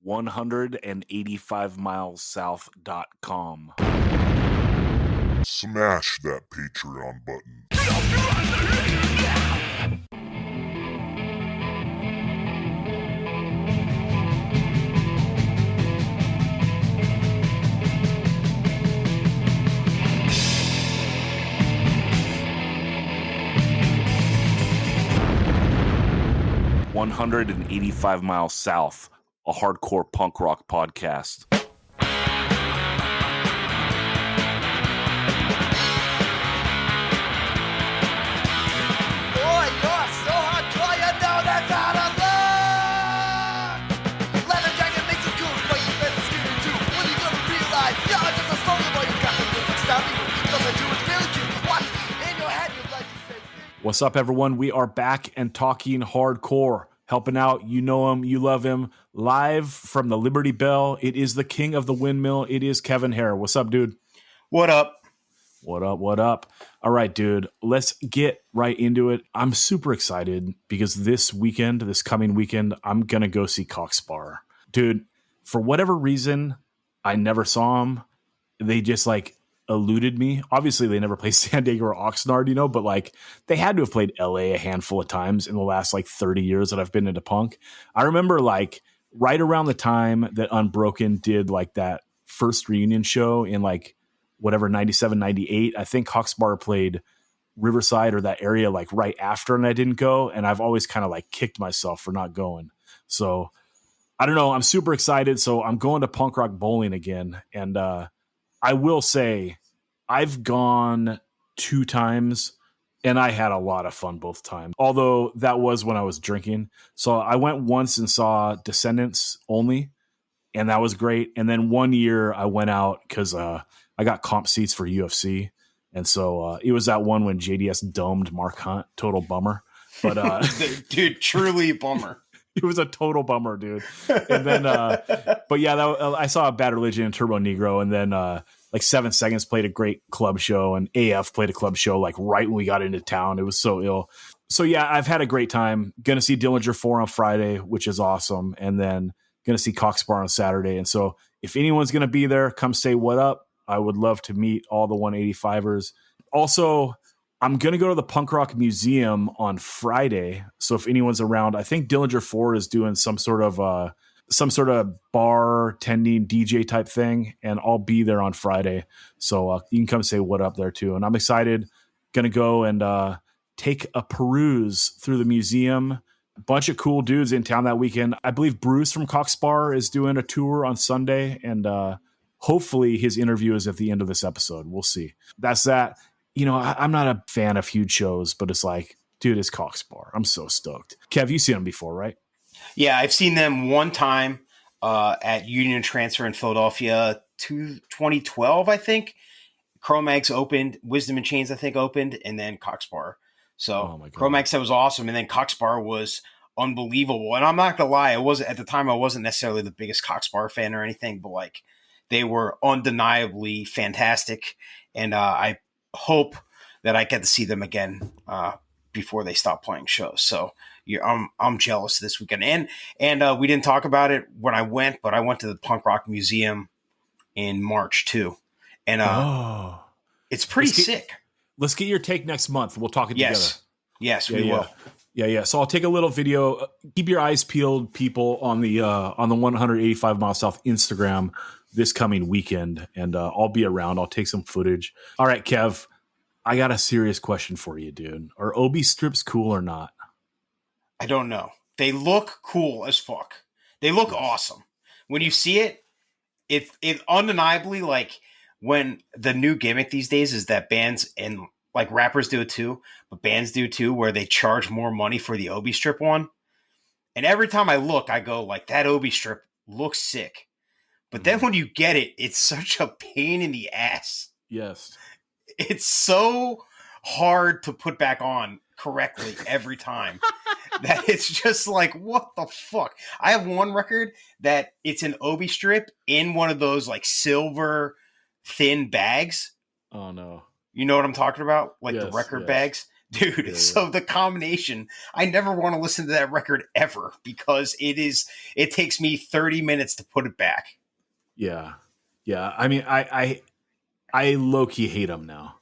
185milessouth.com. Smash that Patreon button. 185 Miles South, a hardcore punk rock podcast. What's up, everyone? We are back and talking hardcore, helping out. You know him, you love him. Live from the Liberty Bell, it is the king of the windmill. It is Kevin Hare. What's up, dude? What up? What up? What up? All right, dude, let's get right into it. I'm super excited because this coming weekend, I'm going to go see Sparrer. Dude, for whatever reason, I never saw him. They just eluded me. Obviously, they never played San Diego or Oxnard, but they had to have played LA a handful of times in the last 30 years that I've been into punk. I remember right around the time that Unbroken did that first reunion show in 97, 98, I think Sparrer played Riverside or that area right after, and I didn't go. And I've always kind of kicked myself for not going. So I don't know. I'm super excited. So I'm going to punk rock bowling again. And, I will say I've gone 2 times and I had a lot of fun both times, although that was when I was drinking. So I went once and saw Descendants only, and that was great. And then one year I went out because I got comp seats for UFC. And so it was that one when JDS domed Mark Hunt. Total bummer. But dude, truly a bummer. It was a total bummer, dude. And then, but yeah, I saw Bad Religion and Turbo Negro, and then 7 Seconds played a great club show, and AF played a club show right when we got into town. It was so ill. So yeah, I've had a great time. Gonna see Dillinger 4 on Friday, which is awesome, and then gonna see Sparrer on Saturday. And so if anyone's gonna be there, come say what up. I would love to meet all the 185ers. Also, I'm going to go to the Punk Rock Museum on Friday. So if anyone's around, I think Dillinger 4 is doing some sort of bar tending DJ type thing, and I'll be there on Friday. So you can come say what up there too. And I'm excited. Going to go and take a peruse through the museum. A bunch of cool dudes in town that weekend. I believe Bruce from Sparrer is doing a tour on Sunday, and hopefully his interview is at the end of this episode. We'll see. That's that. I'm not a fan of huge shows, but it's dude, it's Sparrer. I'm so stoked. Kev, you've seen them before, right? Yeah, I've seen them one time at Union Transfer in Philadelphia, 2012, I think. Cro-Mags opened, Wisdom and Chains, I think, opened, and then Sparrer. So Cro-Mags, that was awesome, and then Sparrer was unbelievable. And I'm not gonna lie, at the time I wasn't necessarily the biggest Sparrer fan or anything, but they were undeniably fantastic, and I hope that I get to see them again before they stop playing shows. So I'm jealous this weekend. And we didn't talk about it when I went, but I went to the Punk Rock Museum in March too. And it's pretty sick. Let's get your take next month. We'll talk it together. Yes, we will. Yeah. So I'll take a little video. Keep your eyes peeled, people, on the 185 Mile South Instagram this coming weekend, and I'll be around. I'll take some footage. All right, Kev, I got a serious question for you, dude. Are OB strips cool or not? I don't know. They look cool as fuck. They look awesome. When you see it, it undeniably, when the new gimmick these days is that bands and rappers do it too, but bands do too, where they charge more money for the OB strip one. And every time I look, I go that OB strip looks sick. But then when you get it, it's such a pain in the ass. Yes. It's so hard to put back on correctly every time that it's just what the fuck? I have one record that it's an OB strip in one of those silver thin bags. Oh no. You know what I'm talking about? The record bags. Dude, Yeah, so the combination, I never want to listen to that record ever because it takes me 30 minutes to put it back. yeah, yeah. I mean, I low key hate them now,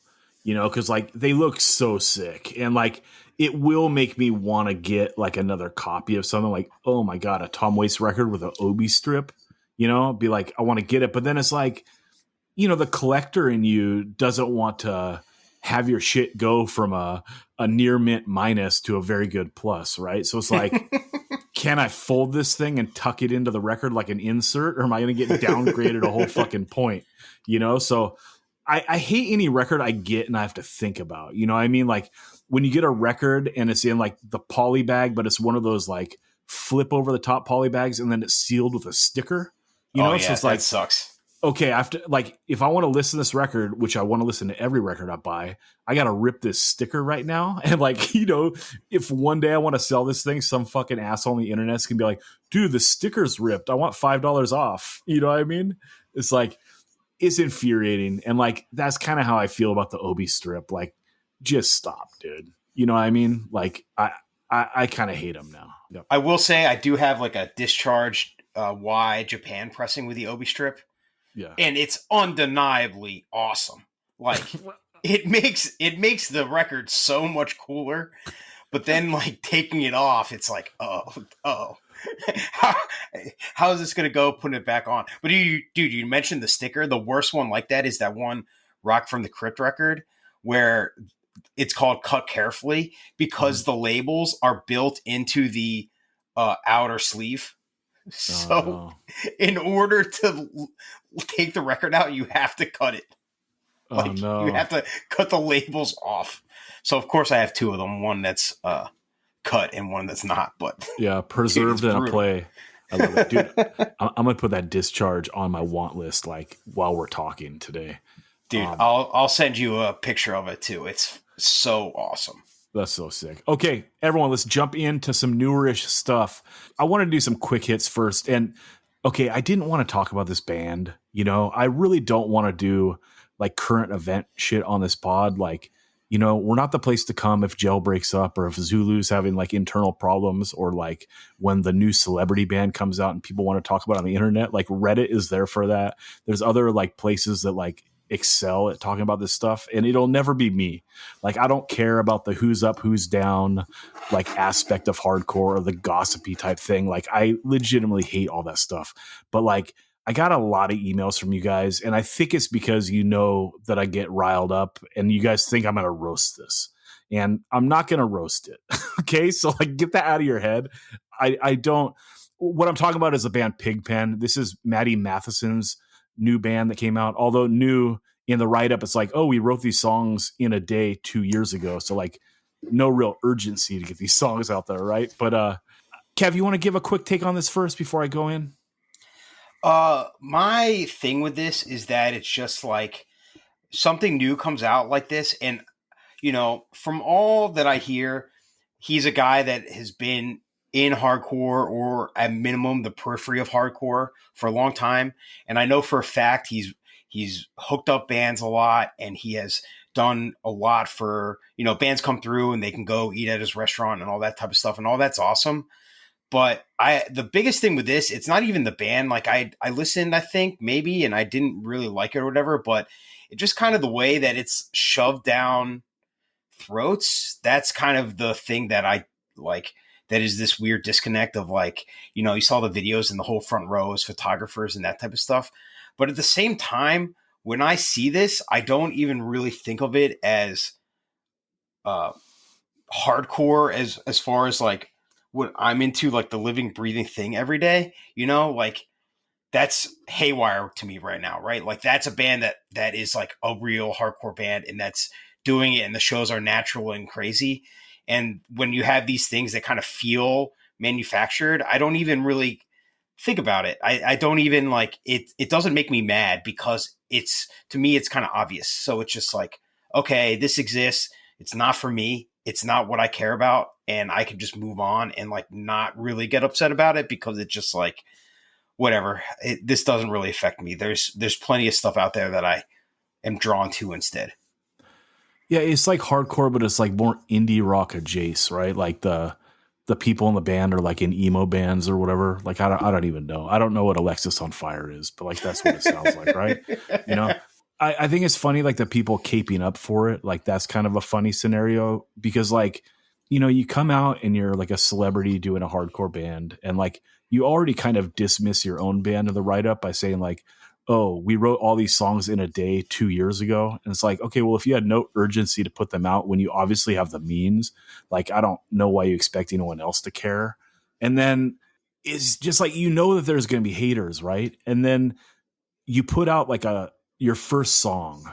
because like they look so sick, and like it will make me want to get like another copy of something. Like, oh my god, a Tom Waits record with an Obi strip, be like, I want to get it, but then it's like, the collector in you doesn't want to have your shit go from a near mint minus to a very good plus, right? So it's like, can I fold this thing and tuck it into the record like an insert, or am I going to get downgraded a whole fucking point? So I hate any record I get and I have to think about. You know what I mean? Like when you get a record and it's in like the poly bag, but it's one of those like flip over the top poly bags and then it's sealed with a sticker. Oh, So yeah, it's that like, sucks. okay, I have to, like, if I want to listen to this record, which I want to listen to every record I buy, I got to rip this sticker right now. And like, if one day I want to sell this thing, some fucking asshole on the internet can be like, dude, the sticker's ripped. I want $5 off. You know what I mean? It's like, it's infuriating. And like, that's kind of how I feel about the Obi strip. Like, just stop, dude. You know what I mean? Like, I kind of hate them now. Yep. I will say I do have like a discharged Y Japan pressing with the Obi strip. Yeah. And it's undeniably awesome. Like it makes the record so much cooler. But then like taking it off, it's like, oh. how is this gonna go putting it back on? But you mentioned the sticker. The worst one like that is that one Rock from the Crypt record where it's called Cut Carefully because the labels are built into the outer sleeve. So in order to take the record out, you have to cut it. Like you have to cut the labels off. So of course I have two of them, one that's cut and one that's not, but yeah, preserved in a play. I love it. Dude, I'm gonna put that Discharge on my want list like while we're talking today. Dude, I'll send you a picture of it too. It's so awesome. That's so sick. Okay, everyone, let's jump into some newerish stuff. I want to do some quick hits first. And okay, I didn't want to talk about this band. I really don't want to do like current event shit on this pod. Like, we're not the place to come if Gel breaks up or if Zulu's having like internal problems or like when the new celebrity band comes out and people want to talk about it on the internet. Like Reddit is there for that. There's other like places that like excel at talking about this stuff, and it'll never be me. Like I don't care about the who's up who's down like aspect of hardcore or the gossipy type thing. Like I legitimately hate all that stuff, but like I got a lot of emails from you guys, and I think it's because that I get riled up and you guys think I'm gonna roast this, and I'm not gonna roast it. Okay, so like get that out of your head. I don't. What I'm talking about is the band Pigpen. This is Maddie Matheson's new band that came out, although new in the write-up, it's like, oh, we wrote these songs in a day 2 years ago. So like no real urgency to get these songs out there. Right. But Kev, you want to give a quick take on this first before I go in? My thing with this is that it's just like something new comes out like this. And, from all that I hear, he's a guy that has been in hardcore or at minimum the periphery of hardcore for a long time. And I know for a fact he's hooked up bands a lot and he has done a lot for, bands come through and they can go eat at his restaurant and all that type of stuff. And all that's awesome. But the biggest thing with this, it's not even the band. Like I listened, I think maybe, and I didn't really like it or whatever, but it just kind of the way that it's shoved down throats. That's kind of the thing that I like. That is this weird disconnect of like, you saw the videos and the whole front row is photographers and that type of stuff. But at the same time, when I see this, I don't even really think of it as hardcore as far as like what I'm into, like the living, breathing thing every day, like that's Haywire to me right now, right? Like that's a band that is like a real hardcore band and that's doing it and the shows are natural and crazy. And when you have these things that kind of feel manufactured, I don't even really think about it. I don't even like it. It doesn't make me mad because to me, it's kind of obvious. So it's just like, okay, this exists. It's not for me. It's not what I care about. And I can just move on and like not really get upset about it because it's just like, whatever. This doesn't really affect me. There's plenty of stuff out there that I am drawn to instead. Yeah, it's like hardcore, but it's like more indie rock adjacent, right? Like the people in the band are like in emo bands or whatever. Like I don't even know. I don't know what Alexis on Fire is, but like that's what it sounds like, right? You know, I think it's funny like the people caping up for it. Like that's kind of a funny scenario because like, you know, you come out and you're like a celebrity doing a hardcore band and like you already kind of dismiss your own band in the write up by saying like, oh, we wrote all these songs in a day 2 years ago. And it's like, okay, well, if you had no urgency to put them out when you obviously have the means, like, I don't know why you expect anyone else to care. And then it's just like, you know, that there's going to be haters, right? And then you put out like your first song,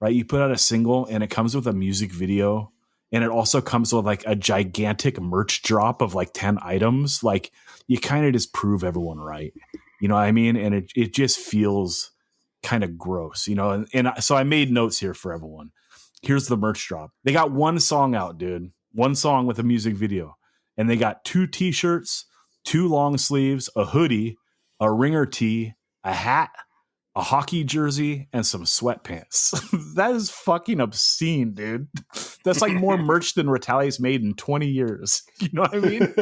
right? You put out a single and it comes with a music video and it also comes with like a gigantic merch drop of like 10 items. Like you kind of just prove everyone right. You know what I mean? And it just feels kind of gross, you know? So I made notes here for everyone. Here's the merch drop. They got one song out, dude. One song with a music video. And they got 2 t-shirts, 2 long sleeves, a hoodie, a ringer tee, a hat, a hockey jersey, and some sweatpants. That is fucking obscene, dude. That's like more merch than Retaliate's made in 20 years. You know what I mean?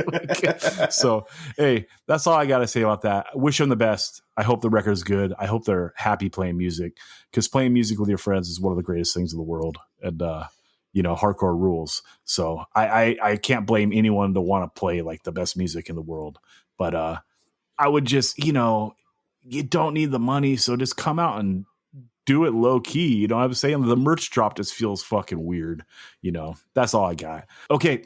Like, so, hey, that's all I got to say about that. I wish them the best. I hope the record's good. I hope they're happy playing music because playing music with your friends is one of the greatest things in the world. And, you know, hardcore rules. So I can't blame anyone to want to play like the best music in the world. But I would just, you know, you don't need the money, so just come out and do it low key. You know what I'm saying? The merch drop just feels fucking weird. You know, that's all I got. Okay,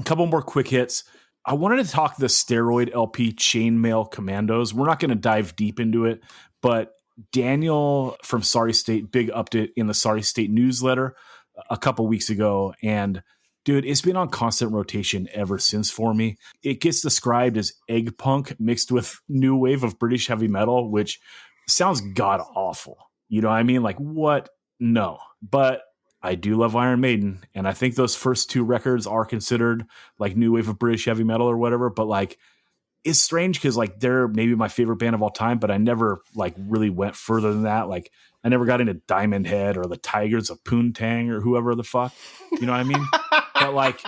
a couple more quick hits. I wanted to talk the Steroid LP Chainmail Commandos. We're not going to dive deep into it, but Daniel from Sorry State, big update in the Sorry State newsletter a couple weeks ago. And dude, it's been on constant rotation ever since for me. It gets described as egg punk mixed with new wave of British heavy metal, which sounds god awful. You know what I mean? Like, what? No. But I do love Iron Maiden, and I think those first 2 records are considered like new wave of British heavy metal or whatever. But like, it's strange because like they're maybe my favorite band of all time, but I never like really went further than that. Like, I never got into Diamond Head or the Tigers of Poontang or whoever the fuck. You know what I mean? But like,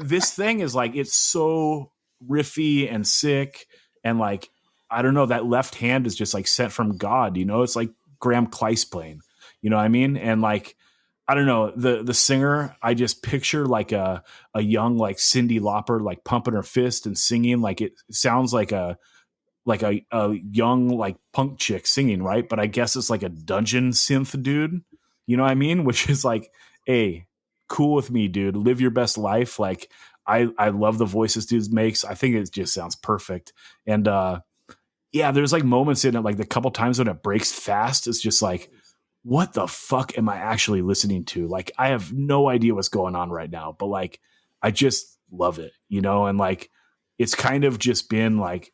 this thing is like, it's so riffy and sick. And like, I don't know, that left hand is just like sent from God, you know, it's like Graham Kleiss playing, you know what I mean? And like, I don't know, the singer, I just picture like a young, like Cyndi Lauper, like pumping her fist and singing. Like it sounds like a young, like punk chick singing. Right. But I guess it's like a dungeon synth dude, you know what I mean? Which is like, hey, cool with me, dude. Live your best life. Like I love the voices dude makes. I think it just sounds perfect. And yeah, there's like moments in it, like the couple times when it breaks fast, it's just like, what the fuck am I actually listening to? Like, I have no idea what's going on right now, but like, I just love it, you know? And like, it's kind of just been like,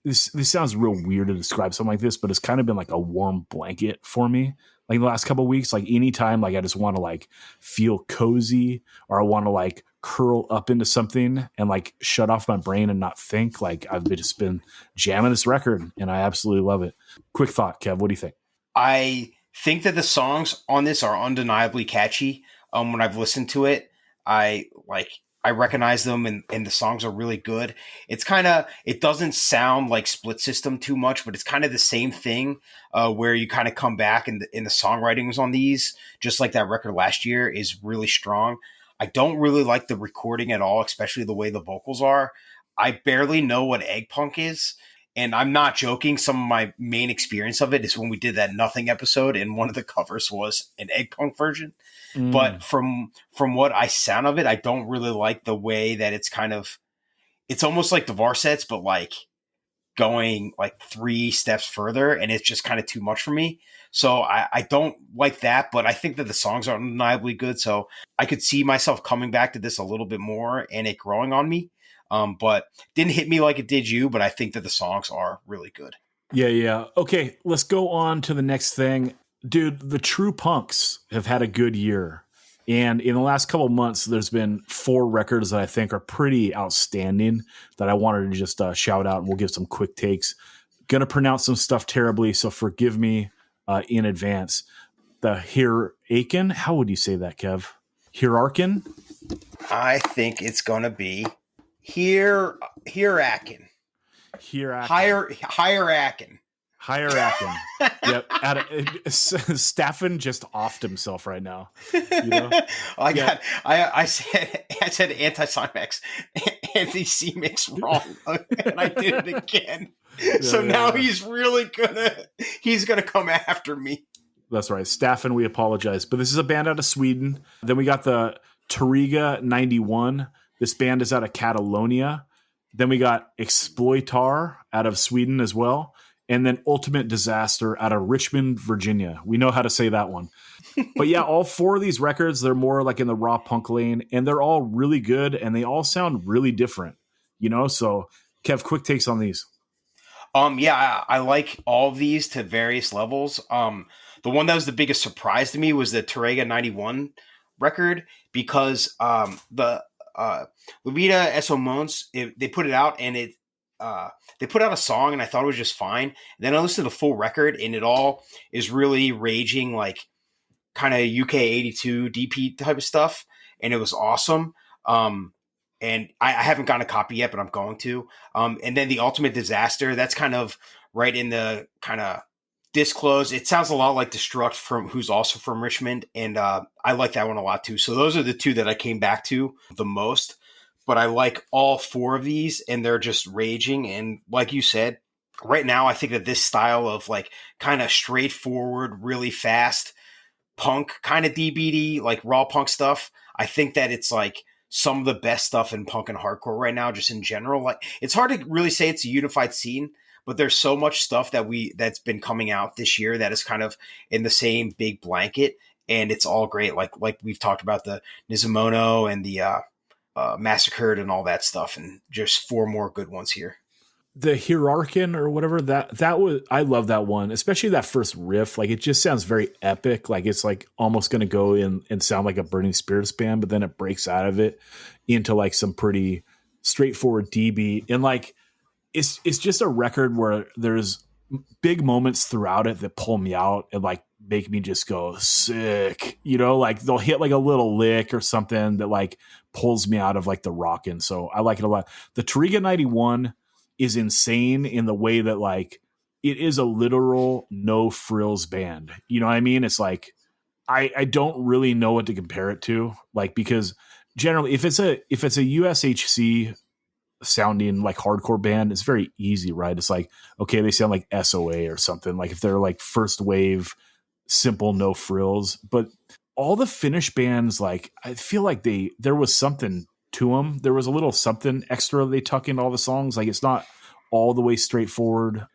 this sounds real weird to describe something like this, but it's kind of been like a warm blanket for me. Like the last couple of weeks, like anytime, like I just want to like feel cozy or I want to like curl up into something and like shut off my brain and not think. Like I've just been jamming this record and I absolutely love it. Quick thought, Kev, what do you think? I think that the songs on this are undeniably catchy. When I've listened to it, I recognize them and the songs are really good. It doesn't sound like Split System too much, but it's kind of the same thing where you kind of come back and the songwritings on these, just like that record last year, is really strong. I don't really like the recording at all, especially the way the vocals are. I barely know what egg punk is. And I'm not joking. Some of my main experience of it is when we did that Nothing episode, and one of the covers was an egg punk version. But from what I sound of it, I don't really like the way that it's almost like the Varsets, but like going like 3 steps further, and it's just kind of too much for me. So I don't like that, but I think that the songs are undeniably good. So I could see myself coming back to this a little bit more and it growing on me. But didn't hit me like it did you, but I think that the songs are really good. Yeah. Okay, let's go on to the next thing. Dude, the True Punks have had a good year. And in the last couple of months, there's been 4 records that I think are pretty outstanding that I wanted to just shout out, and we'll give some quick takes. Going to pronounce some stuff terribly, so forgive me in advance. the Hiraken. How would you say that, Kev? Hiraken? I think it's gonna be Hiraken. Hiraken. Hiraken. Hiraken. Yep. Staffen just offed himself right now. You know? I said anti-Cymex, anti-C-Mix wrong, and I did it again. So now he's really gonna come after me. That's right. Staffen, we apologize. But this is a band out of Sweden. Then we got the Tariga 91. This band is out of Catalonia. Then we got Exploitar out of Sweden as well. And then Ultimate Disaster out of Richmond, Virginia. We know how to say that one. But yeah, all four of these records, they're more like in the raw punk lane, and they're all really good, and they all sound really different. You know, so Kev, quick takes on these. Yeah, I like all of these to various levels. The one that was the biggest surprise to me was the Tarrega 91 record, because the La Vida Es Mons, they put it out, and they put out a song, and I thought it was just fine. And then I listened to the full record, and it all is really raging, like kind of UK 82 DP type of stuff, and it was awesome. And I haven't gotten a copy yet, but I'm going to. And then the Ultimate Disaster, that's kind of right in the kind of Disclose. It sounds a lot like Destruct, who's also from Richmond, and I like that one a lot too. So those are the two that I came back to the most. But I like all four of these, and they're just raging. And like you said, right now I think that this style of like kind of straightforward, really fast punk, kind of DBD, like raw punk stuff, I think that it's like some of the best stuff in punk and hardcore right now, just in general. Like, it's hard to really say it's a unified scene, but there's so much stuff that's been coming out this year that is kind of in the same big blanket, and it's all great. Like we've talked about the Nizumono and the Massacred and all that stuff, and just four more good ones here. The Hierarchan or whatever, that was, I love that one, especially that first riff. Like, it just sounds very epic. Like, it's like almost going to go in and sound like a Burning Spirits band, but then it breaks out of it into like some pretty straightforward DB. And like, it's just a record where there's big moments throughout it that pull me out and like make me just go sick, you know, like they'll hit like a little lick or something that like pulls me out of like the rockin'. So I like it a lot. The Tariga 91 is insane in the way that like it is a literal no frills band. You know what I mean? It's like, I don't really know what to compare it to, like, because generally if it's a USHC sounding like hardcore band, it's very easy, right? It's like, okay, they sound like SOA or something, like if they're like first wave simple no frills. But all the Finnish bands, like, I feel like there was something to them. There was a little something extra they tuck into all the songs. Like, it's not all the way straightforward,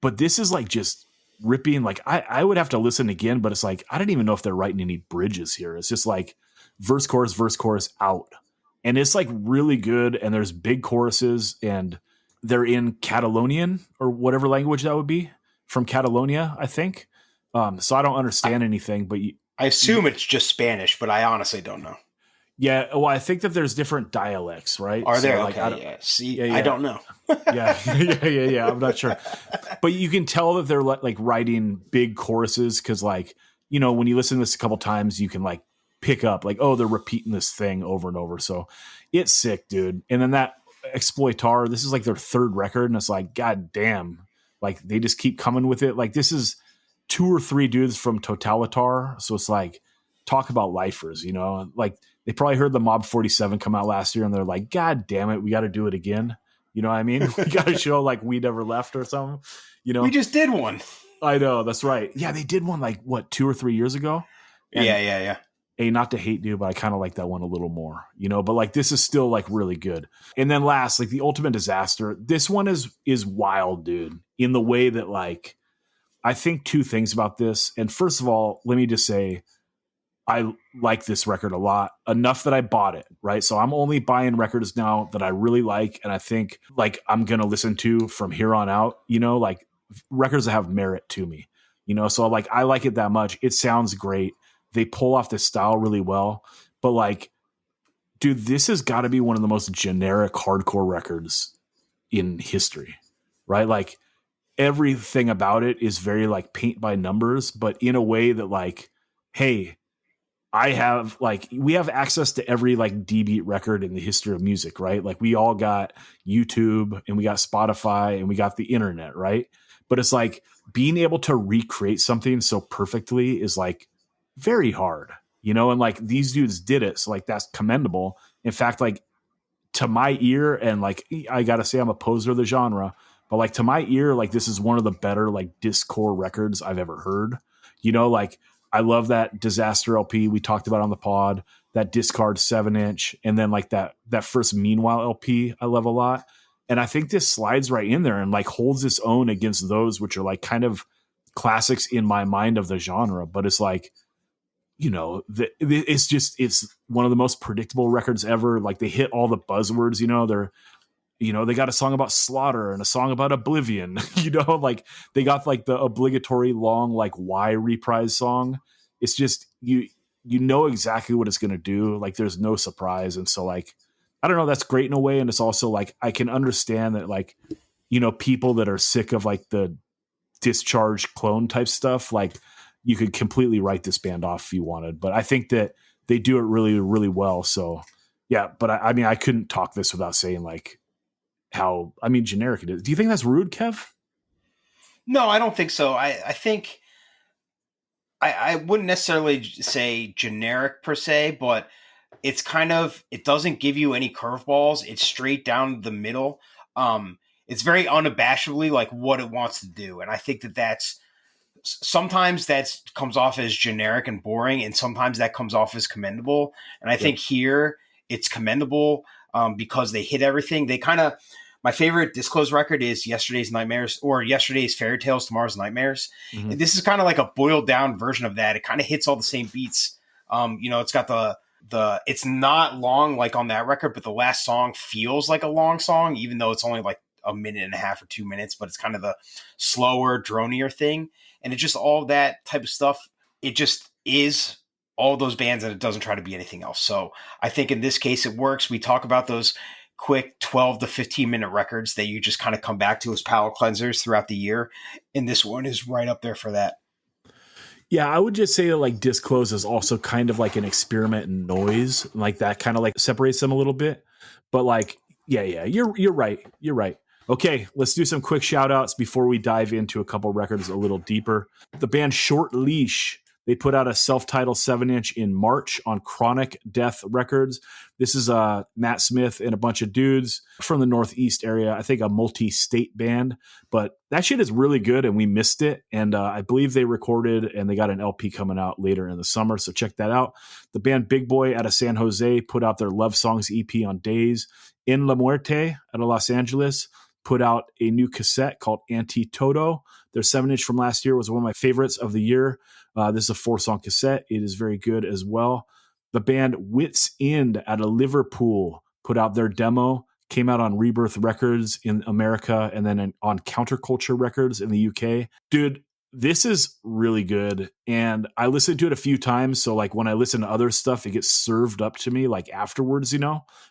but this is like just ripping. Like, I would have to listen again, but it's like I don't even know if they're writing any bridges here. It's just like verse chorus out. And it's like really good, and there's big choruses, and they're in Catalonian or whatever language that would be, from Catalonia, I think. So I don't understand anything, but I assume it's just Spanish, but I honestly don't know. Yeah, well, I think that there's different dialects, right? Are there? Like, okay, yeah. See, yeah. I don't know. yeah. I'm not sure, but you can tell that they're like writing big choruses because, like, you know, when you listen to this a couple times, you can like pick up like, oh, they're repeating this thing over and over. So it's sick, dude. And then that Exploitar, this is like their third record, and it's like, god damn, like they just keep coming with it. Like, this is 2 or 3 dudes from Totalitar, so it's like, talk about lifers, you know, like they probably heard the Mob 47 come out last year, and they're like, god damn it, we got to do it again. You know what I mean? We got to show like we never left or something. You know, we just did one. I know, that's right. Yeah, they did one like what, 2 or 3 years ago. And yeah. Hey, not to hate you, but I kind of like that one a little more, you know, but like this is still like really good. And then last, like the Ultimate Disaster, this one is wild, dude, in the way that like, I think 2 things about this. And first of all, let me just say, I like this record a lot, enough that I bought it, right? So I'm only buying records now that I really like, and I think like I'm going to listen to from here on out, you know, like records that have merit to me, you know? So like, I like it that much. It sounds great. They pull off this style really well, but like, dude, this has got to be one of the most generic hardcore records in history, right? Like everything about it is very like paint by numbers, but in a way that like hey, we have access to every like D-beat record in the history of music, right? Like we all got YouTube and we got Spotify and we got the internet, right? But it's like being able to recreate something so perfectly is like very hard, and like these dudes did it. So like that's commendable. In fact, like to my ear, and like I gotta say I'm a poser of the genre, but like to my ear, like this is one of the better like disccore records I've ever heard. Like I love that Disaster LP we talked about on the pod, that Discard 7-inch, and then like that first Meanwhile LP I love a lot. And I think this slides right in there and like holds its own against those which are like kind of classics in my mind of the genre. But it's like, it's one of the most predictable records ever. Like they hit all the buzzwords, they got a song about slaughter and a song about oblivion, like they got like the obligatory long, like why reprise song. It's just, you know exactly what it's going to do. Like there's no surprise. And so like, I don't know, that's great in a way. And it's also like, I can understand that like, people that are sick of like the discharge clone type stuff, like you could completely write this band off if you wanted, but I think that they do it really, really well. So yeah, but I mean, I couldn't talk this without saying like generic it is. Do you think that's rude, Kev? No, I don't think so. I think I wouldn't necessarily say generic per se, but it's kind of, it doesn't give you any curveballs. It's straight down the middle. It's very unabashedly like what it wants to do. And I think that's sometimes that comes off as generic and boring, and sometimes that comes off as commendable. And I think here it's commendable because they hit everything. They kind of, my favorite Disclosed record is Yesterday's Nightmares, or Yesterday's Fairy Tales, Tomorrow's Nightmares. Mm-hmm. And this is kind of like a boiled down version of that. It kind of hits all the same beats. It's got it's not long like on that record, but the last song feels like a long song, even though it's only like a minute and a half or 2 minutes, but it's kind of the slower, dronier thing. And it's just all that type of stuff. It just is all those bands, and it doesn't try to be anything else. So I think in this case, it works. We talk about those quick 12 to 15 minute records that you just kind of come back to as palate cleansers throughout the year. And this one is right up there for that. Yeah, I would just say that like Disclose is also kind of like an experiment in noise. Like that kind of like separates them a little bit. But like, yeah, you're right. You're right. Okay, let's do some quick shout outs before we dive into a couple records a little deeper. The band Short Leash, they put out a self-titled 7-inch in March on Chronic Death Records. This is Matt Smith and a bunch of dudes from the Northeast area. I think a multi-state band, but that shit is really good and we missed it. And I believe they recorded and they got an LP coming out later in the summer. So check that out. The band Big Boy out of San Jose put out their Love Songs EP on Days. In La Muerte out of Los Angeles put out a new cassette called Anti-Toto. Their 7-inch from last year was one of my favorites of the year. This is a 4-song cassette. It is very good as well. The band Wits End out of Liverpool put out their demo, came out on Rebirth Records in America and then on Counterculture Records in the UK. Dude, this is really good. And I listened to it a few times. So like when I listen to other stuff, it gets served up to me like afterwards, and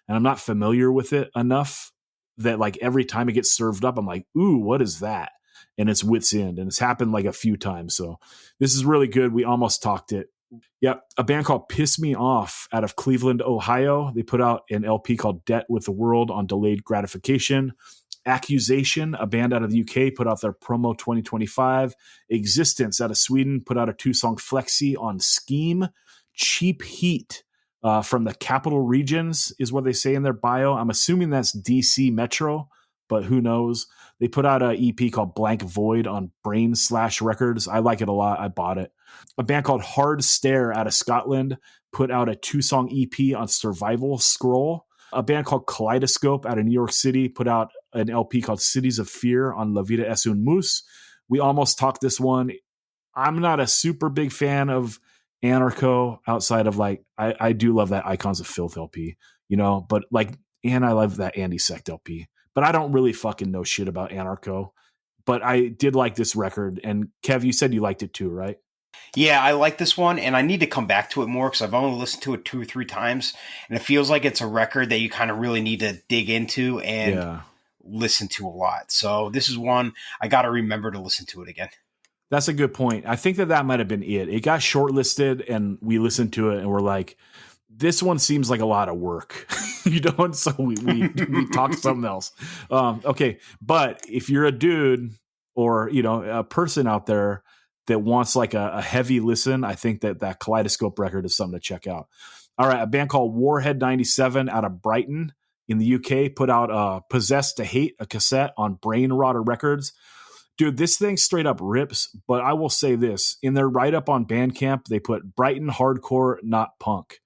I'm not familiar with it enough that like every time it gets served up, I'm like, ooh, what is that? And it's Wits End, and it's happened like a few times. So this is really good. We almost talked it. Yep. A band called Piss Me Off out of Cleveland, Ohio. They put out an LP called Debt with the World on Delayed Gratification. Accusation, a band out of the UK, put out their Promo 2025. Existence out of Sweden put out a 2-song flexi on Scheme. Cheap Heat from the Capital Regions is what they say in their bio. I'm assuming that's DC Metro, but who knows? They put out an EP called Blank Void on Brain Slash Records. I like it a lot. I bought it. A band called Hard Stare out of Scotland put out a 2-song EP on Survival Scroll. A band called Kaleidoscope out of New York City put out an LP called Cities of Fear on La Vida es un Mus. We almost talked this one. I'm not a super big fan of Anarcho outside of like, I do love that Icons of Filth LP, but like, and I love that Andy Sect LP, but I don't really fucking know shit about Anarcho, but I did like this record. And Kev, you said you liked it too, right? Yeah, I like this one, and I need to come back to it more because I've only listened to it 2 or 3 times, and it feels like it's a record that you kind of really need to dig into and listen to a lot. So this is one I got to remember to listen to it again. That's a good point. I think that might have been it. It got shortlisted and we listened to it and we're like, this one seems like a lot of work, And so we talked something else. Okay. But if you're a dude or, a person out there that wants like a heavy listen, I think that Kaleidoscope record is something to check out. All right. A band called Warhead 97 out of Brighton in the UK put out Possessed to Hate, a cassette on Brainrotter Records. Dude, this thing straight up rips, but I will say this. In their write-up on Bandcamp, they put Brighton hardcore, not punk.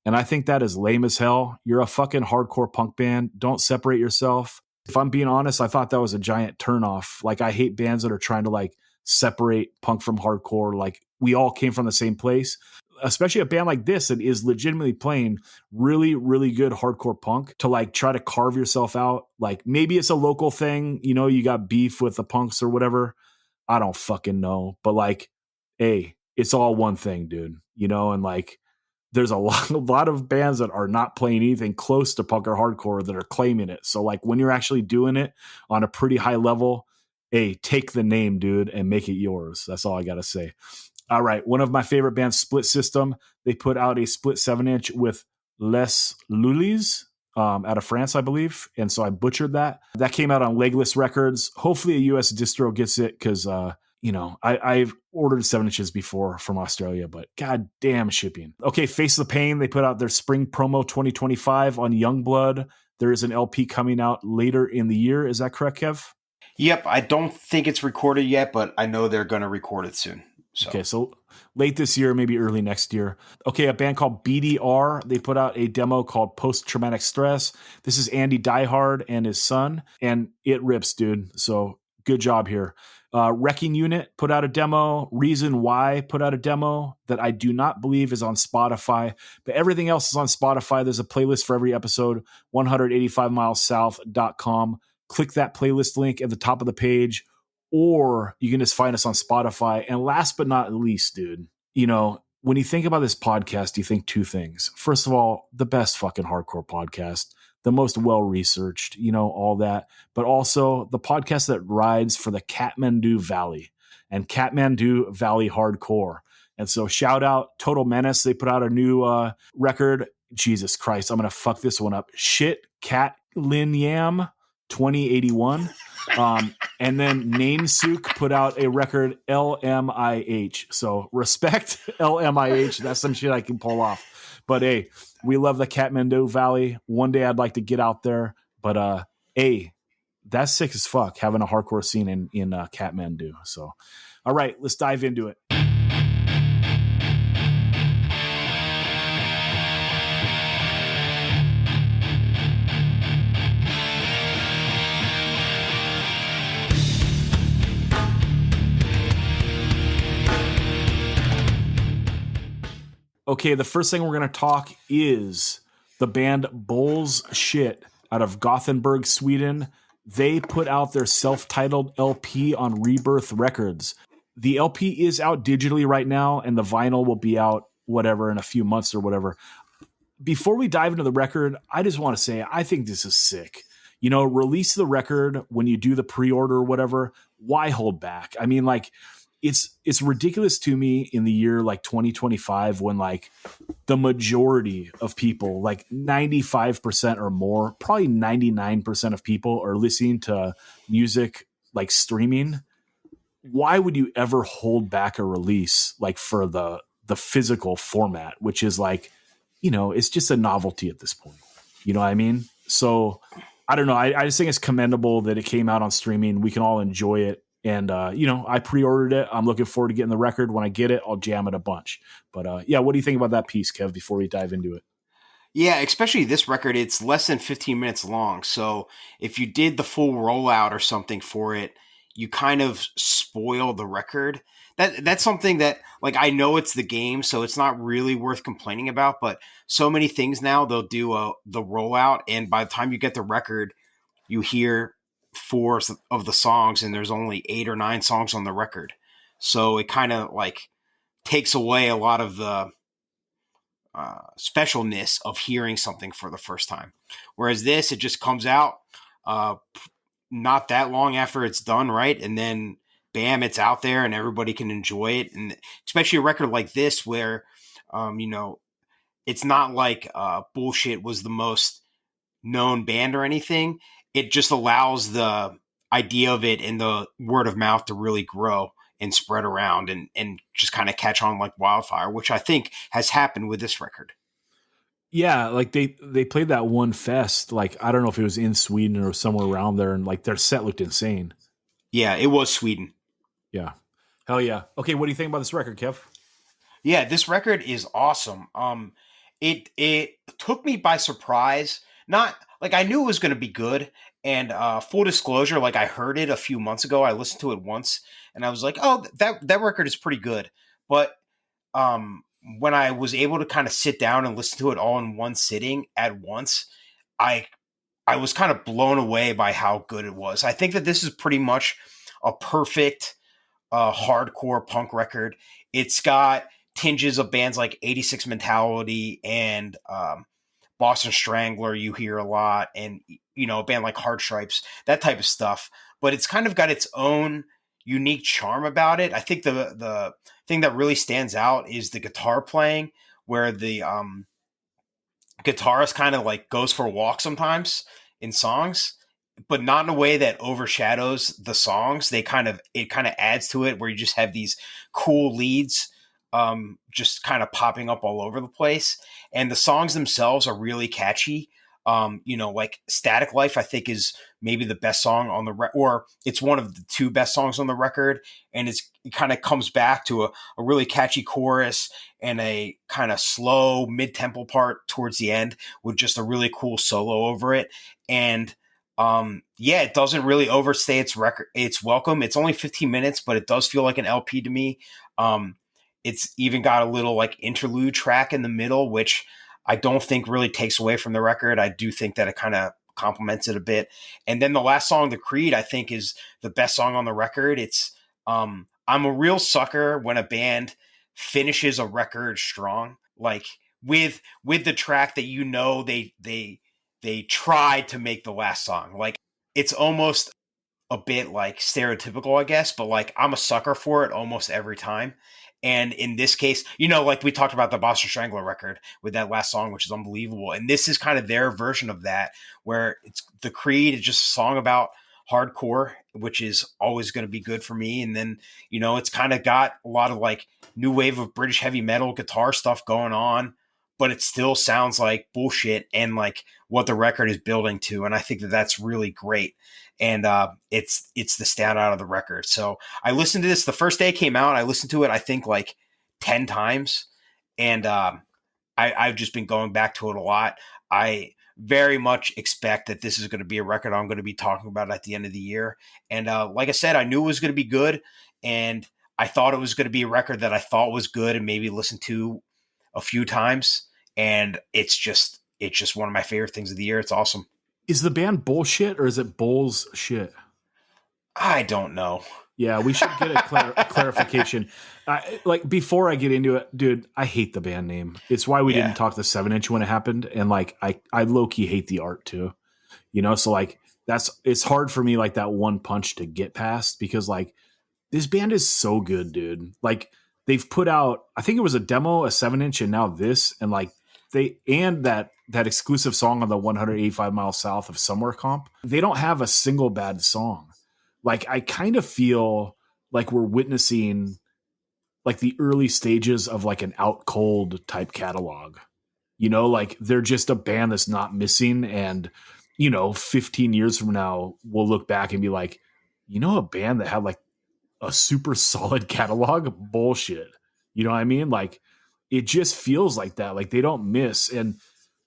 And I think that is lame as hell. You're a fucking hardcore punk band. Don't separate yourself. If I'm being honest, I thought that was a giant turnoff. Like, I hate bands that are trying to like separate punk from hardcore. Like, we all came from the same place. Especially a band like this that is legitimately playing really, really good hardcore punk, to like try to carve yourself out. Like, maybe it's a local thing, you got beef with the punks or whatever. I don't fucking know. But like, hey, it's all one thing, dude. And like, there's a lot of bands that are not playing anything close to punk or hardcore that are claiming it. So like, when you're actually doing it on a pretty high level, hey, take the name, dude, and make it yours. That's all I got to say. All right. One of my favorite bands, Split System, they put out a split 7-inch with Les Lulis out of France, I believe. And so I butchered that. That came out on Legless Records. Hopefully a US distro gets it because, I've ordered 7 inches before from Australia, but goddamn shipping. Okay, Face the Pain, they put out their spring promo 2025 on Youngblood. There is an LP coming out later in the year. Is that correct, Kev? Yep, I don't think it's recorded yet, but I know they're going to record it soon. Okay, so late this year, maybe early next year. Okay, a band called BDR, they put out a demo called Post-Traumatic Stress. This is Andy Diehard and his son, and it rips, dude. So good job here. Wrecking Unit put out a demo. Reason Why put out a demo that I do not believe is on Spotify, but everything else is on Spotify. There's a playlist for every episode, 185milessouth.com. Click that playlist link at the top of the page, or you can just find us on Spotify. And last but not least, dude, when you think about this podcast, you think two things. First of all, the best fucking hardcore podcast, the most well-researched, all that, but also the podcast that rides for the Kathmandu Valley and Kathmandu Valley Hardcore. And so shout out Total Menace. They put out a new record. Jesus Christ, I'm going to fuck this one up. Shit Cat Lin Yam 2081. And then Namesook put out a record, LMIH. So respect LMIH. That's some shit I can pull off. But hey, we love the Kathmandu Valley. One day I'd like to get out there. But hey, that's sick as fuck, having a hardcore scene in Kathmandu. So, all right, let's dive into it. Okay, the first thing we're going to talk is the band Bulls Shit out of Gothenburg, Sweden. They put out their self-titled LP on Rebirth Records. The LP is out digitally right now, and the vinyl will be out whatever in a few months or whatever. Before we dive into the record, I just want to say I think this is sick. Release the record when you do the pre-order or whatever. Why hold back? I mean, like, it's ridiculous to me in the year like 2025 when like the majority of people, like 95% or more, probably 99% of people are listening to music like streaming. Why would you ever hold back a release like for the physical format, which is like, it's just a novelty at this point. You know what I mean? So I don't know. I just think it's commendable that it came out on streaming. We can all enjoy it. And, I pre-ordered it. I'm looking forward to getting the record. When I get it, I'll jam it a bunch. But, yeah, what do you think about that piece, Kev, before we dive into it? Yeah, especially this record, it's less than 15 minutes long. So if you did the full rollout or something for it, you kind of spoil the record. That's something that, like, I know it's the game, so it's not really worth complaining about. But so many things now, they'll do the rollout, and by the time you get the record, you hear 4 of the songs, and there's only 8 or 9 songs on the record. So it kind of like takes away a lot of the specialness of hearing something for the first time. Whereas this, it just comes out not that long after it's done, right? And then bam, it's out there and everybody can enjoy it. And especially a record like this where, it's not like Bullshit was the most known band or anything. It just allows the idea of it and the word of mouth to really grow and spread around and just kind of catch on like wildfire, which I think has happened with this record. Yeah, like they played that one fest, like I don't know if it was in Sweden or somewhere around there, and like their set looked insane. Yeah, it was Sweden. Yeah. Hell yeah. Okay, what do you think about this record, Kev? Yeah, this record is awesome. It took me by surprise. Not like I knew it was going to be good. And full disclosure, like I heard it a few months ago. I listened to it once, and I was like, "Oh, that record is pretty good." But when I was able to kind of sit down and listen to it all in one sitting at once, I I was kind of blown away by how good it was. I think that this is pretty much a perfect hardcore punk record. It's got tinges of bands like 86 Mentality and Boston Strangler you hear a lot, and a band like Hard Stripes, that type of stuff. But it's kind of got its own unique charm about it. I think the thing that really stands out is the guitar playing, where the guitarist kind of like goes for a walk sometimes in songs, but not in a way that overshadows the songs. It kind of adds to it, where you just have these cool leads just kind of popping up all over the place. And the songs themselves are really catchy. Like Static Life, I think is maybe the best song on the record, or it's one of the two best songs on the record. And it kind of comes back to a really catchy chorus and a kind of slow mid-tempo part towards the end with just a really cool solo over it. And it doesn't really overstay its welcome. It's only 15 minutes, but it does feel like an LP to me. It's even got a little like interlude track in the middle, which I don't think really takes away from the record. I do think that it kind of complements it a bit. And then the last song, The Creed, I think is the best song on the record. It's I'm a real sucker when a band finishes a record strong, like with the track that they tried to make the last song. Like it's almost a bit like stereotypical, I guess, but like I'm a sucker for it almost every time. And in this case, like we talked about the Boston Strangler record with that last song, which is unbelievable. And this is kind of their version of that, where it's The Creed is just a song about hardcore, which is always going to be good for me. And then, it's kind of got a lot of like new wave of British heavy metal guitar stuff going on, but it still sounds like Bullshit and like what the record is building to. And I think that that's really great. And it's the standout of the record. So I listened to this the first day it came out. I listened to it, I think, like 10 times. And I've just been going back to it a lot. I very much expect that this is going to be a record I'm going to be talking about at the end of the year. And like I said, I knew it was going to be good. And I thought it was going to be a record that I thought was good and maybe listened to a few times. And it's just one of my favorite things of the year. It's awesome. Is the band Bullshit or is it Bulls Shit? I don't know. Yeah, we should get a clarification. Like before I get into it, dude, I hate the band name. It's why we didn't talk the 7-inch when it happened. And like, I low key hate the art too, so like it's hard for me, like that one punch to get past, because like this band is so good, dude. Like they've put out, I think it was a demo, a 7-inch, and now this, and like that exclusive song on the 185 Miles South of Somewhere comp. They don't have a single bad song. Like I kind of feel like we're witnessing like the early stages of like an Out Cold type catalog. Like they're just a band that's not missing. And, 15 years from now, we'll look back and be like, a band that had like a super solid catalog? Bullshit. You know what I mean? Like it just feels like that. Like they don't miss. And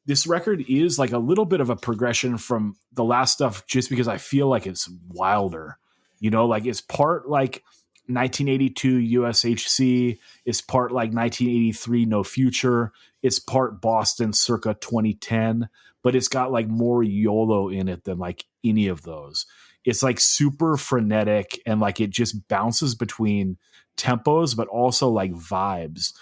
this record is like a little bit of a progression from the last stuff, just because I feel like it's wilder, like it's part like 1982 USHC, it's part like 1983 No Future, it's part Boston circa 2010, but it's got like more YOLO in it than like any of those. It's like super frenetic and like it just bounces between tempos, but also like vibes.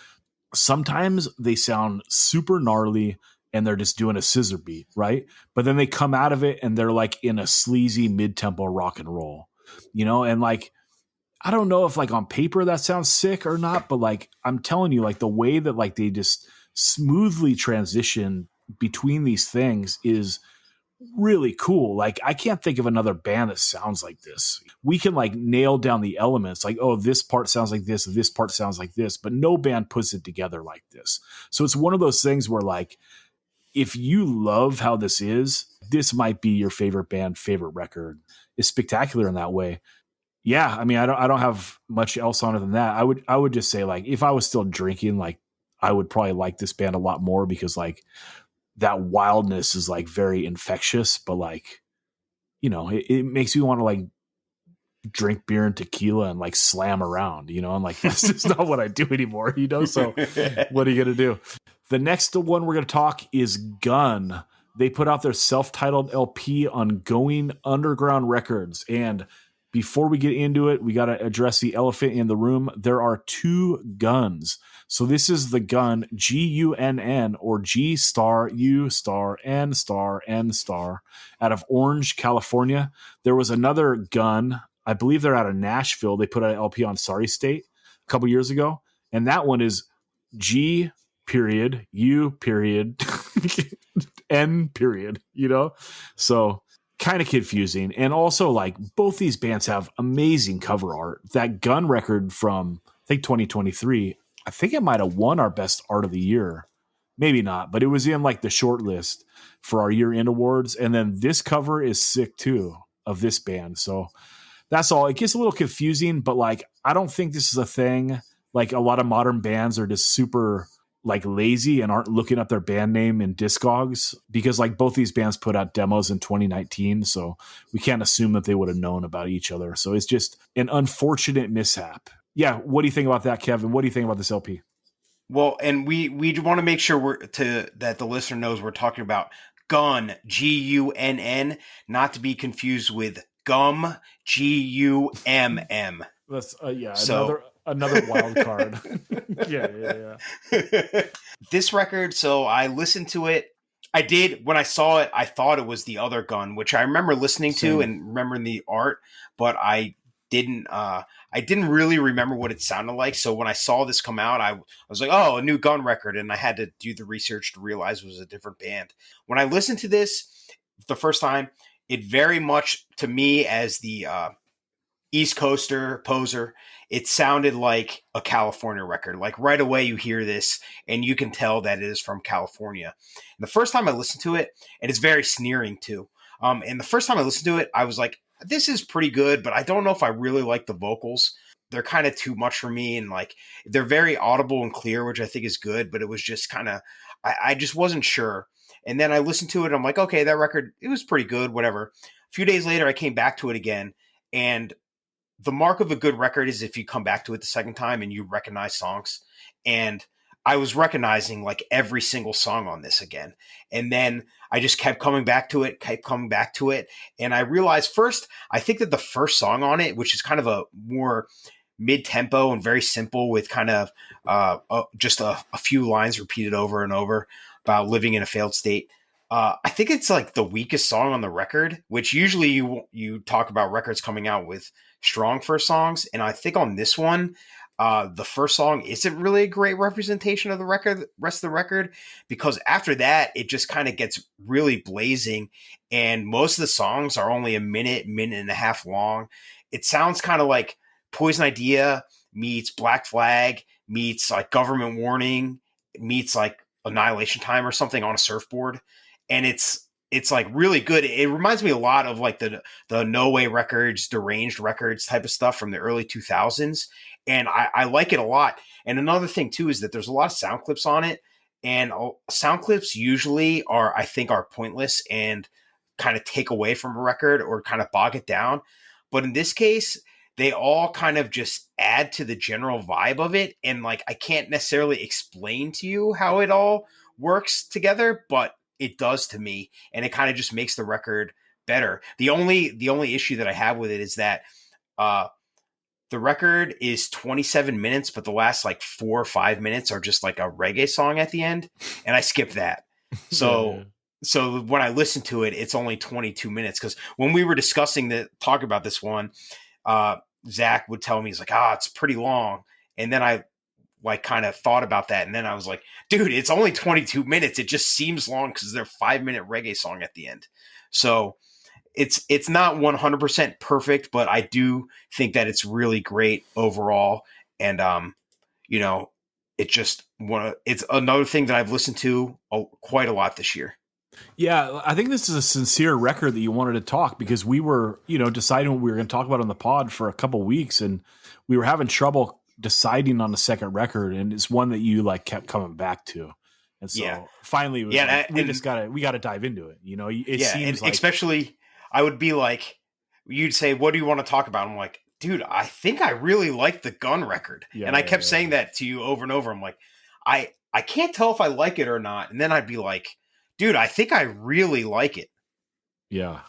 Sometimes they sound super gnarly and they're just doing a scissor beat, right? But then they come out of it and they're like in a sleazy mid-tempo rock and roll, and like I don't know if like on paper that sounds sick or not, but like I'm telling you, like the way that like they just smoothly transition between these things is really cool. Like I can't think of another band that sounds like this. We can like nail down the elements like, oh, this part sounds like this part sounds like this, but no band puts it together like this. So it's one of those things where like if you love how this might be your favorite band, favorite record. It's spectacular in that way. Yeah, I mean, I don't have much else on it than that. I would just say like if I was still drinking, like I would probably like this band a lot more because like that wildness is like very infectious, but like, you know, it makes me want to like drink beer and tequila and like slam around, you know, and like that's just not what I do anymore, you know. So what are you gonna do? The next one we're gonna talk is Gun. They put out their self-titled LP on Going Underground Records, and before we get into it, we got to address the elephant in the room. There are two guns. So this is the gun GUNN or G star U star N star N star out of Orange, California. There was another gun. I believe they're out of Nashville. They put an LP on Sorry State a couple years ago. And that one is G period U period N period, you know? So kind of confusing. And also like both these bands have amazing cover art. That Gun record from I think 2023, I think it might have won our best art of the year. Maybe not, but it was in like the short list for our year end awards. And then this cover is sick too of this band. So that's all. It gets a little confusing, but like I don't think this is a thing. Like a lot of modern bands are just super like lazy and aren't looking up their band name in Discogs because like both these bands put out demos in 2019. So we can't assume that they would have known about each other. So it's just an unfortunate mishap. Yeah. What do you think about that, Kevin? What do you think about this LP? Well, and we want to make sure that the listener knows we're talking about Gun, GUNN, not to be confused with Gum, GUMM. That's another wild card. yeah. This record, so I listened to it. I did when I saw it. I thought it was the other Gun, which I remember listening to and remembering the art, but I didn't really remember what it sounded like. So when I saw this come out, I was like, oh, a new Gun record. And I had to do the research to realize it was a different band. When I listened to this the first time, it very much to me as the East Coaster poser, it sounded like a California record. Like right away you hear this and you can tell that it is from California. And the first time I listened to it, and it's very sneering too. And the first time I listened to it, I was like, this is pretty good, but I don't know if I really like the vocals. They're kind of too much for me. And like, they're very audible and clear, which I think is good, but it was just kind of, I just wasn't sure. And then I listened to it. I'm like, okay, that record, it was pretty good, whatever. A few days later, I came back to it again. And the mark of a good record is if you come back to it the second time and you recognize songs. And I was recognizing like every single song on this again. And then I just kept coming back to it. And I realized first, I think that the first song on it, which is kind of a more mid-tempo and very simple with kind of just a few lines repeated over and over about living in a failed state. I think it's like the weakest song on the record, which usually you talk about records coming out with strong first songs. And I think on this one, the first song isn't really a great representation of the rest of the record, because after that, it just kind of gets really blazing. And most of the songs are only a minute and a half long. It sounds kind of like Poison Idea meets Black Flag meets like Government Warning meets like Annihilation Time or something on a surfboard. And it's like really good. It reminds me a lot of like the No Way Records, Deranged Records type of stuff from the early 2000s. And I like it a lot. And another thing too is that there's a lot of sound clips on it. And sound clips usually are pointless and kind of take away from a record or kind of bog it down. But in this case, they all kind of just add to the general vibe of it. And like, I can't necessarily explain to you how it all works together, but it does to me. And it kind of just makes the record better. The only issue that I have with it is that the record is 27 minutes, but the last like 4 or 5 minutes are just like a reggae song at the end. And I skip that. So when I listen to it, it's only 22 minutes. Cause when we were talking about this one, Zach would tell me, he's like, it's pretty long. And then I like kind of thought about that. And then I was like, dude, it's only 22 minutes. It just seems long because they're 5-minute reggae song at the end. So it's not 100% perfect, but I do think that it's really great overall. And, it's another thing that I've listened to quite a lot this year. Yeah, I think this is a sincere record that you wanted to talk, because we were, deciding what we were going to talk about on the pod for a couple weeks, and we were having trouble deciding on the second record, and it's one that you like kept coming back to. And so finally, it was we got to dive into it. It seems like, especially I would be like, you'd say, what do you want to talk about? I'm like, dude, I think I really like the Gun record. And I kept saying that to you over and over. I'm like, I can't tell if I like it or not. And then I'd be like, dude, I think I really like it. Yeah.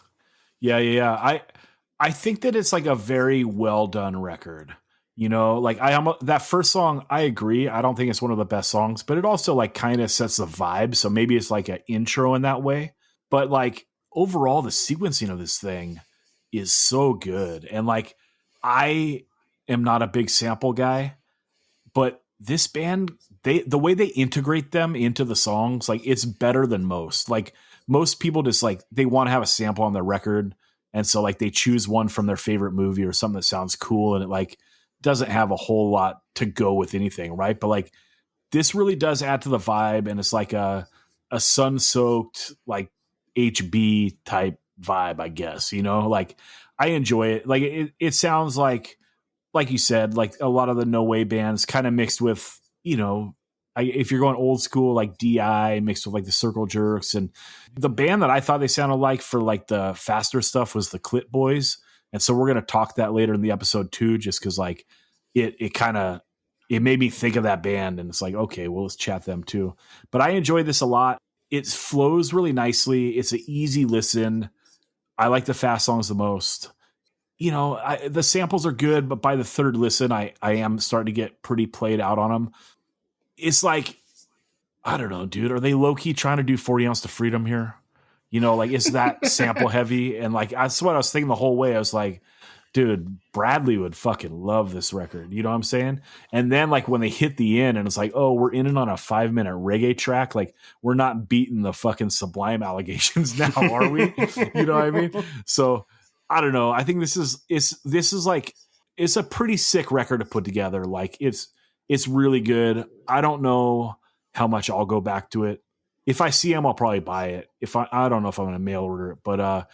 I think that it's like a very well done record. Like that first song, I agree. I don't think it's one of the best songs, but it also like kind of sets the vibe. So maybe it's like an intro in that way. But like overall, the sequencing of this thing is so good. And like, I am not a big sample guy, but this band, the way they integrate them into the songs, like it's better than most. Like most people just like, they want to have a sample on their record. And so like they choose one from their favorite movie or something that sounds cool. And it like doesn't have a whole lot to go with anything. Right. But like this really does add to the vibe. And it's like a sun soaked, like HB type vibe, I guess, like I enjoy it. Like it sounds like you said, like a lot of the No Way bands kind of mixed with, if you're going old school, like DI mixed with like the Circle Jerks. And the band that I thought they sounded like for like the faster stuff was the Clitboys. And so we're going to talk that later in the episode too, just because like it made me think of that band, and it's like, okay, well, let's chat them too. But I enjoyed this a lot. It flows really nicely. It's an easy listen. I like the fast songs the most. The samples are good, but by the third listen, I am starting to get pretty played out on them. It's like, I don't know, dude. Are they low key trying to do 40 Ounce to Freedom here? Like, is that sample heavy? And like, that's what I was thinking the whole way. I was like, dude, Bradley would fucking love this record. You know what I'm saying? And then like when they hit the end and it's like, oh, we're in it on a 5-minute reggae track. Like we're not beating the fucking Sublime allegations now, are we? You know what I mean? So I don't know. I think this is like, it's a pretty sick record to put together. Like it's really good. I don't know how much I'll go back to it. If I see them, I'll probably buy it. I don't know if I'm going to mail order it, but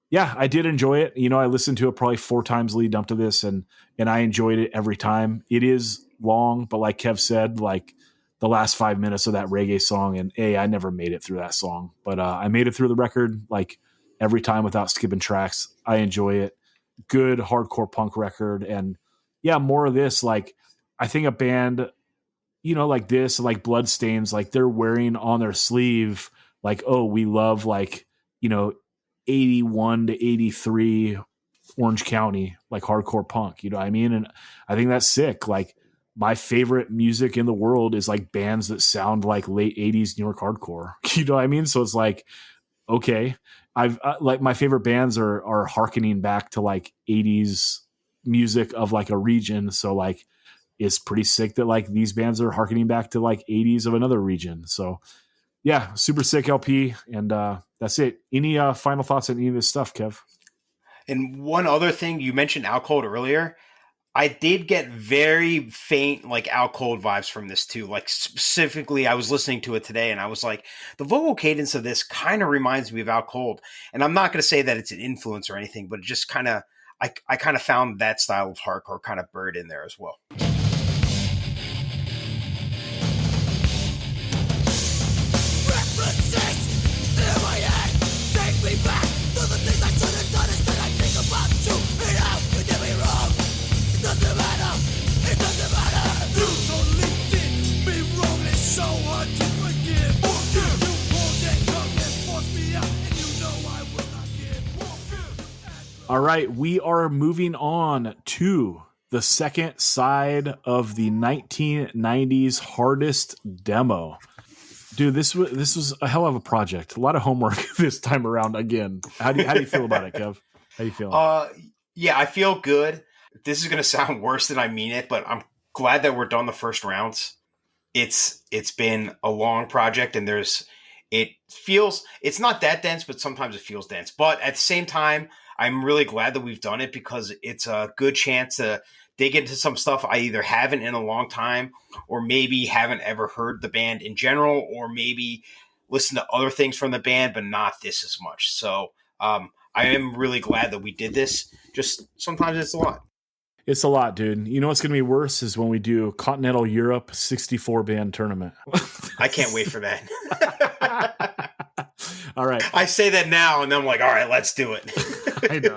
yeah, I did enjoy it. I listened to it probably 4 times leading up to this, and I enjoyed it every time. It is long, but like Kev said, like the last 5 minutes of that reggae song, and I never made it through that song, but I made it through the record like every time without skipping tracks. I enjoy it. Good hardcore punk record, and yeah, more of this. Like I think a band, like this, like Bloodstains, like they're wearing on their sleeve, like, oh, we love like, 81 to 83 Orange County, like hardcore punk, you know what I mean? And I think that's sick. Like my favorite music in the world is like bands that sound like late 80s New York hardcore, you know what I mean? So it's like, okay, I've like my favorite bands are hearkening back to like 80s music of like a region. So like, it's pretty sick that like these bands are hearkening back to like 80s of another region. So yeah, super sick LP. And that's it. Any final thoughts on any of this stuff, Kev? And one other thing, you mentioned Out Cold earlier. I did get very faint like Out Cold vibes from this too. Like specifically, I was listening to it today and I was like, the vocal cadence of this kind of reminds me of Out Cold. And I'm not going to say that it's an influence or anything, but it just kind of, I kind of found that style of hardcore kind of buried in there as well. All right, we are moving on to the second side of the 1990s hardest demo. Dude, this was a hell of a project. A lot of homework this time around again. How do you feel about it, Kev? How do you feel? Yeah, I feel good. This is going to sound worse than I mean it, but I'm glad that we're done the first rounds. It's been a long project, and it's not that dense, but sometimes it feels dense. But at the same time, I'm really glad that we've done it because it's a good chance to dig into some stuff I either haven't in a long time, or maybe haven't ever heard the band in general, or maybe listen to other things from the band, but not this as much. So I am really glad that we did this. Just sometimes it's a lot. It's a lot, dude. You know what's going to be worse is when we do Continental Europe 64 band tournament. I can't wait for that. All right. I say that now, and then I'm like, all right, let's do it. I know.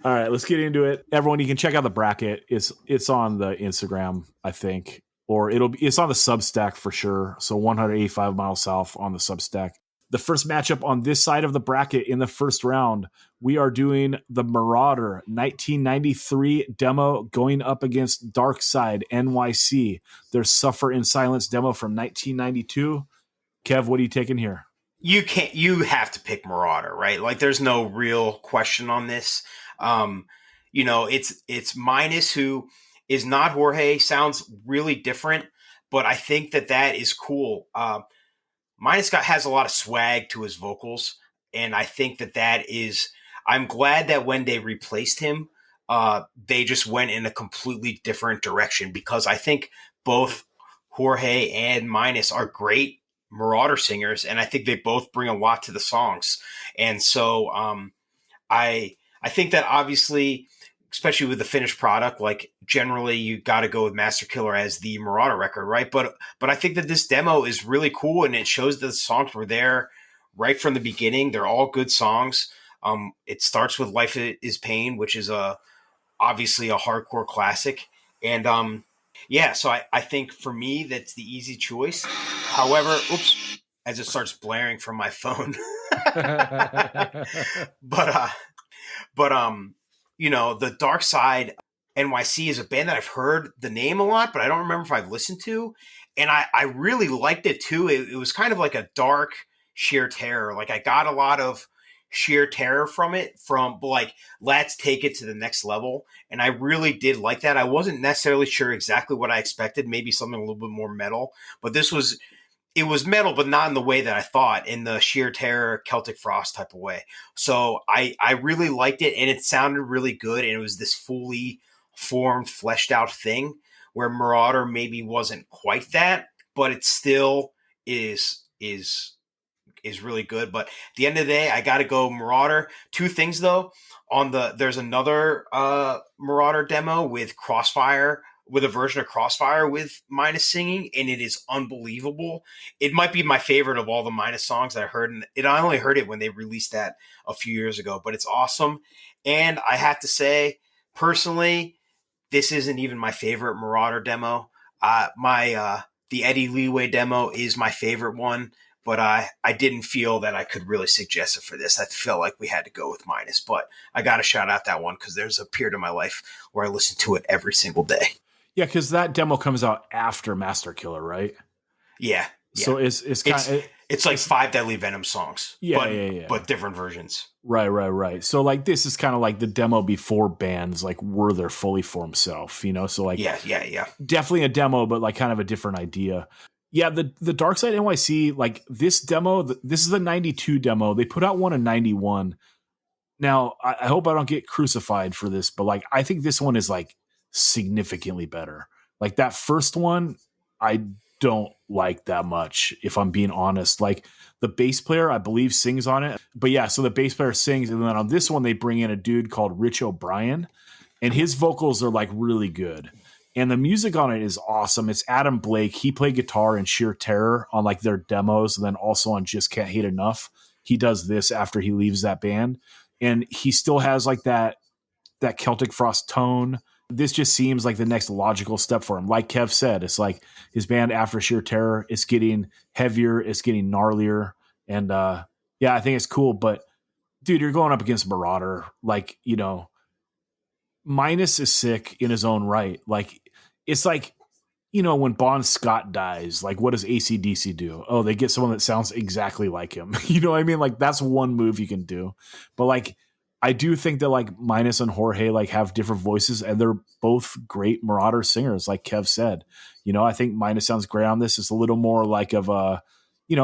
All right, let's get into it. Everyone, you can check out the bracket. It's on the Instagram, I think, or it's on the Substack for sure. So 185 miles south on the Substack. The first matchup on this side of the bracket in the first round, we are doing the Merauder 1993 demo going up against Darkside NYC. Their Suffer in Silence demo from 1992. Kev, what are you taking here? You have to pick Merauder, right? Like there's no real question on this. It's Minus, who is not Jorge, sounds really different, but I think that is cool. Minus has a lot of swag to his vocals, and I think that is. I'm glad that when they replaced him, they just went in a completely different direction, because I think both Jorge and Minus are great Merauder singers, and I think they both bring a lot to the songs. And so I think that obviously, especially with the finished product, like generally you got to go with Master Killer as the Merauder record, right? But I think that this demo is really cool, and it shows that the songs were there right from the beginning. They're all good songs. It starts with Life is Pain, which is obviously a hardcore classic. And so I think for me, that's the easy choice. However, as it starts blaring from my phone. The Darkside NYC is a band that I've heard the name a lot, but I don't remember if I've listened to. And I really liked it too. It was kind of like a dark sheer terror. Like I got a lot of sheer terror from it, like, let's take it to the next level. And I really did like that. I wasn't necessarily sure exactly what I expected, maybe something a little bit more metal, but it was metal, but not in the way that I thought, in the sheer terror, Celtic Frost type of way. So I really liked it, and it sounded really good. And it was this fully formed, fleshed out thing, where Merauder maybe wasn't quite that, but it still is really good. But at the end of the day, I got to go Merauder. Two things though, there's another Merauder demo with Crossfire, with a version of Crossfire with Minus singing, and it is unbelievable. It might be my favorite of all the Minus songs that I heard, and I only heard it when they released that a few years ago, but it's awesome. And I have to say, personally, this isn't even my favorite Merauder demo. The Eddie Leeway demo is my favorite one, but I didn't feel that I could really suggest it for this. I felt like we had to go with Minus, but I got to shout out that one because there's a period in my life where I listen to it every single day. Yeah, because that demo comes out after Master Killer, right? Yeah. So it's like 5 Deadly Venom songs. But different versions. Right. So like this is kind of like the demo before bands like were their fully formed self, you know? So like yeah. Definitely a demo, but like kind of a different idea. Yeah, the Darkside NYC, like this demo, this is the 92 demo. They put out one in 91. Now, I hope I don't get crucified for this, but like I think this one is like significantly better. Like that first one, I don't like that much, if I'm being honest. Like the bass player, I believe, sings on it. But yeah, so the bass player sings, and then on this one, they bring in a dude called Rich O'Brien, and his vocals are like really good. And the music on it is awesome. It's Adam Blake. He played guitar in Sheer Terror on like their demos, and then also on Just Can't Hate Enough. He does this after he leaves that band. And he still has like that Celtic Frost tone. This just seems like the next logical step for him. Like Kev said, it's like his band after Sheer Terror, it's getting heavier, it's getting gnarlier. And I think it's cool. But dude, you're going up against Merauder. Like, you know, Minus is sick in his own right. Like, it's like, you know, when Bon Scott dies, like what does AC/DC do? Oh, they get someone that sounds exactly like him. You know what I mean? Like that's one move you can do. But like I do think that like Minus and Jorge like have different voices, and they're both great Marauder singers, like Kev said. I think Minus sounds great on this. It's a little more like of a,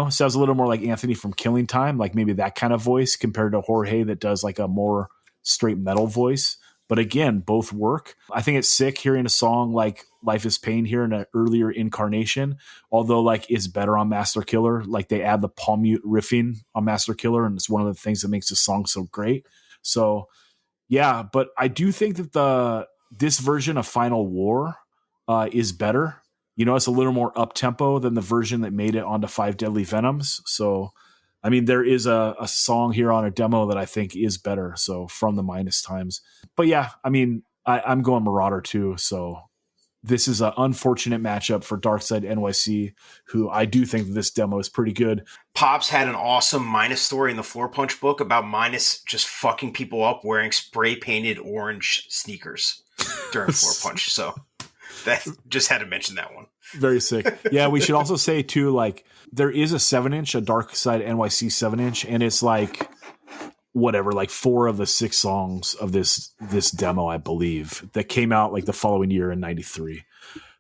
sounds a little more like Anthony from Killing Time, like maybe that kind of voice compared to Jorge that does like a more straight metal voice. But again, both work. I think it's sick hearing a song like Life is Pain here in an earlier incarnation, although like it's better on Master Killer. Like they add the palm mute riffing on Master Killer, and it's one of the things that makes the song so great. So yeah, but I do think that this version of Final War is better. It's a little more up tempo than the version that made it onto Five Deadly Venoms. So, I mean, there is a song here on a demo that I think is better. So from the Minus times, but yeah, I mean, I'm going Marauder too. So this is an unfortunate matchup for Darkside NYC, who I do think this demo is pretty good. Pops had an awesome Minus story in the Floor Punch book about Minus just fucking people up wearing spray painted orange sneakers during Floor Punch. So that just had to mention that one. Very sick. Yeah, we should also say too, like there is a 7-inch, a Darkside NYC 7-inch, and it's like whatever, like 4 of the 6 songs of this demo, I believe, that came out like the following year in 93.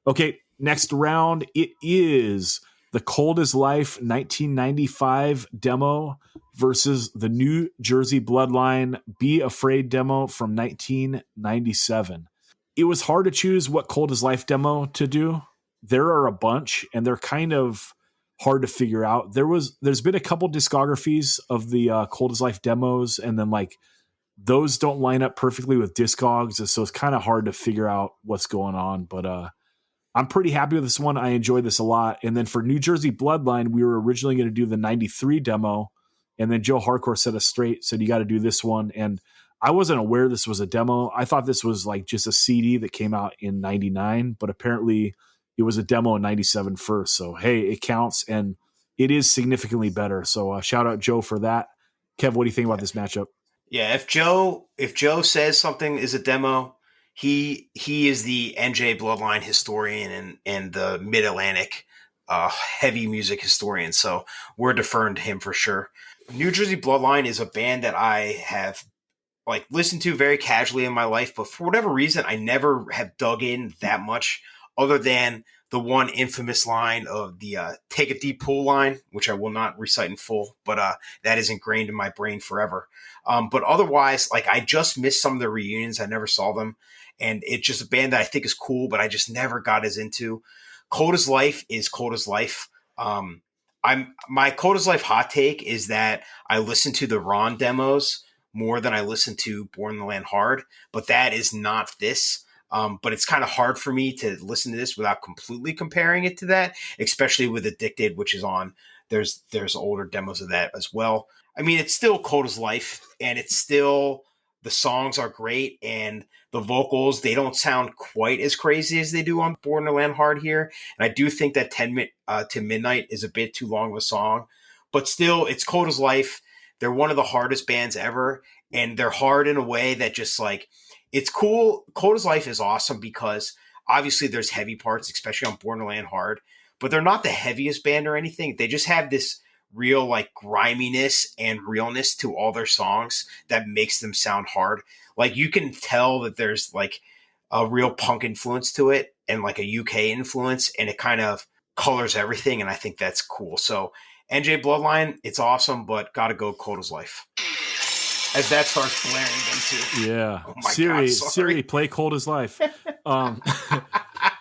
Okay, next round, it is the Cold as Life 1995 demo versus the New Jersey Bloodline Be Afraid demo from 1997. It was hard to choose what Cold as Life demo to do. There are a bunch, and they're kind of hard to figure out. There's been a couple discographies of the Cold as Life demos, and then like those don't line up perfectly with Discogs, so it's kind of hard to figure out what's going on. But I'm pretty happy with this one. I enjoyed this a lot. And then for New Jersey Bloodline, we were originally going to do the 93 demo, and then Joe Hardcore set us straight, said you got to do this one. And I wasn't aware this was a demo. I thought this was like just a CD that came out in 99, but apparently it was a demo in 97 first. So, hey, it counts, and it is significantly better. So shout out Joe for that. Kev, what do you think about this matchup? Yeah, if Joe says something is a demo, he is the NJ Bloodline historian and the Mid-Atlantic heavy music historian. So we're deferring to him for sure. New Jersey Bloodline is a band that I have like listened to very casually in my life, but for whatever reason, I never have dug in that much, other than the one infamous line of the Take a Deep Pool line, which I will not recite in full, but that is ingrained in my brain forever. But otherwise, like I just missed some of the reunions. I never saw them. And it's just a band that I think is cool, but I just never got as into. Cold as Life is Cold as Life. My Cold as Life hot take is that I listen to the Ron demos more than I listen to Born in the Land Hard, but that is not this. But it's kind of hard for me to listen to this without completely comparing it to that, especially with Addicted, which is on. There's older demos of that as well. I mean, it's still Cold as Life, and it's still, the songs are great, and the vocals, they don't sound quite as crazy as they do on Born to Land Hard here. And I do think that 10 to Midnight is a bit too long of a song, but still, it's Cold as Life. They're one of the hardest bands ever, and they're hard in a way that just like, it's cool. Cold as Life is awesome because obviously there's heavy parts, especially on Born to Land Hard, but they're not the heaviest band or anything. They just have this real like griminess and realness to all their songs that makes them sound hard. Like you can tell that there's like a real punk influence to it and like a UK influence, and it kind of colors everything. And I think that's cool. So NJ Bloodline, it's awesome, but gotta go Cold as Life. As that starts blaring into. Yeah. Oh my Siri, God, Siri, play Cold as Life.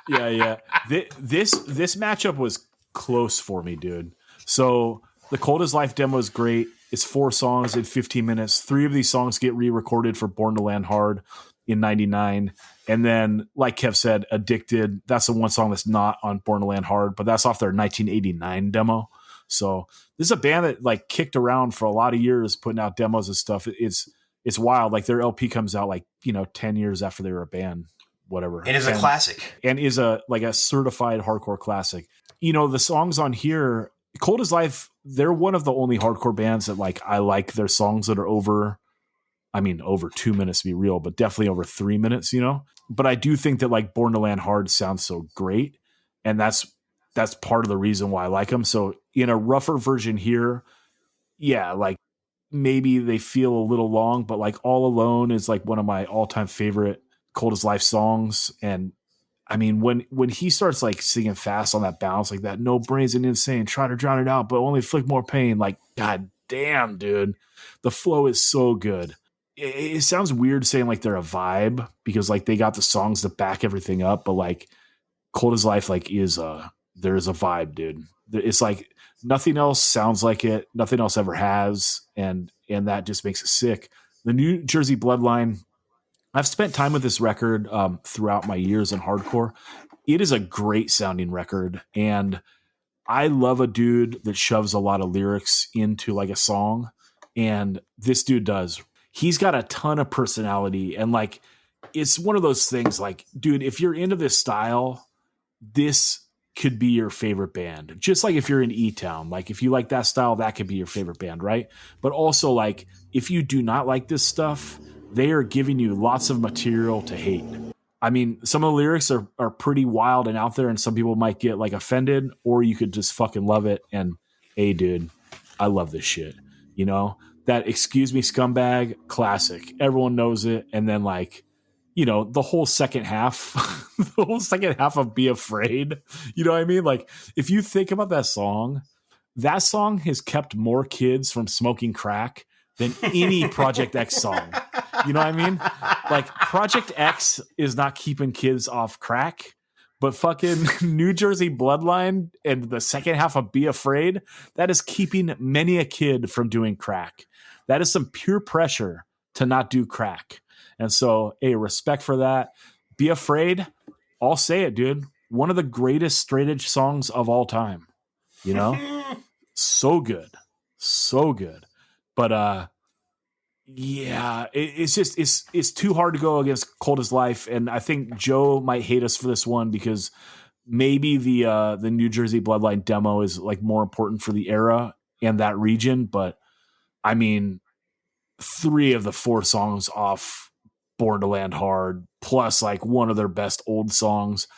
Yeah. This matchup was close for me, dude. So the Cold as Life demo is great. It's 4 songs in 15 minutes. 3 of these songs get re-recorded for Born to Land Hard in 99. And then, like Kev said, Addicted, that's the one song that's not on Born to Land Hard, but that's off their 1989 demo. So this is a band that like kicked around for a lot of years, putting out demos and stuff. It's wild. Like their LP comes out like, 10 years after they were a band, whatever. And is a classic. And is a certified hardcore classic. The songs on here, Cold as Life, they're one of the only hardcore bands that like I like their songs that are over 2 minutes to be real, but definitely over 3 minutes, But I do think that like Born to Land Hard sounds so great, and that's part of the reason why I like them. So in a rougher version here, yeah, like maybe they feel a little long, but like All Alone is like one of my all-time favorite Cold as Life songs. And I mean, when he starts like singing fast on that bounce like that, no brains and insane, try to drown it out, but only inflict more pain. Like, god damn, dude, the flow is so good. It sounds weird saying like they're a vibe because like they got the songs to back everything up, but like Cold as Life like there's a vibe, dude. It's like nothing else sounds like it, nothing else ever has, and that just makes it sick. The New Jersey Bloodline, I've spent time with this record throughout my years in hardcore. It is a great sounding record, and I love a dude that shoves a lot of lyrics into like a song, and this dude does. He's got a ton of personality, and like it's one of those things like, dude, if you're into this style, this could be your favorite band. Just like if you're in E.Town, like if you like that style, that could be your favorite band, right? But also like if you do not like this stuff, they are giving you lots of material to hate. I mean, some of the lyrics are pretty wild and out there, and some people might get like offended, or you could just fucking love it. And hey, dude, I love this shit. You know, that excuse me scumbag classic. Everyone knows it. And then like, you know, the whole second half, of Be Afraid. You know what I mean? Like if you think about that song has kept more kids from smoking crack than any Project X song. You know what I mean? Like Project X is not keeping kids off crack, but fucking New Jersey Bloodline and the second half of Be Afraid, that is keeping many a kid from doing crack. That is some pure pressure to not do crack. And so, hey, respect for that. Be Afraid, I'll say it, dude. One of the greatest straight edge songs of all time. You know? So good. So good. But yeah, it's too hard to go against Cold as Life, and I think Joe might hate us for this one because maybe the New Jersey Bloodline demo is like more important for the era and that region. But I mean, 3 of the 4 songs off Born to Land Hard, plus like one of their best old songs,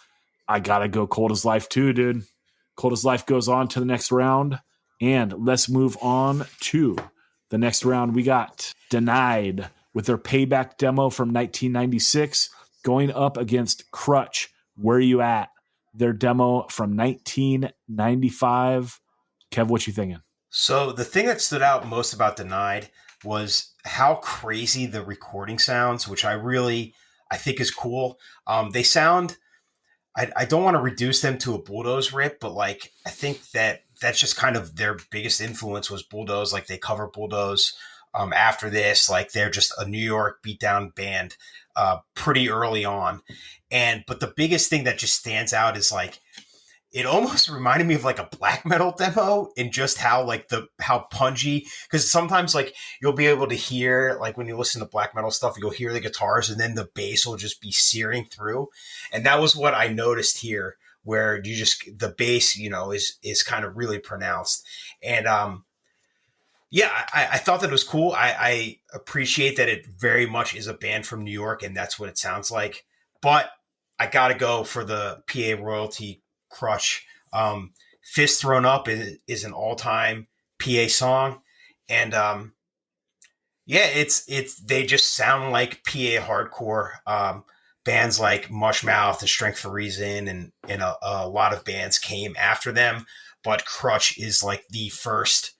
I gotta go Cold as Life too, dude. Cold as Life goes on to the next round, and let's move on to the next round. We got Denied with their Payback demo from 1996 going up against Krutch, Where You At? Their demo from 1995. Kev, what you thinking? So the thing that stood out most about Denied was how crazy the recording sounds, which I think is cool. They sound, I don't want to reduce them to a Bulldoze rip, but like, I think that's just kind of their biggest influence was Bulldoze. Like they cover Bulldoze after this, like they're just a New York beatdown band pretty early on. But the biggest thing that just stands out is like, it almost reminded me of like a black metal demo in just how like how pungy, because sometimes like you'll be able to hear, like when you listen to black metal stuff, you'll hear the guitars and then the bass will just be searing through. And that was what I noticed here, where the bass, you know, is kind of really pronounced. And yeah, I thought that was cool. I appreciate that it very much is a band from New York and that's what it sounds like. But I got to go for the PA royalty Krutch. Fist Thrown Up is an all-time PA song. And yeah, it's they just sound like PA hardcore. Bands like Mushmouth and Strength for Reason and a lot of bands came after them. But Krutch is like the first.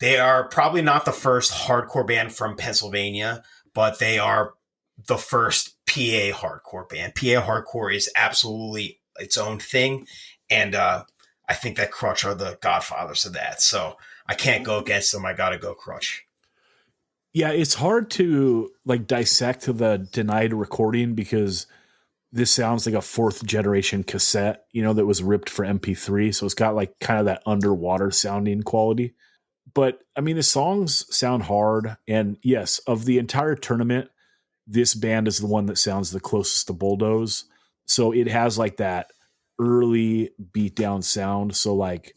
They are probably not the first hardcore band from Pennsylvania, but they are the first PA hardcore band. PA hardcore is absolutely its own thing, and I think that Krutch are the godfathers of that. So I can't go against them. I got to go Krutch. Yeah, it's hard to like dissect the Denied recording because this sounds like a 4th generation cassette, you know, that was ripped for MP3. So it's got like kind of that underwater sounding quality. But I mean, the songs sound hard. And yes, of the entire tournament, this band is the one that sounds the closest to Bulldoze. So it has like that early beatdown sound. So like,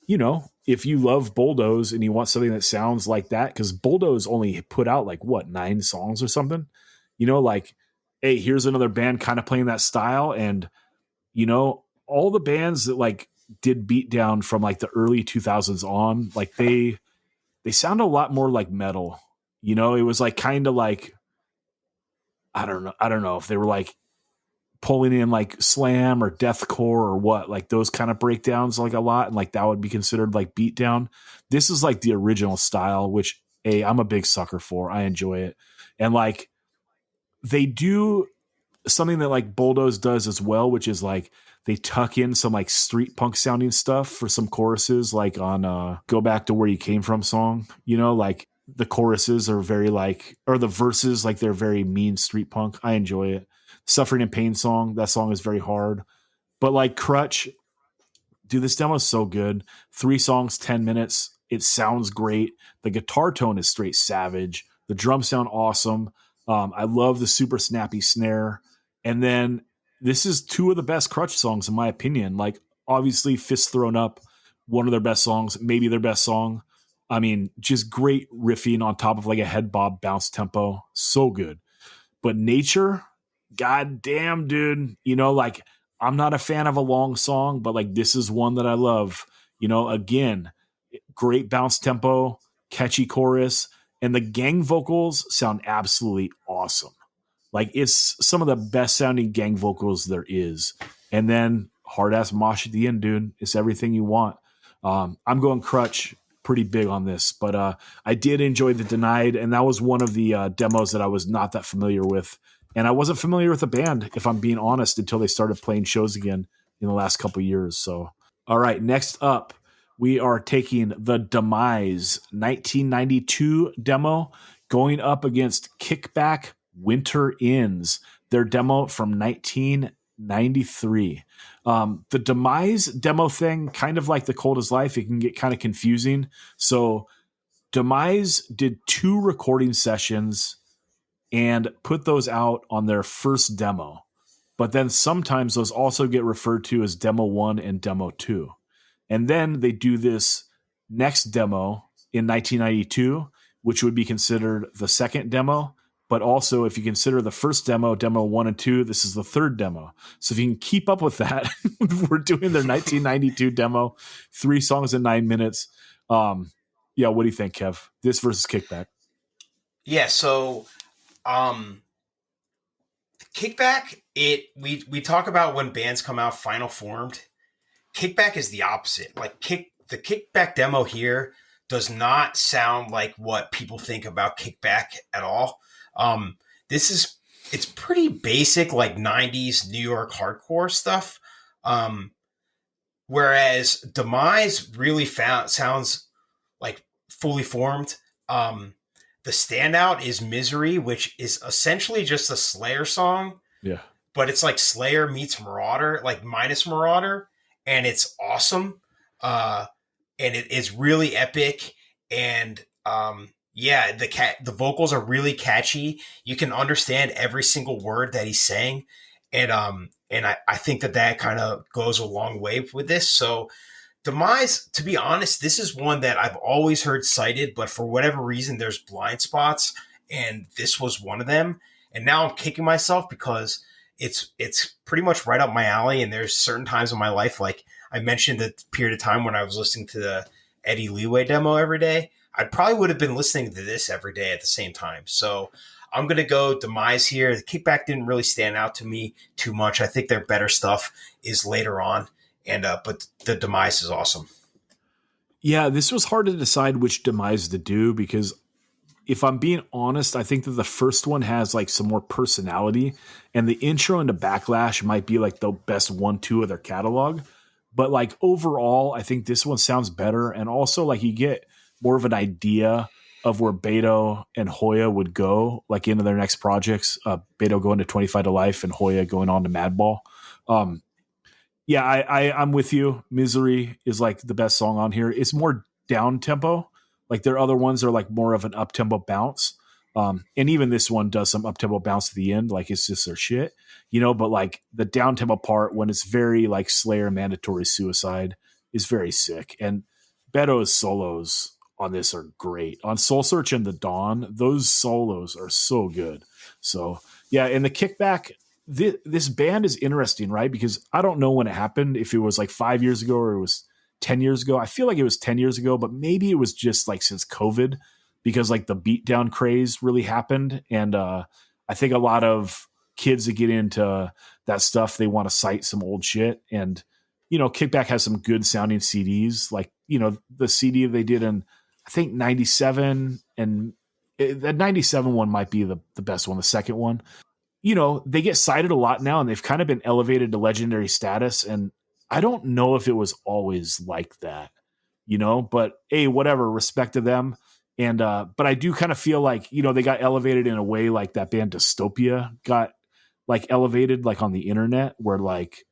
you know, if you love Bulldoze and you want something that sounds like that, because Bulldoze only put out like 9 songs or something, you know, like, hey, here's another band kind of playing that style. And, you know, all the bands that like did beatdown from like the early 2000s on, like they they sound a lot more like metal. You know, it was like kind of like, I don't know if they were like pulling in like slam or deathcore or what, like those kind of breakdowns like a lot, and like that would be considered like beatdown. This is like the original style, which I'm a big sucker for. I enjoy it. And like they do something that like Bulldoze does as well, which is like they tuck in some like street punk sounding stuff for some choruses, like on Go Back to Where You Came From song, you know, like the choruses are very like, or the verses, like they're very mean street punk. I enjoy it. Suffering and Pain song, that song is very hard. But like Krutch, dude, this demo is so good. 3 songs, 10 minutes. It sounds great. The guitar tone is straight savage. The drums sound awesome. I love the super snappy snare. And then this is 2 of the best Krutch songs, in my opinion. Like, obviously, Fist Thrown Up, one of their best songs, maybe their best song. I mean, just great riffing on top of like a head bob bounce tempo. So good. But Nature, god damn, dude. You know, like, I'm not a fan of a long song, but like this is one that I love. You know, again, great bounce tempo, catchy chorus, and the gang vocals sound absolutely awesome. Like it's some of the best sounding gang vocals there is. And then hard ass mosh at the end, dude. It's everything you want. I'm going Krutch pretty big on this, but I did enjoy the Denied, and that was one of the demos that I was not that familiar with. And I wasn't familiar with the band, if I'm being honest, until they started playing shows again in the last couple of years. So, all right, next up, we are taking the DMIZE 1992 demo going up against Kickback Winter Ends, their demo from 1993. The DMIZE demo thing, kind of like the Cold as Life, it can get kind of confusing. So DMIZE did 2 recording sessions and put those out on their first demo. But then sometimes those also get referred to as Demo 1 and Demo 2. And then they do this next demo in 1992, which would be considered the second demo. But also, if you consider the first demo, Demo 1 and 2, this is the third demo. So if you can keep up with that, we're doing their 1992 demo, 3 songs in 9 minutes. Yeah, what do you think, Kev? This versus Kickback. Yeah, so Kickback, we talk about when bands come out final formed. Kickback is the opposite. Like the Kickback demo here does not sound like what people think about Kickback at all. It's pretty basic, like 90s New York hardcore stuff. Whereas DMIZE really sounds like fully formed. The standout is Misery, which is essentially just a Slayer song. Yeah. But it's like Slayer meets Merauder, like minus Merauder, and it's awesome. And it is really epic. And yeah, the vocals are really catchy. You can understand every single word that he's saying. And I think that kind of goes a long way with this. So DMIZE, to be honest, this is one that I've always heard cited, but for whatever reason, there's blind spots, and this was one of them. And now I'm kicking myself because it's pretty much right up my alley. And there's certain times in my life, like I mentioned the period of time when I was listening to the Eddie Leeway demo every day. I probably would have been listening to this every day at the same time. So I'm going to go DMIZE here. The Kickback didn't really stand out to me too much. I think their better stuff is later on. And but the DMIZE is awesome. Yeah, this was hard to decide which DMIZE to do because if I'm being honest, I think that the first one has like some more personality, and the intro into Backlash might be like the best 1-2 of their catalog. But like overall, I think this one sounds better. And also like you get more of an idea of where Beto and Hoya would go like into their next projects. Beto going to 25 to Life and Hoya going on to Madball. Yeah, I'm with you. Misery is like the best song on here. It's more down tempo. Like their other ones are like more of an up tempo bounce. And even this one does some up tempo bounce at the end. Like it's just their shit, you know, but like the down tempo part when it's very like Slayer Mandatory Suicide is very sick. And Beto's solos on this are great. On Soul Search and The Dawn, those solos are so good. So yeah, and the Kickback, this band is interesting, right? Because I don't know when it happened, if it was like 5 years ago or it was 10 years ago. I feel like it was 10 years ago, but maybe it was just like since COVID, because like the beatdown craze really happened. And I think a lot of kids that get into that stuff, they want to cite some old shit. And, Kickback has some good sounding CDs, like, the CD they did in, I think 97, and that 97 one might be the best one. The second one, they get cited a lot now, and they've kind of been elevated to legendary status. And I don't know if it was always like that, but hey, whatever, respect to them. And, but I do kind of feel like, they got elevated in a way like that band Dystopia got like elevated, like on the internet, where like,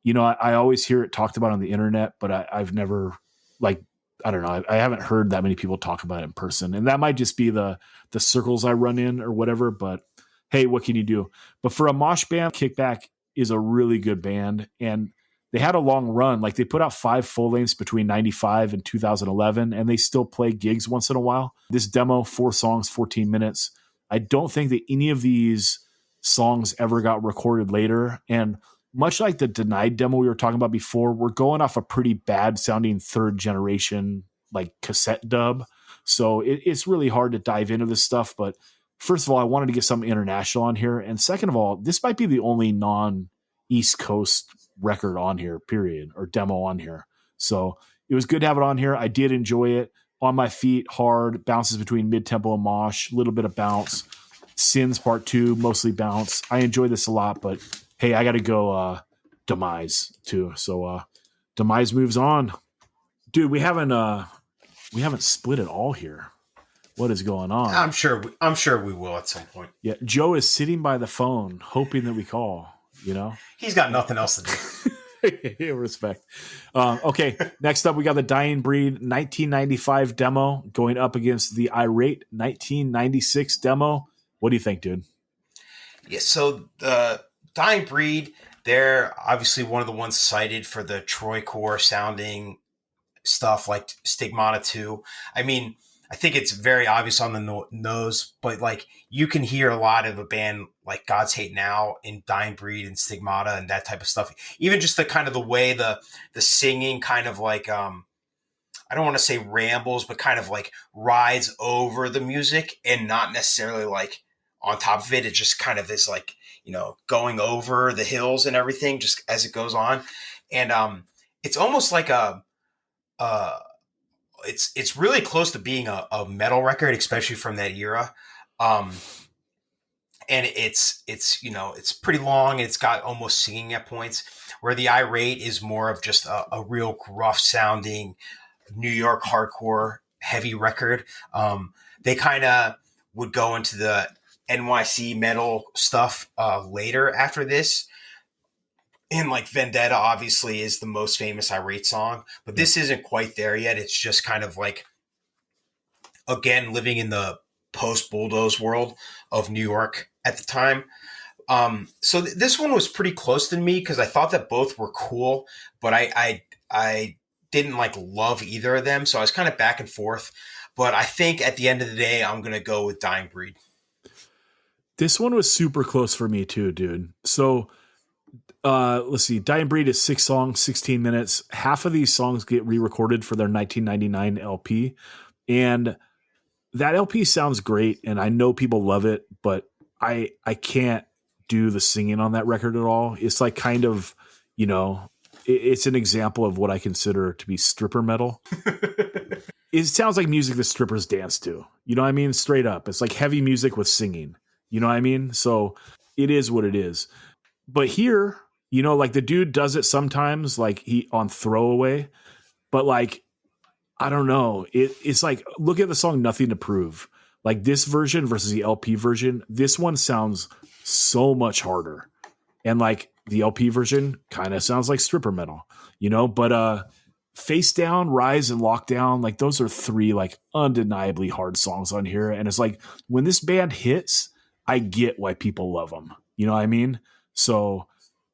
I always hear it talked about on the internet, but I've never like, I don't know. I haven't heard that many people talk about it in person, and that might just be the circles I run in or whatever, but hey, what can you do? But for a mosh band, Kickback is a really good band, and they had a long run. Like they put out 5 full lengths between 95 and 2011, and they still play gigs once in a while. This demo, 4 songs, 14 minutes. I don't think that any of these songs ever got recorded later. And much like the Denied demo we were talking about before, we're going off a pretty bad sounding 3rd generation, like cassette dub. So it's really hard to dive into this stuff. But first of all, I wanted to get something international on here. And second of all, this might be the only non-East Coast record on here, period, or demo on here. So it was good to have it on here. I did enjoy it. On my feet, hard, bounces between mid-tempo and mosh, a little bit of bounce. Sins Part 2, mostly bounce. I enjoy this a lot, but hey, I got to go DMIZE too. So DMIZE moves on. Dude, we haven't split it all here. What is going on? I'm sure we will at some point. Yeah, Joe is sitting by the phone hoping that we call, He's got nothing else to do. Respect. Okay, next up we got the Dying Breed 1995 demo going up against the Irate 1996 demo. What do you think, dude? Yeah, so the Dying Breed, they're obviously one of the ones cited for the Troycore sounding stuff like Stigmata 2. I mean, I think it's very obvious on the nose, but like you can hear a lot of a band like God's Hate Now in Dying Breed and Stigmata and that type of stuff. Even just the kind of the way the singing kind of like, I don't want to say rambles, but kind of like rides over the music and not necessarily like on top of it. It just kind of is like, going over the hills and everything just as it goes on. And it's almost like it's really close to being a metal record, especially from that era. And it's pretty long. It's got almost singing at points, where the Irate is more of just a real gruff sounding New York hardcore heavy record. They kind of would go into the NYC metal stuff later after this. And like Vendetta obviously is the most famous Irate song, but this isn't quite there yet. It's just kind of like, again, living in the post Bulldoze world of New York at the time. So this one was pretty close to me because I thought that both were cool, but I didn't like love either of them. So I was kind of back and forth, but I think at the end of the day, I'm going to go with Dying Breed. This one was super close for me too, dude. So let's see. Dying Breed is 6 songs, 16 minutes. Half of these songs get re-recorded for their 1999 LP. And that LP sounds great. And I know people love it, but I can't do the singing on that record at all. It's like kind of, it's an example of what I consider to be stripper metal. It sounds like music that strippers dance to. You know what I mean? Straight up. It's like heavy music with singing. You know what I mean? So it is what it is. But here, like the dude does it sometimes, like he on Throwaway, but like, I don't know. It's like, look at the song Nothing to Prove. Like this version versus the LP version, this one sounds so much harder. And like the LP version kind of sounds like stripper metal, but Face Down, Rise, and Lockdown, like those are 3 like undeniably hard songs on here. And it's like when this band hits, I get why people love them. You know what I mean? So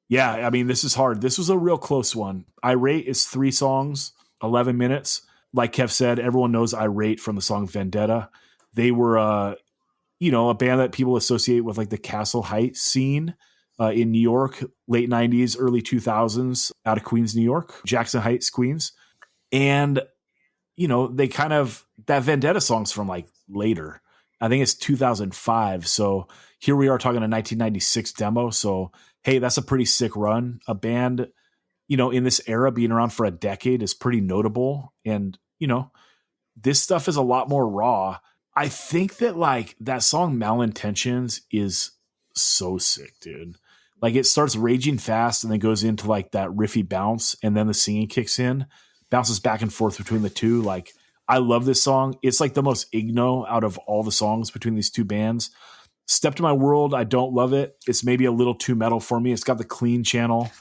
yeah, I mean, this is hard. This was a real close one. Irate is 3 songs, 11 minutes. Like Kev said, everyone knows Irate from the song Vendetta. They were, a band that people associate with like the Castle Heights scene in New York, late 90s, early 2000s, out of Queens, New York, Jackson Heights, Queens. And, they kind of, that Vendetta song's from like later. I think it's 2005. So here we are talking a 1996 demo. So, hey, that's a pretty sick run. A band, in this era being around for a decade is pretty notable. And, this stuff is a lot more raw. I think that like that song Malintentions is so sick, dude. Like it starts raging fast and then goes into like that riffy bounce and then the singing kicks in, bounces back and forth between the two. Like I love this song. It's like the most igno out of all the songs between these two bands. Step to My World, I don't love it. It's maybe a little too metal for me. It's got the clean channel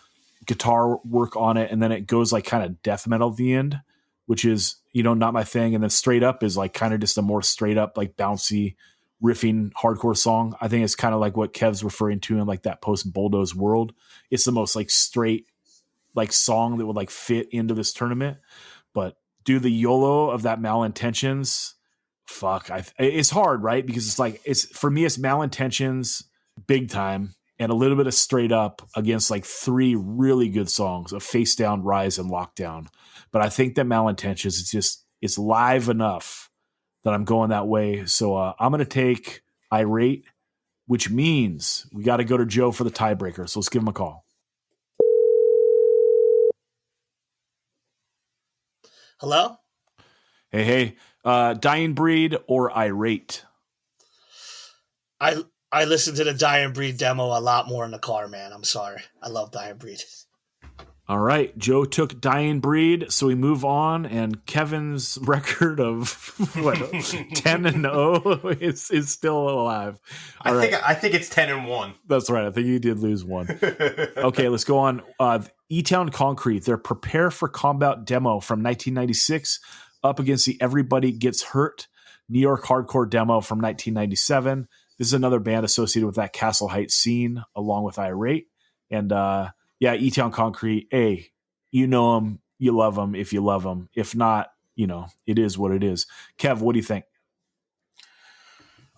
guitar work on it, and then it goes like kind of death metal at the end, which is, not my thing. And then Straight Up is like kind of just a more straight up, like bouncy, riffing hardcore song. I think it's kind of like what Kev's referring to in like that post Bulldoze world. It's the most like straight like song that would like fit into this tournament. But dude, the YOLO of that Malintentions, fuck, it's hard, right? Because it's like, for me, it's Malintentions big time and a little bit of Straight Up against like three really good songs of Face Down, Rise, and Lockdown. But I think that Malintentions it's live enough that I'm going that way. So I'm going to take Irate, which means we got to go to Joe for the tiebreaker. So let's give him a call. Hello? Hey. Dying Breed or Irate? I listened to the Dying Breed demo a lot more in the car, man. I'm sorry. I love Dying Breed. All right. Joe took Dying Breed, so we move on, and Kevin's record of 10-0 is still alive. I think it's 10-1. That's right. I think you did lose one. Okay, let's go on. E.Town Concrete, their Prepare for Combat demo from 1996 up against the Everybody Gets Hurt New York hardcore demo from 1997. This is another band associated with that Castle Heights scene along with Irate. And E-Town Concrete, hey, you know them, you love them if you love them. If not, it is what it is. Kev, what do you think?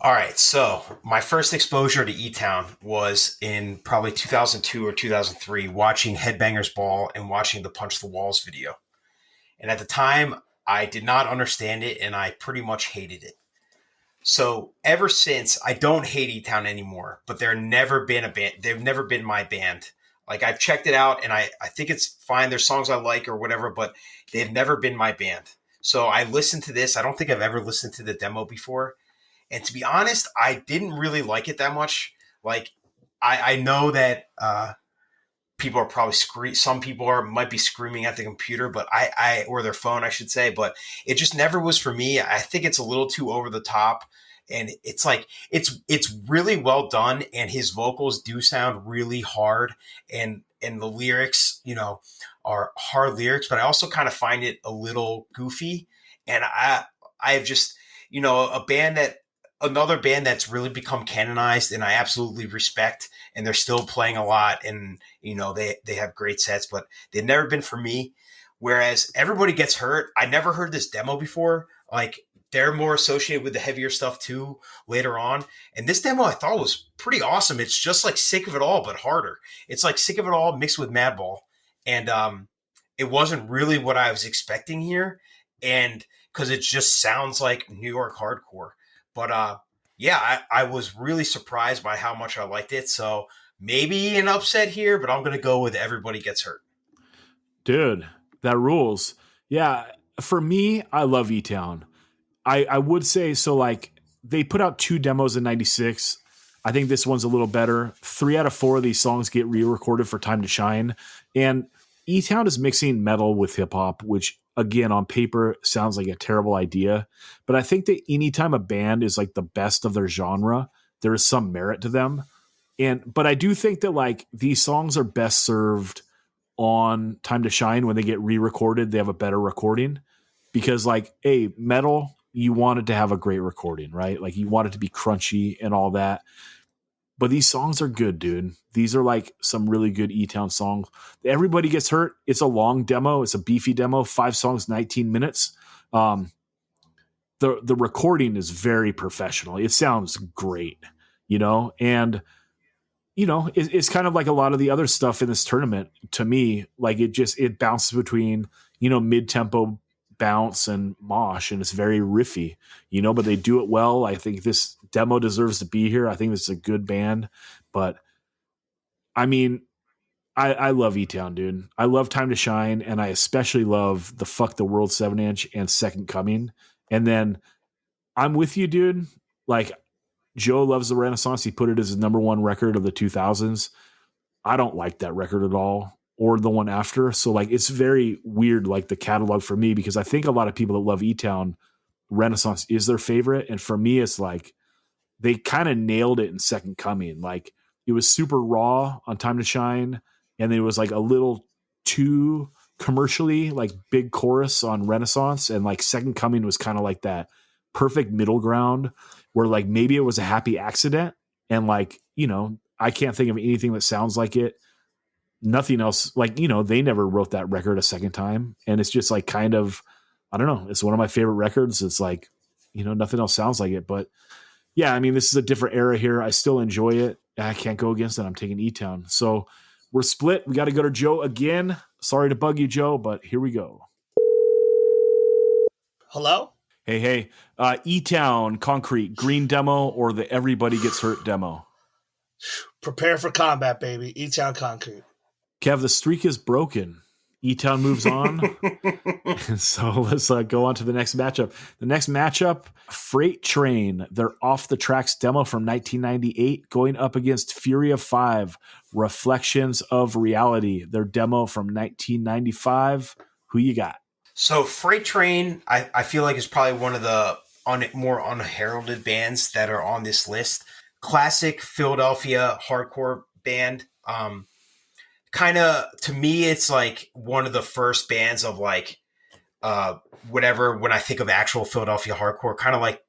All right, so my first exposure to E-Town was in probably 2002 or 2003, watching Headbangers Ball and watching the Punch the Walls video. And at the time, I did not understand it, and I pretty much hated it. So ever since, I don't hate E-Town anymore, but they've never been a band. They've never been my band. Like, I've checked it out, and I think it's fine. There's songs I like or whatever, but they've never been my band. So I listened to this. I don't think I've ever listened to the demo before. And to be honest, I didn't really like it that much. Like, I know that people are probably some people might be screaming at the computer, but or their phone, I should say, but it just never was for me. I think it's a little too over the top, and it's like, it's really well done. And his vocals do sound really hard, and the lyrics, are hard lyrics, but I also kind of find it a little goofy. And I have just, another band that's really become canonized and I absolutely respect, and they're still playing a lot, and they have great sets, but they've never been for me. Whereas Everybody Gets Hurt, I never heard this demo before. Like, they're more associated with the heavier stuff too later on. And this demo I thought was pretty awesome. It's just like Sick of It All, but harder. It's like Sick of It All mixed with Madball. And it wasn't really what I was expecting here. And because it just sounds like New York hardcore. But I was really surprised by how much I liked it. So maybe an upset here, but I'm going to go with Everybody Gets Hurt. Dude, that rules. Yeah, for me, I love E-Town. I would say, so like, they put out 2 demos in 96. I think this one's a little better. 3 out of 4 of these songs get re-recorded for Time to Shine. And E-Town is mixing metal with hip-hop, which, again, on paper sounds like a terrible idea. But I think that anytime a band is like the best of their genre, there is some merit to them. But I do think that like these songs are best served on Time to Shine. When they get re-recorded, they have a better recording, because like, metal, you want it to have a great recording, right? Like, you want it to be crunchy and all that. But these songs are good, dude. These are like some really good E-Town songs. Everybody Gets Hurt. It's a long demo. It's a beefy demo. 5 songs, 19 minutes. The recording is very professional. It sounds great, and it's kind of like a lot of the other stuff in this tournament to me. Like, it bounces between mid-tempo bounce and mosh, and it's very riffy, but they do it well. I think this demo deserves to be here. I think this is a good band, but I mean, I love E.Town, dude. I love Time to Shine, and I especially love the Fuck the World 7-inch and Second Coming. And then I'm with you, dude. Like, Joe loves the Renaissance. He put it as his number one record of the 2000s. I don't like that record at all, or the one after. So, like, it's very weird, like, the catalog for me, because I think a lot of people that love E.Town, Renaissance is their favorite. And for me, it's like they kind of nailed it in Second Coming. Like, it was super raw on Time to Shine, and it was like a little too commercially, like, big chorus on Renaissance, and like Second Coming was kind of like that perfect middle ground where, like, maybe it was a happy accident, and, like, I can't think of anything that sounds like it. Nothing else, like, they never wrote that record a second time, and it's just like kind of, I don't know, it's one of my favorite records. It's like, nothing else sounds like it. But yeah, I mean, this is a different era here. I still enjoy it. I can't go against it. I'm taking E.Town. So we're split. We got to go to Joe again. Sorry to bug you, Joe, but here we go. Hello? Hey. E.Town, Concrete, Green demo, or the Everybody Gets Hurt demo? Prepare for combat, baby. E.Town Concrete. Kev, the streak is broken. E.Town moves on. So let's go on to the next matchup. The next matchup, Freight Train, their Off the Tracks demo from 1998, going up against Fury of 5, Reflections of Reality, their demo from 1995. Who you got? So Freight Train, I feel like is probably one of the more unheralded bands that are on this list. Classic Philadelphia hardcore band. Kind of, to me, it's like one of the first bands of like whatever, when I think of actual Philadelphia hardcore, kind of like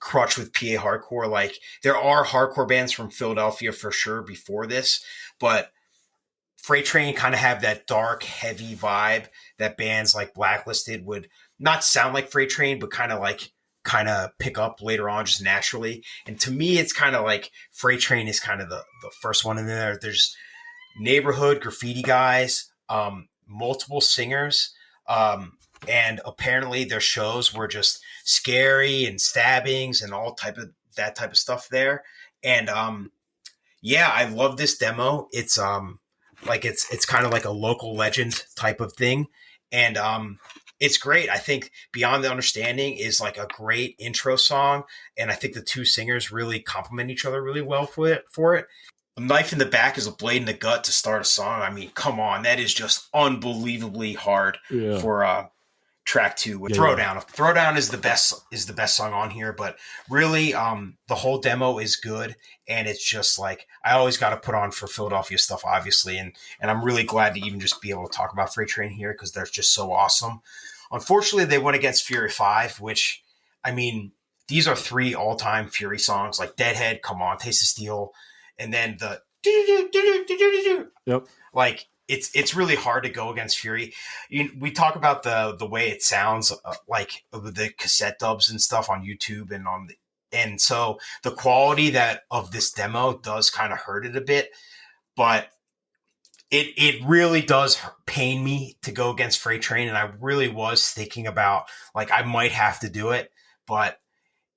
Krutch with PA hardcore. Like, there are hardcore bands from Philadelphia for sure before this, but Freight Train kind of have that dark, heavy vibe that bands like Blacklisted would not sound like Freight Train, but kind of pick up later on just naturally. And to me, it's kind of like Freight Train is kind of the first one in there. There's Neighborhood, Graffiti Guys, multiple singers, and apparently their shows were just scary and stabbings and all type of that type of stuff there. And yeah, I love this demo. It's it's kind of like a local legend type of thing, and it's great. I think Beyond the Understanding is like a great intro song, and I think the two singers really complement each other really well for it. A knife in the back is a blade in the gut to start a song. I mean, come on, that is just unbelievably hard for track 2 with Throwdown. Yeah. Throwdown is the best song on here, but really the whole demo is good, and it's just like I always got to put on for Philadelphia stuff, obviously, and I'm really glad to even just be able to talk about Freight Train here because they're just so awesome. Unfortunately, they went against Fury 5, which, I mean, these are 3 all-time Fury songs, like Deadhead, Come On, Taste of Steel, and then the yep. Like, it's really hard to go against Fury. We talk about the way it sounds, like the cassette dubs and stuff on YouTube and so the quality of this demo does kind of hurt it a bit, but it really does pain me to go against Freight Train, and I really was thinking about, like, I might have to do it, but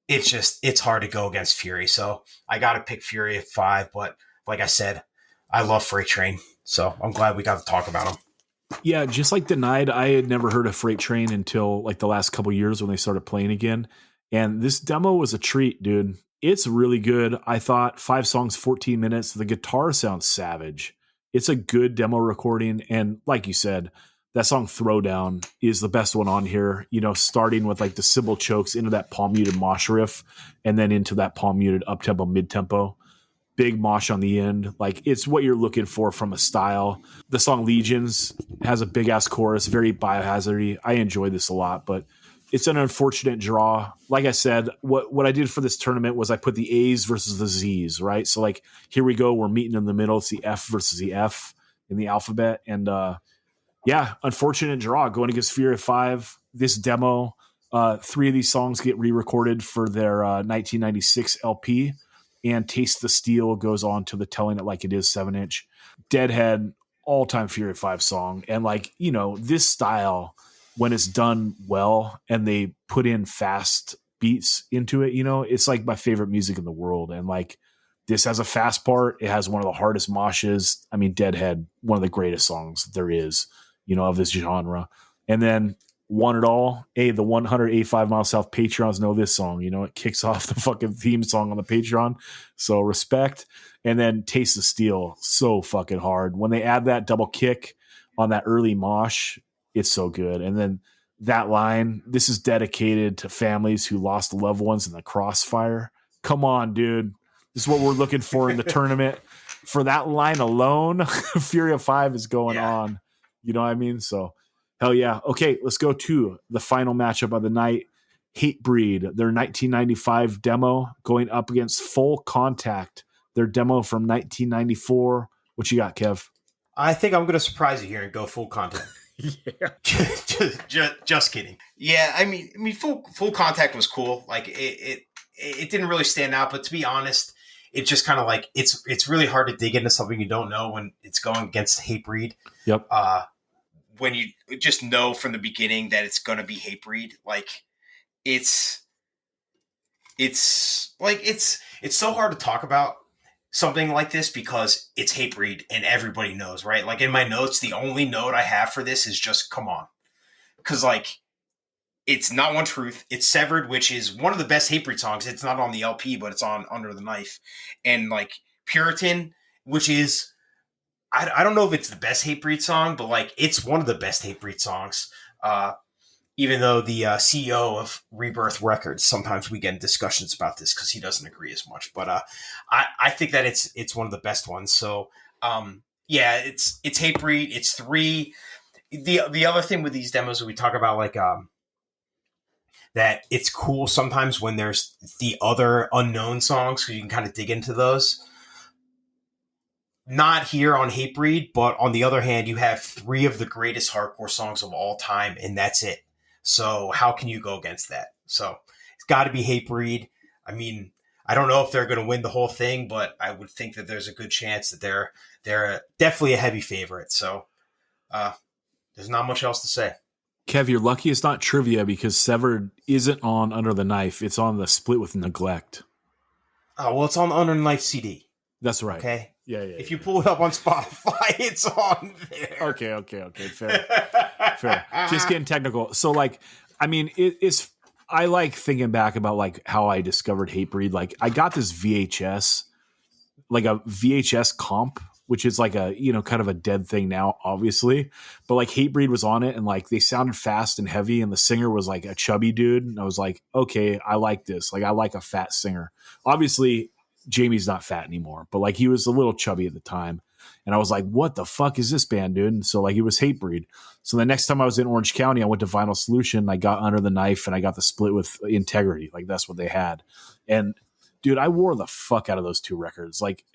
it's hard to go against Fury. So I got to pick Fury at 5. But like I said, I love Freight Train. So I'm glad we got to talk about them. Yeah. Just like Denied, I had never heard of Freight Train until like the last couple years when they started playing again. And this demo was a treat, dude. It's really good. I thought 5 songs, 14 minutes. The guitar sounds savage. It's a good demo recording. And like you said, that song Throwdown is the best one on here, starting with like the cymbal chokes into that palm muted mosh riff and then into that palm muted up tempo, mid tempo, big mosh on the end. Like, it's what you're looking for from a style. The song Legions has a big ass chorus, very Biohazard-y. I enjoy this a lot, but it's an unfortunate draw. Like I said, what I did for this tournament was I put the A's versus the Z's, right? So like, here we go. We're meeting in the middle. It's the F versus the F in the alphabet. And, yeah, unfortunate draw going against Fury of 5. This demo, 3 of these songs get re-recorded for their 1996 LP, and Taste the Steel goes on to the Telling It Like It Is 7-inch. Deadhead, all-time Fury 5 song. And like, you know, this style, when it's done well and they put in fast beats into it, you know, it's like my favorite music in the world. And like, this has a fast part. It has one of the hardest moshes. I mean, Deadhead, one of the greatest songs there is, you know, of this genre. And then One It All, the 185 Mile South Patreons know this song. You know, it kicks off the fucking theme song on the Patreon. So respect. And then Taste of Steel, so fucking hard. When they add that double kick on that early mosh, it's so good. And then that line, this is dedicated to families who lost loved ones in the crossfire. Come on, dude. This is what we're looking for in the tournament. For that line alone, Fury of 5 is going on. You know what I mean? So, hell yeah. Okay, let's go to the final matchup of the night. Hatebreed, their 1995 demo, going up against Full Contact, their demo from 1994. What you got, Kev? I think I'm going to surprise you here and go Full Contact. just kidding. Yeah, I mean, full Contact was cool. Like it didn't really stand out, but to be honest, it's just kind of like it's really hard to dig into something you don't know when it's going against Hatebreed. Yep. When you just know from the beginning that it's going to be Hatebreed, like it's so hard to talk about something like this because it's Hatebreed and everybody knows, right? Like in my notes, the only note I have for this is just come on, because like it's Not One Truth, it's Severed, which is one of the best Hatebreed songs. It's not on the LP, but it's on Under the Knife, and like Puritan, which is I don't know if it's the best Hatebreed song, but like it's one of the best Hatebreed songs. Even though the CEO of Rebirth Records, sometimes we get in discussions about this because he doesn't agree as much. But I think that it's one of the best ones. So it's Hatebreed. It's 3. The other thing with these demos we talk about, like that it's cool sometimes when there's the other unknown songs, so you can kind of dig into those. Not here on Hatebreed, but on the other hand, you have 3 of the greatest hardcore songs of all time, and that's it. So how can you go against that? So it's got to be Hatebreed. I mean, I don't know if they're going to win the whole thing, but I would think that there's a good chance that they're definitely a heavy favorite. So there's not much else to say. Kev, you're lucky it's not trivia because Severed isn't on Under the Knife. It's on the Split with Neglect. Oh, well, it's on the Under the Knife CD. That's right. Okay. Yeah. If you pull it up on Spotify, it's on there. Okay. Fair. Just getting technical. So, like, I mean, it's. I like thinking back about like how I discovered Hatebreed. Like, I got this VHS, like a VHS comp, which is like a, you know, kind of a dead thing now, obviously. But like Hatebreed was on it, and like they sounded fast and heavy, and the singer was like a chubby dude, and I was like, okay, I like this. Like, I like a fat singer. Obviously, Jamie's not fat anymore, but like he was a little chubby at the time. And I was like, what the fuck is this band, dude? And so like it was Hatebreed. So the next time I was in Orange County, I went to Vinyl Solution. I got Under the Knife and I got the Split with Integrity. Like that's what they had. And dude, I wore the fuck out of those 2 records. Like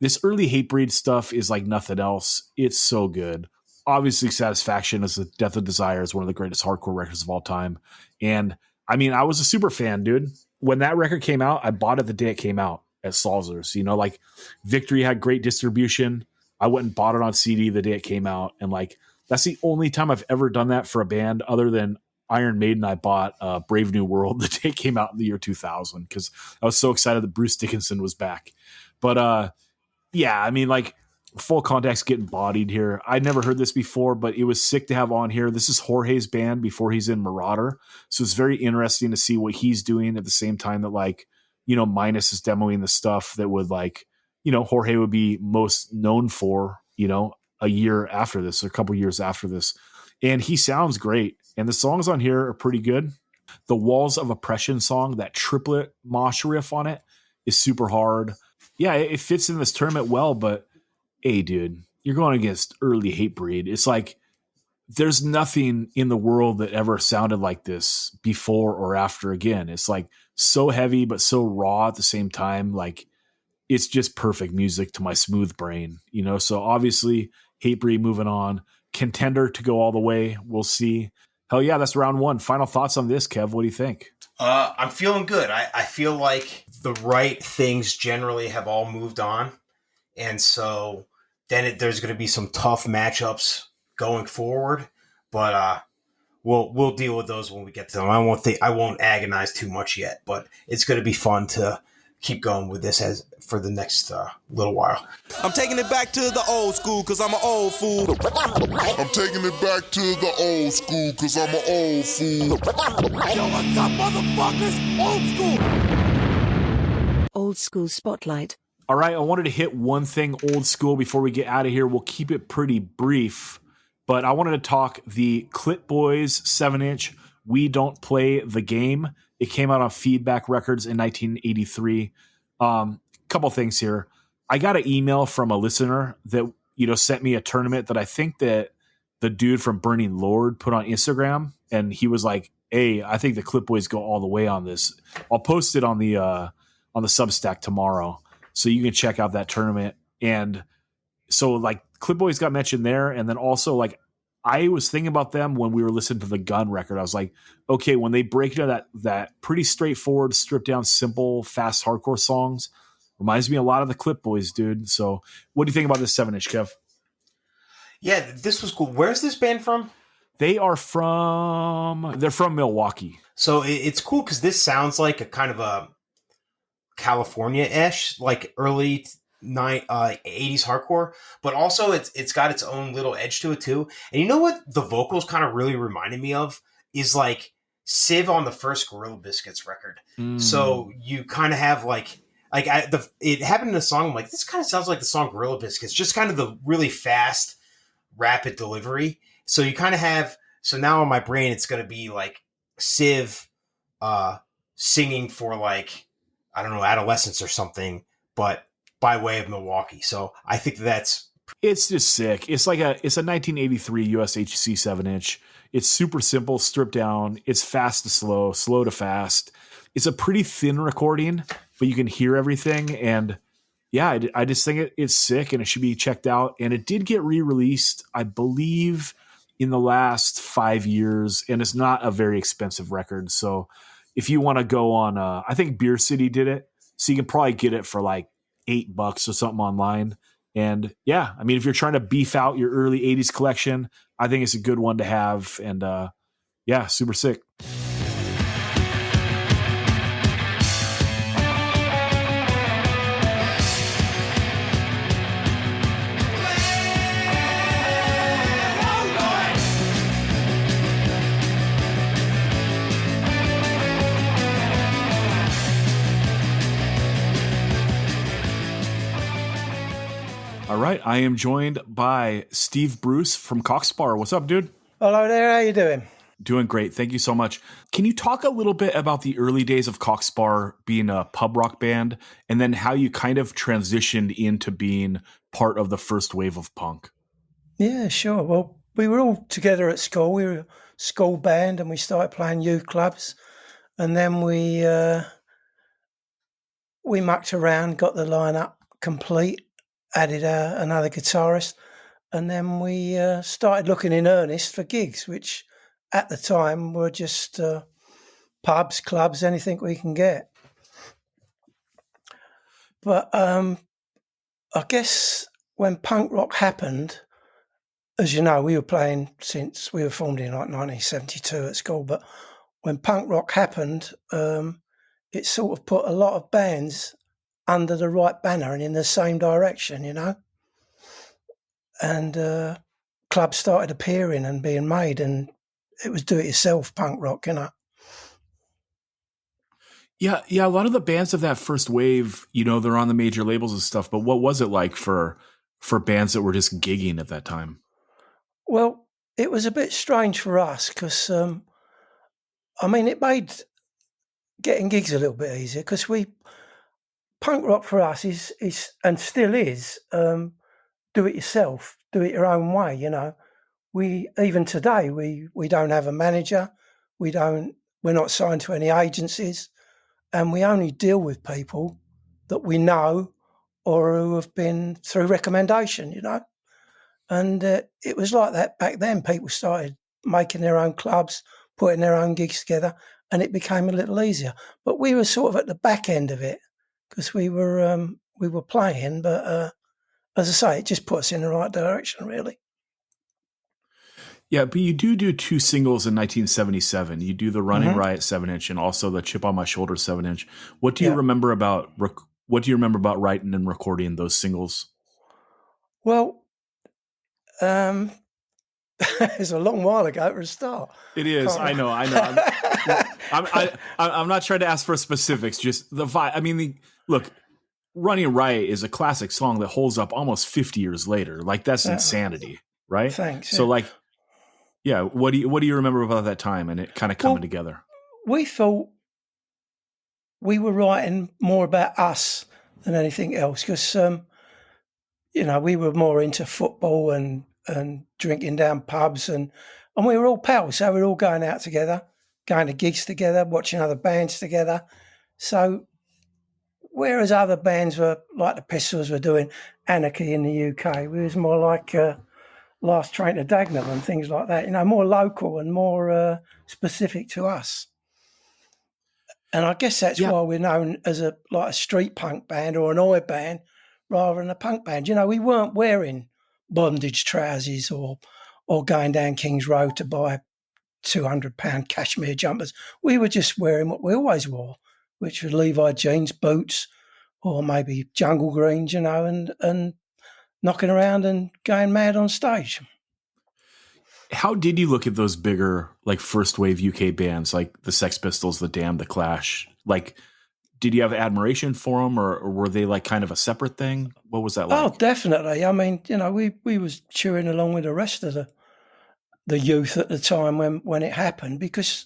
this early Hatebreed stuff is like nothing else. It's so good. Obviously Satisfaction is the Death of Desire is one of the greatest hardcore records of all time. And I mean, I was a super fan, dude. When that record came out, I bought it the day it came out at Salzer's. You know, like Victory had great distribution. I went and bought it on CD the day it came out. And like, that's the only time I've ever done that for a band other than Iron Maiden. I bought Brave New World the day it came out in the year 2000 because I was so excited that Bruce Dickinson was back. But yeah, I mean, like Full Contact's getting bodied here. I never heard this before, but it was sick to have on here. This is Jorge's band before he's in Marauder. So it's very interesting to see what he's doing at the same time that like, you know, Minus is demoing the stuff that would like, you know, Jorge would be most known for, you know, a year after this, or a couple years after this. And he sounds great. And the songs on here are pretty good. The Walls of Oppression song, that triplet mosh riff on it is super hard. Yeah, it fits in this tournament well, but hey, dude, you're going against early Hatebreed. It's like there's nothing in the world that ever sounded like this before or after again. It's like so heavy, but so raw at the same time. Like it's just perfect music to my smooth brain, you know? So obviously Hatebreed moving on, contender to go all the way. We'll see. Hell yeah. That's round 1. Final thoughts on this, Kev. What do you think? I'm feeling good. I feel like the right things generally have all moved on. And so then there's going to be some tough matchups going forward. But we'll deal with those when we get to them. I won't agonize too much yet, but it's going to be fun to keep going with this as for the next little while. I'm taking it back to the old school because I'm an old fool. I'm taking it back to the old school because I'm an old fool. Yo, what's up, motherfuckers? Old school. Old school spotlight. All right, I wanted to hit one thing old school before we get out of here. We'll keep it pretty brief, but I wanted to talk the Clitboys 7-inch We Don't Play the Game. It came out on Feedback Records in 1983. Couple things here. I got an email from a listener that sent me a tournament that I think that the dude from Burning Lord put on Instagram, and he was like, "Hey, I think the Clitboys go all the way on this." I'll post it on the Substack tomorrow, so you can check out that tournament. And so like Clitboys got mentioned there, and then also like I was thinking about them when we were listening to the Gun record. I was like, okay, when they break into that pretty straightforward, stripped down, simple, fast hardcore songs, reminds me a lot of the Clitboys, dude. So what do you think about this 7-inch, Kev? Yeah, this was cool. Where's this band from? They're from Milwaukee. So it's cool because this sounds like a kind of a California-ish, like early 80s hardcore, but also it's got its own little edge to it too. And you know what the vocals kind of really reminded me of is like Civ on the first Gorilla Biscuits record. So you kind of have it happened in a song. I'm like, this kind of sounds like the song Gorilla Biscuits, just kind of the really fast, rapid delivery. So you kind of have, so now in my brain, it's going to be like Civ singing for like, I don't know, adolescence or something, but by way of Milwaukee. So I think it's just sick. It's a 1983 USHC 7-inch. It's super simple, stripped down. It's fast to slow, slow to fast. It's a pretty thin recording, but you can hear everything. And yeah, I just think it's sick and it should be checked out. And it did get re-released, I believe, in the last 5 years. And it's not a very expensive record. So if you want to go on, I think Beer City did it. So you can probably get it for like $8 or something online. And yeah, I mean, if you're trying to beef out your early 80s collection, I think it's a good one to have. And yeah, super sick. All right, I am joined by Steve Bruce from Sparrer. What's up, dude? Hello there, how you doing? Doing great, thank you so much. Can you talk a little bit about the early days of Sparrer being a pub rock band, and then how you kind of transitioned into being part of the first wave of punk? Yeah, sure. Well, we were all together at school. We were a school band, and we started playing youth clubs, and then we mucked around, got the lineup complete, added another guitarist, and then we started looking in earnest for gigs, which at the time were just pubs, clubs, anything we can get. But I guess when punk rock happened, as you know, we were playing since we were formed in like 1972 at school, but when punk rock happened, it sort of put a lot of bands under the right banner and in the same direction, you know. And clubs started appearing and being made, and it was do-it-yourself punk rock, you know. Yeah, a lot of the bands of that first wave, they're on the major labels and stuff, but what was it like for bands that were just gigging at that time? Well, it was a bit strange for us because, it made getting gigs a little bit easier because punk rock for us is and still is do it yourself, do it your own way, you know. We even today we don't have a manager, we're not signed to any agencies, and we only deal with people that we know or who have been through recommendation, you know. And it was like that back then. People started making their own clubs, putting their own gigs together, and it became a little easier. But we were sort of at the back end of it, because we were playing, but as I say, it just puts us in the right direction, really. Yeah, but you do two singles in 1977. You do the Running Riot 7-inch and also the Chip on My Shoulder 7-inch. What do you remember about writing and recording those singles? Well, it's a long while ago for a start. It is. I know. I'm not trying to ask for specifics. Just the vibe. I mean, look, Running Riot is a classic song that holds up almost 50 years later. Like that's insanity, right? Thanks. So like, yeah. What do you remember about that time and it kind of coming together? We thought we were writing more about us than anything else because, we were more into football and drinking down pubs and we were all pals. So we were all going out together, going to gigs together, watching other bands together. So whereas other bands were like the Pistols were doing Anarchy in the UK, we was more like Last Train to Dagenham and things like that, more local and more specific to us. And I guess that's why we're known as a street punk band or an oi band rather than a punk band. We weren't wearing bondage trousers or going down King's Road to buy £200 cashmere jumpers. We were just wearing what we always wore, which were Levi jeans, boots, or maybe jungle greens, and knocking around and going mad on stage. How did you look at those bigger, like first wave UK bands, like the Sex Pistols, the Damned, the Clash? Like, did you have admiration for them, or were they like kind of a separate thing? What was that like? Oh, definitely. I mean, we was cheering along with the rest of the youth at the time when it happened because,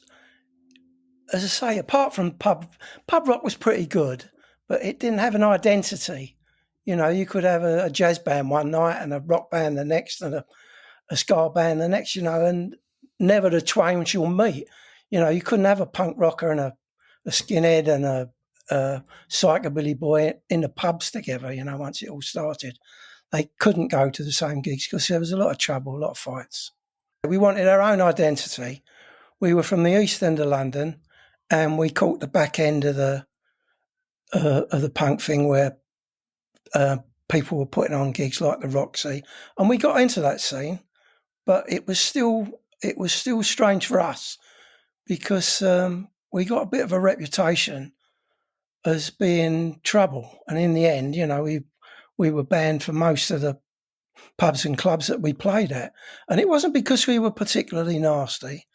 as I say, apart from pub rock was pretty good, but it didn't have an identity. You could have a jazz band one night and a rock band the next and a ska band the next, and never the twain shall meet. You couldn't have a punk rocker and a skinhead and a psychobilly boy in the pubs together, once it all started. They couldn't go to the same gigs because there was a lot of trouble, a lot of fights. We wanted our own identity. We were from the East End of London and we caught the back end of the punk thing where people were putting on gigs like the Roxy, and we got into that scene, but it was still strange for us because we got a bit of a reputation as being trouble, and in the end, we were banned from most of the pubs and clubs that we played at, and it wasn't because we were particularly nasty.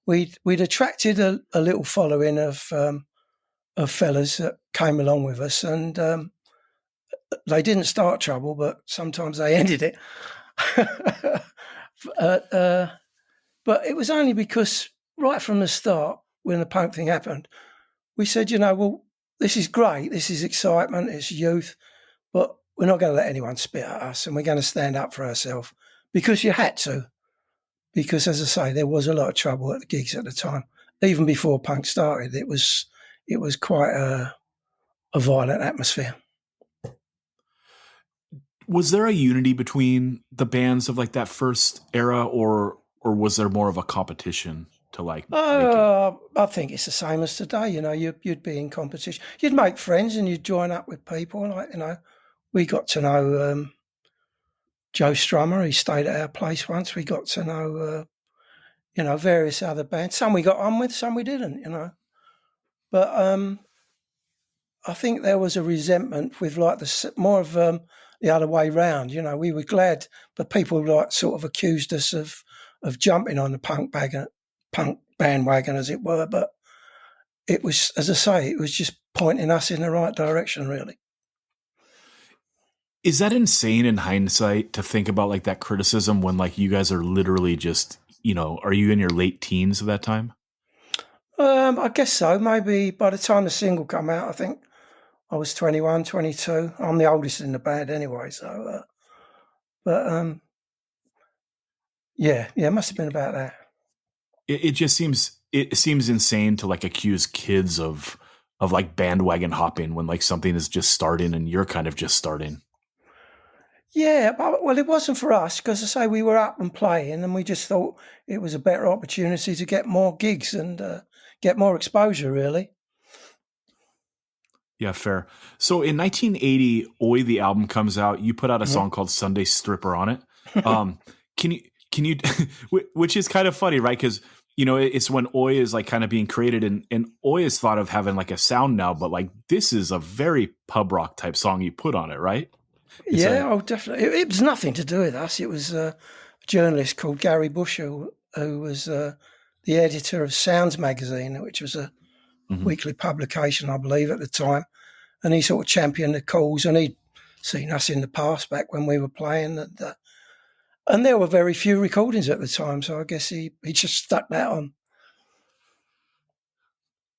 We'd attracted a little following of fellas that came along with us, and they didn't start trouble, but sometimes they ended it. But it was only because right from the start, when the punk thing happened, we said, well, this is great, this is excitement, it's youth, but we're not going to let anyone spit at us, and we're going to stand up for ourselves because you had to. Because, as I say, there was a lot of trouble at the gigs at the time. Even before punk started, it was quite a violent atmosphere. Was there a unity between the bands of like that first era, or was there more of a competition to like? I think it's the same as today. You'd be in competition. You'd make friends and you'd join up with people. Like we got to know Joe Strummer. He stayed at our place once. We got to know various other bands. Some we got on with, some we didn't. But I think there was a resentment with like more of the other way round. We were glad, but people like sort of accused us of jumping on the punk bandwagon, as it were. But it was, as I say, it was just pointing us in the right direction, really. Is that insane in hindsight to think about like that criticism when like you guys are literally just, are you in your late teens at that time? I guess so. Maybe by the time the single come out, I think I was 21, 22. I'm the oldest in the band anyway. So, yeah, it must have been about that. It seems insane to like accuse kids of like bandwagon hopping when like something is just starting and you're kind of just starting. Yeah, well, it wasn't for us because, I say, we were up and playing, and we just thought it was a better opportunity to get more gigs and get more exposure, really. Yeah, fair. So in 1980, Oi, the album comes out. You put out a song called Sunday Stripper on it. Can you, which is kind of funny, right? Because, you know, it's when Oi is like kind of being created and Oi is thought of having like a sound now, but like this is a very pub rock type song you put on it, right? Definitely. It was nothing to do with us. It was a journalist called Gary Bush who was the editor of Sounds magazine, which was a weekly publication, I believe, at the time. And he sort of championed the cause, and he'd seen us in the past back when we were playing. And there were very few recordings at the time, so I guess he just stuck that on.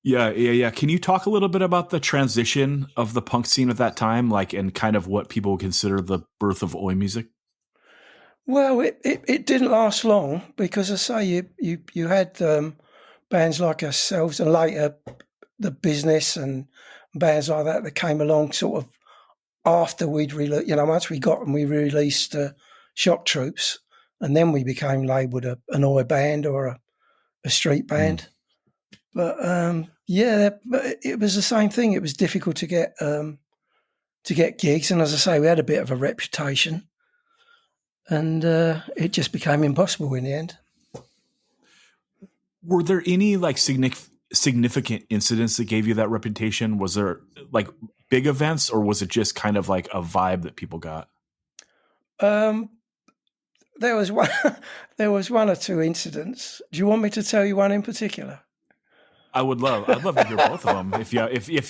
Yeah. Can you talk a little bit about the transition of the punk scene at that time, like, and kind of what people consider the birth of Oi music? Well, it didn't last long because, I say, you had bands like ourselves and later the Business and bands like that came along sort of after we'd released, once we got them, we released Shock Troops, and then we became labelled an Oi band or a street band. But but it was the same thing. It was difficult to get gigs, and as I say, we had a bit of a reputation, and it just became impossible in the end. Were there any like significant incidents that gave you that reputation? Was there like big events, or was it just kind of like a vibe that people got? There was one or two incidents. Do you want me to tell you one in particular? I'd love to hear both of them. If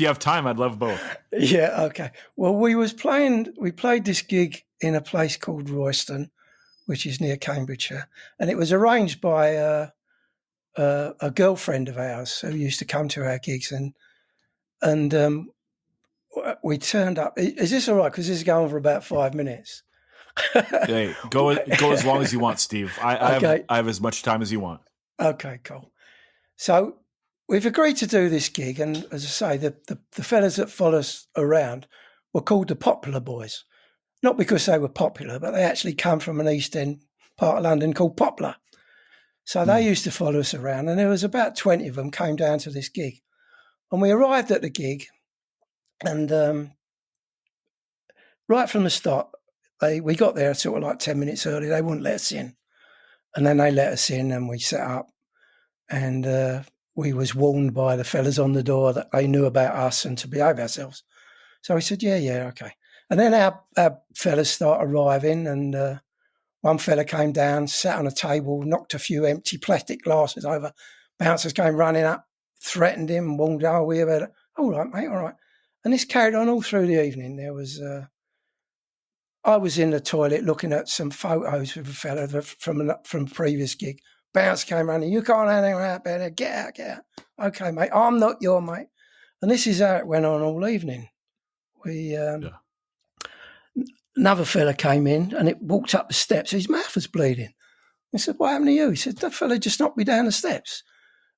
you have time, I'd love both. Yeah, okay. Well, we played this gig in a place called Royston, which is near Cambridgeshire, and it was arranged by a girlfriend of ours who used to come to our gigs, and we turned up. Is this all right? Because this is going for about 5 minutes. Hey, go as long as you want, Steve. I have as much time as you want. Okay, cool. So we've agreed to do this gig, and as I say, the fellas that follow us around were called the Popular Boys. Not because they were popular, but they actually come from an East End part of London called Poplar. So they used to follow us around, and there was about 20 of them came down to this gig. And we arrived at the gig, and right from the start, we got there sort of like 10 minutes early. They wouldn't let us in. And then they let us in, and we set up, and we was warned by the fellas on the door that they knew about us and to behave ourselves. So we said, yeah, okay. And then our fellas start arriving, and one fella came down, sat on a table, knocked a few empty plastic glasses over. Bouncers came running up, threatened him, warned him, all right, mate, all right. And this carried on all through the evening. There was, I was in the toilet looking at some photos with a fella from a previous gig. Bounce came running, you can't hang out there, get out. Okay, mate, I'm not your mate. And this is how it went on all evening. Another fella came in and it walked up the steps. His mouth was bleeding. I said, what happened to you? He said, that fella just knocked me down the steps.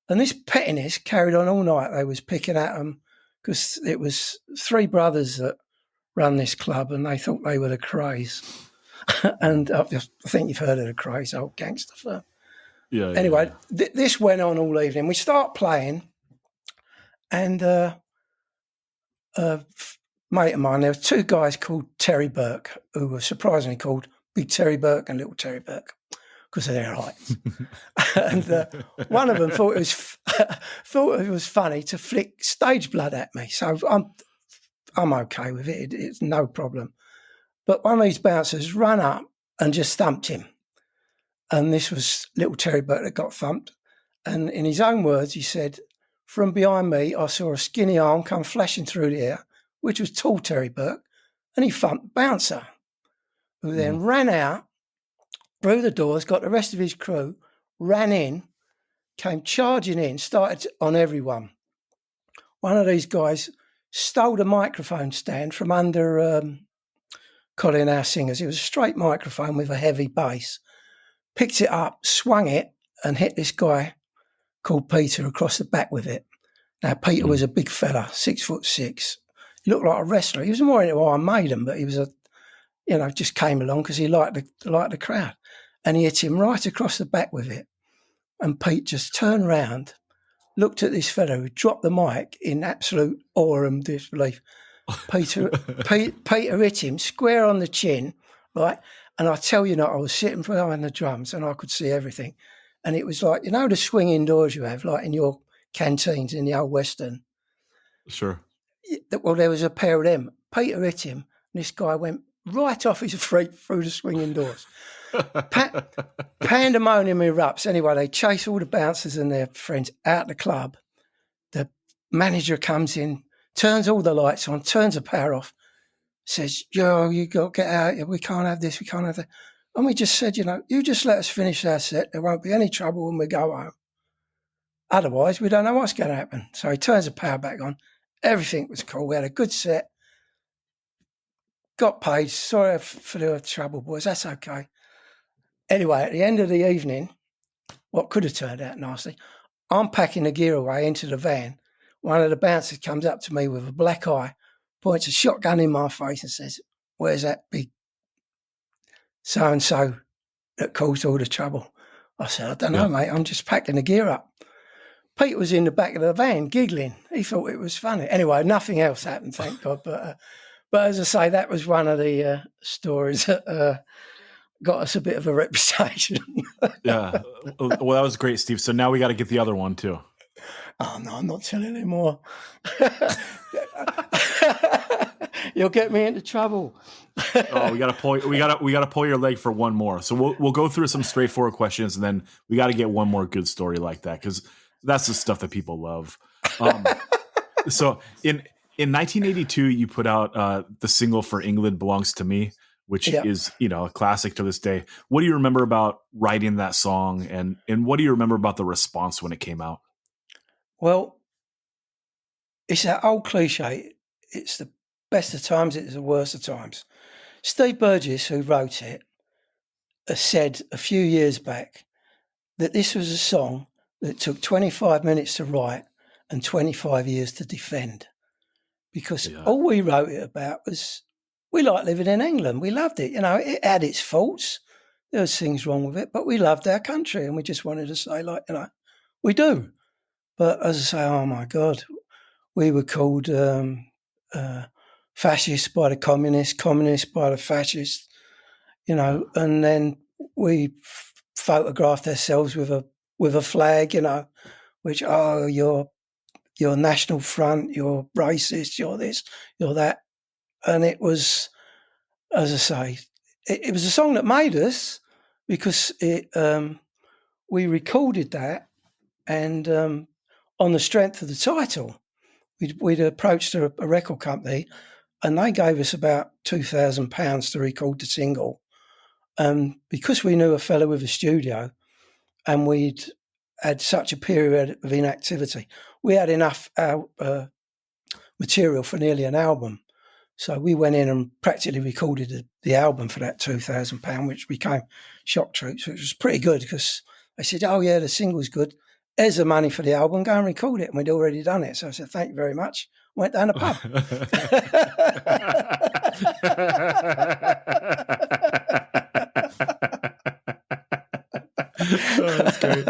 And this pettiness carried on all night. They was picking at them because it was three brothers that run this club, and they thought they were the Craze. And I think you've heard of the Craze, old gangster firm. Yeah. Anyway, this went on all evening. We start playing, and mate of mine, there were two guys called Terry Burke who were surprisingly called Big Terry Burke and Little Terry Burke because of their heights. And one of them thought it was funny to flick stage blood at me. So I'm okay with it. It's no problem. But one of these bouncers ran up and just thumped him. And this was Little Terry Burke that got thumped. And in his own words, he said, from behind me, I saw a skinny arm come flashing through the air, which was tall Terry Burke, and he thumped Bouncer, who then ran out, through the doors, got the rest of his crew, ran in, came charging in, started on everyone. One of these guys stole the microphone stand from under Colin, our singers. It was a straight microphone with a heavy bass. Picked it up, swung it, and hit this guy called Peter across the back with it. Now, Peter was a big fella, 6'6". He looked like a wrestler. He was more into Iron Maiden, but he was just came along because he liked the crowd. And he hit him right across the back with it. And Pete just turned round looked at this fellow who dropped the mic in absolute awe and disbelief. Peter hit him square on the chin, right? And I tell you not, I was sitting behind the drums and I could see everything. And it was like, the swinging doors you have, like in your canteens in the old Western. Sure. Well, there was a pair of them. Peter hit him, and this guy went right off his feet through the swinging doors. Pandemonium erupts. Anyway, they chase all the bouncers and their friends out the club. The manager comes in, turns all the lights on, turns the power off, says, "Yo, you got to get out. We can't have this. We can't have that." And we just said, you just let us finish our set. There won't be any trouble when we go home. Otherwise, we don't know what's going to happen. So he turns the power back on. Everything was cool. We had a good set. Got paid. Sorry for the trouble, boys. That's okay. Anyway, at the end of the evening, what could have turned out nasty, I'm packing the gear away into the van. One of the bouncers comes up to me with a black eye, points a shotgun in my face and says, "Where's that big so-and-so that caused all the trouble?" I said, "I don't know, mate. I'm just packing the gear up." Pete was in the back of the van giggling. He thought it was funny. Anyway, nothing else happened, thank God. But as I say, that was one of the stories that got us a bit of a reputation. Yeah. Well, that was great, Steve. So now we got to get the other one too. Oh no, I'm not telling anymore. You'll get me into trouble. Oh, we got to pull your leg for one more. So we'll go through some straightforward questions, and then we got to get one more good story like that, because that's the stuff that people love. So in 1982, you put out the single for "England Belongs to Me," which is a classic to this day. What do you remember about writing that song, and what do you remember about the response when it came out? Well, it's that old cliche. It's the best of times, it's the worst of times. Steve Burgess, who wrote it, said a few years back that this was a song that took 25 minutes to write and 25 years to defend. Because all we wrote it about was we like living in England. We loved it. It had its faults. There was things wrong with it, but we loved our country and we just wanted to say, we do. But as I say, oh my God, we were called fascists by the communists by the fascists, and then we photographed ourselves with a flag, which, you're National Front, you're racist, you're this, you're that. And it was, as I say, it was a song that made us, because we recorded that, and on the strength of the title, we'd approached a record company, and they gave us about £2,000 to record the single. Because we knew a fellow with a studio, and we'd had such a period of inactivity, we had enough material for nearly an album. So we went in and practically recorded the album for that £2,000, which became Shock Troops, which was pretty good, because they said, "Oh yeah, the single's good. Here's the money for the album, go and record it." And we'd already done it. So I said, "Thank you very much." Went down the pub. Oh, that's great.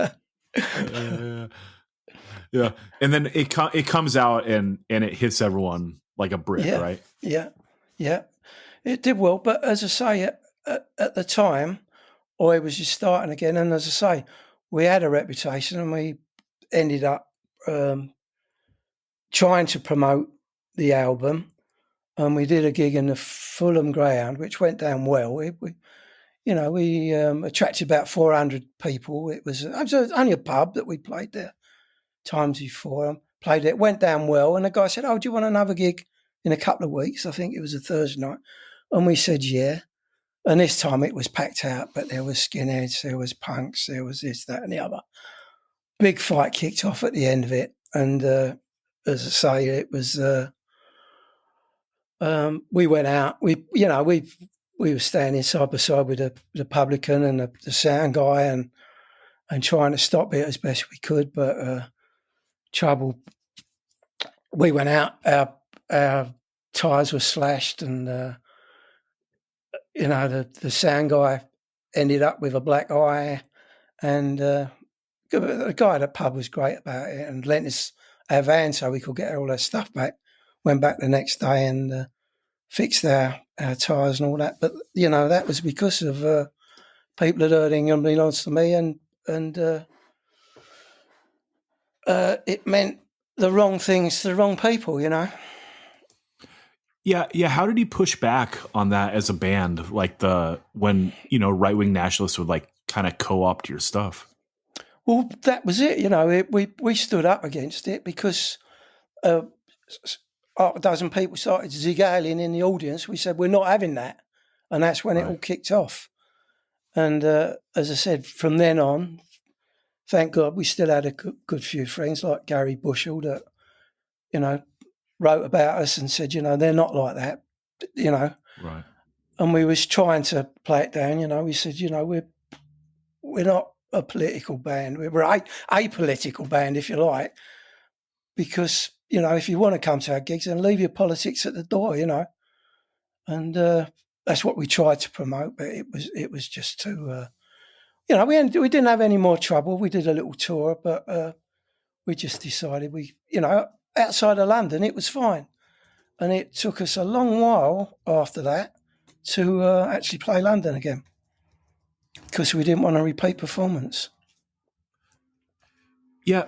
Yeah. And then it comes out and it hits everyone like a brick, right? Yeah. It did well. But as I say, at the time, I was just starting again. And as I say, we had a reputation, and we ended up trying to promote the album. And we did a gig in the Fulham Greyhound, which went down well. We attracted about 400 people. It was only a pub that we played there times before. Played it, went down well. And the guy said, "Oh, do you want another gig in a couple of weeks?" I think it was a Thursday night. And we said, yeah. And this time it was packed out, but there was skinheads, there was punks, there was this, that, and the other. Big fight kicked off at the end of it. And as I say, it was, we went out, we were standing side by side with the publican and the sound guy and trying to stop it as best we could. But trouble, we went out, our tyres were slashed, and the sound guy ended up with a black eye, and The guy at the pub was great about it and lent us our van so we could get all our stuff back. Went back the next day and fixed our tyres and all that. But, that was because of people had heard unbeknownst to me and it meant the wrong things to the wrong people, Yeah. How did he push back on that as a band? Like when right-wing nationalists would like kind of co-opt your stuff. Well, that was it. We stood up against it because half a dozen people started zigzagging in the audience. We said we're not having that, and that's when it all kicked off. And as I said, from then on, thank God, we still had a good few friends like Gary Bushell that wrote about us and said, they're not like that, Right. And we was trying to play it down. We said, we're not a political band. We're a political band, if you like, because, if you want to come to our gigs, then leave your politics at the door, and that's what we tried to promote, but it was just too, we didn't have any more trouble. We did a little tour, but we just decided outside of London, it was fine. And it took us a long while after that to actually play London again because we didn't want a repeat performance. Yeah.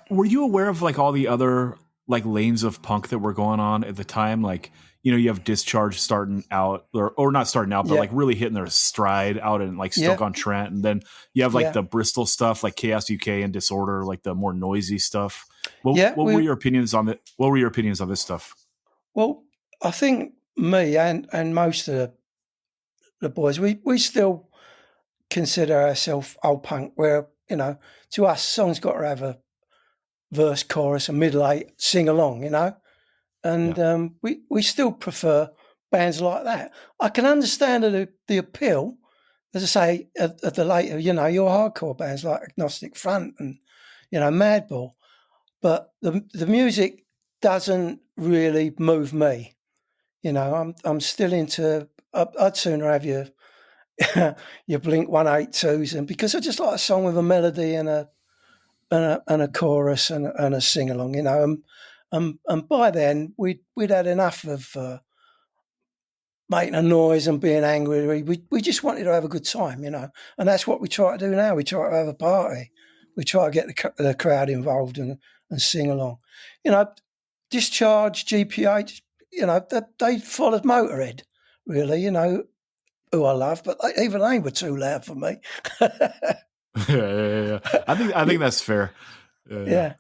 Were you aware of like all the other like lanes of punk that were going on at the time? Like, you have Discharge starting out or not starting out, but like really hitting their stride out in like Stoke-on-Trent. And then you have like the Bristol stuff, like Chaos UK and Disorder, like the more noisy stuff. What were your opinions on it? What were your opinions on this stuff? Well, I think me and most of the boys, we still consider ourselves old punk where, to us, songs got to have a verse, chorus, and middle eight, sing along, and we still prefer bands like that. I can understand the appeal, as I say, of the later, your hardcore bands like Agnostic Front and, Madball, but the music doesn't really move me. I'm still into. I'd sooner have your Blink 182s, and because I just like a song with a melody and a chorus and a sing along, and by then we'd had enough of making a noise and being angry. We just wanted to have a good time, and that's what we try to do now. We try to have a party. We try to get the crowd involved and sing along. Discharge, GPH, they followed Motorhead, really, who I love, but even they were too loud for me. Yeah. I think that's fair. Yeah.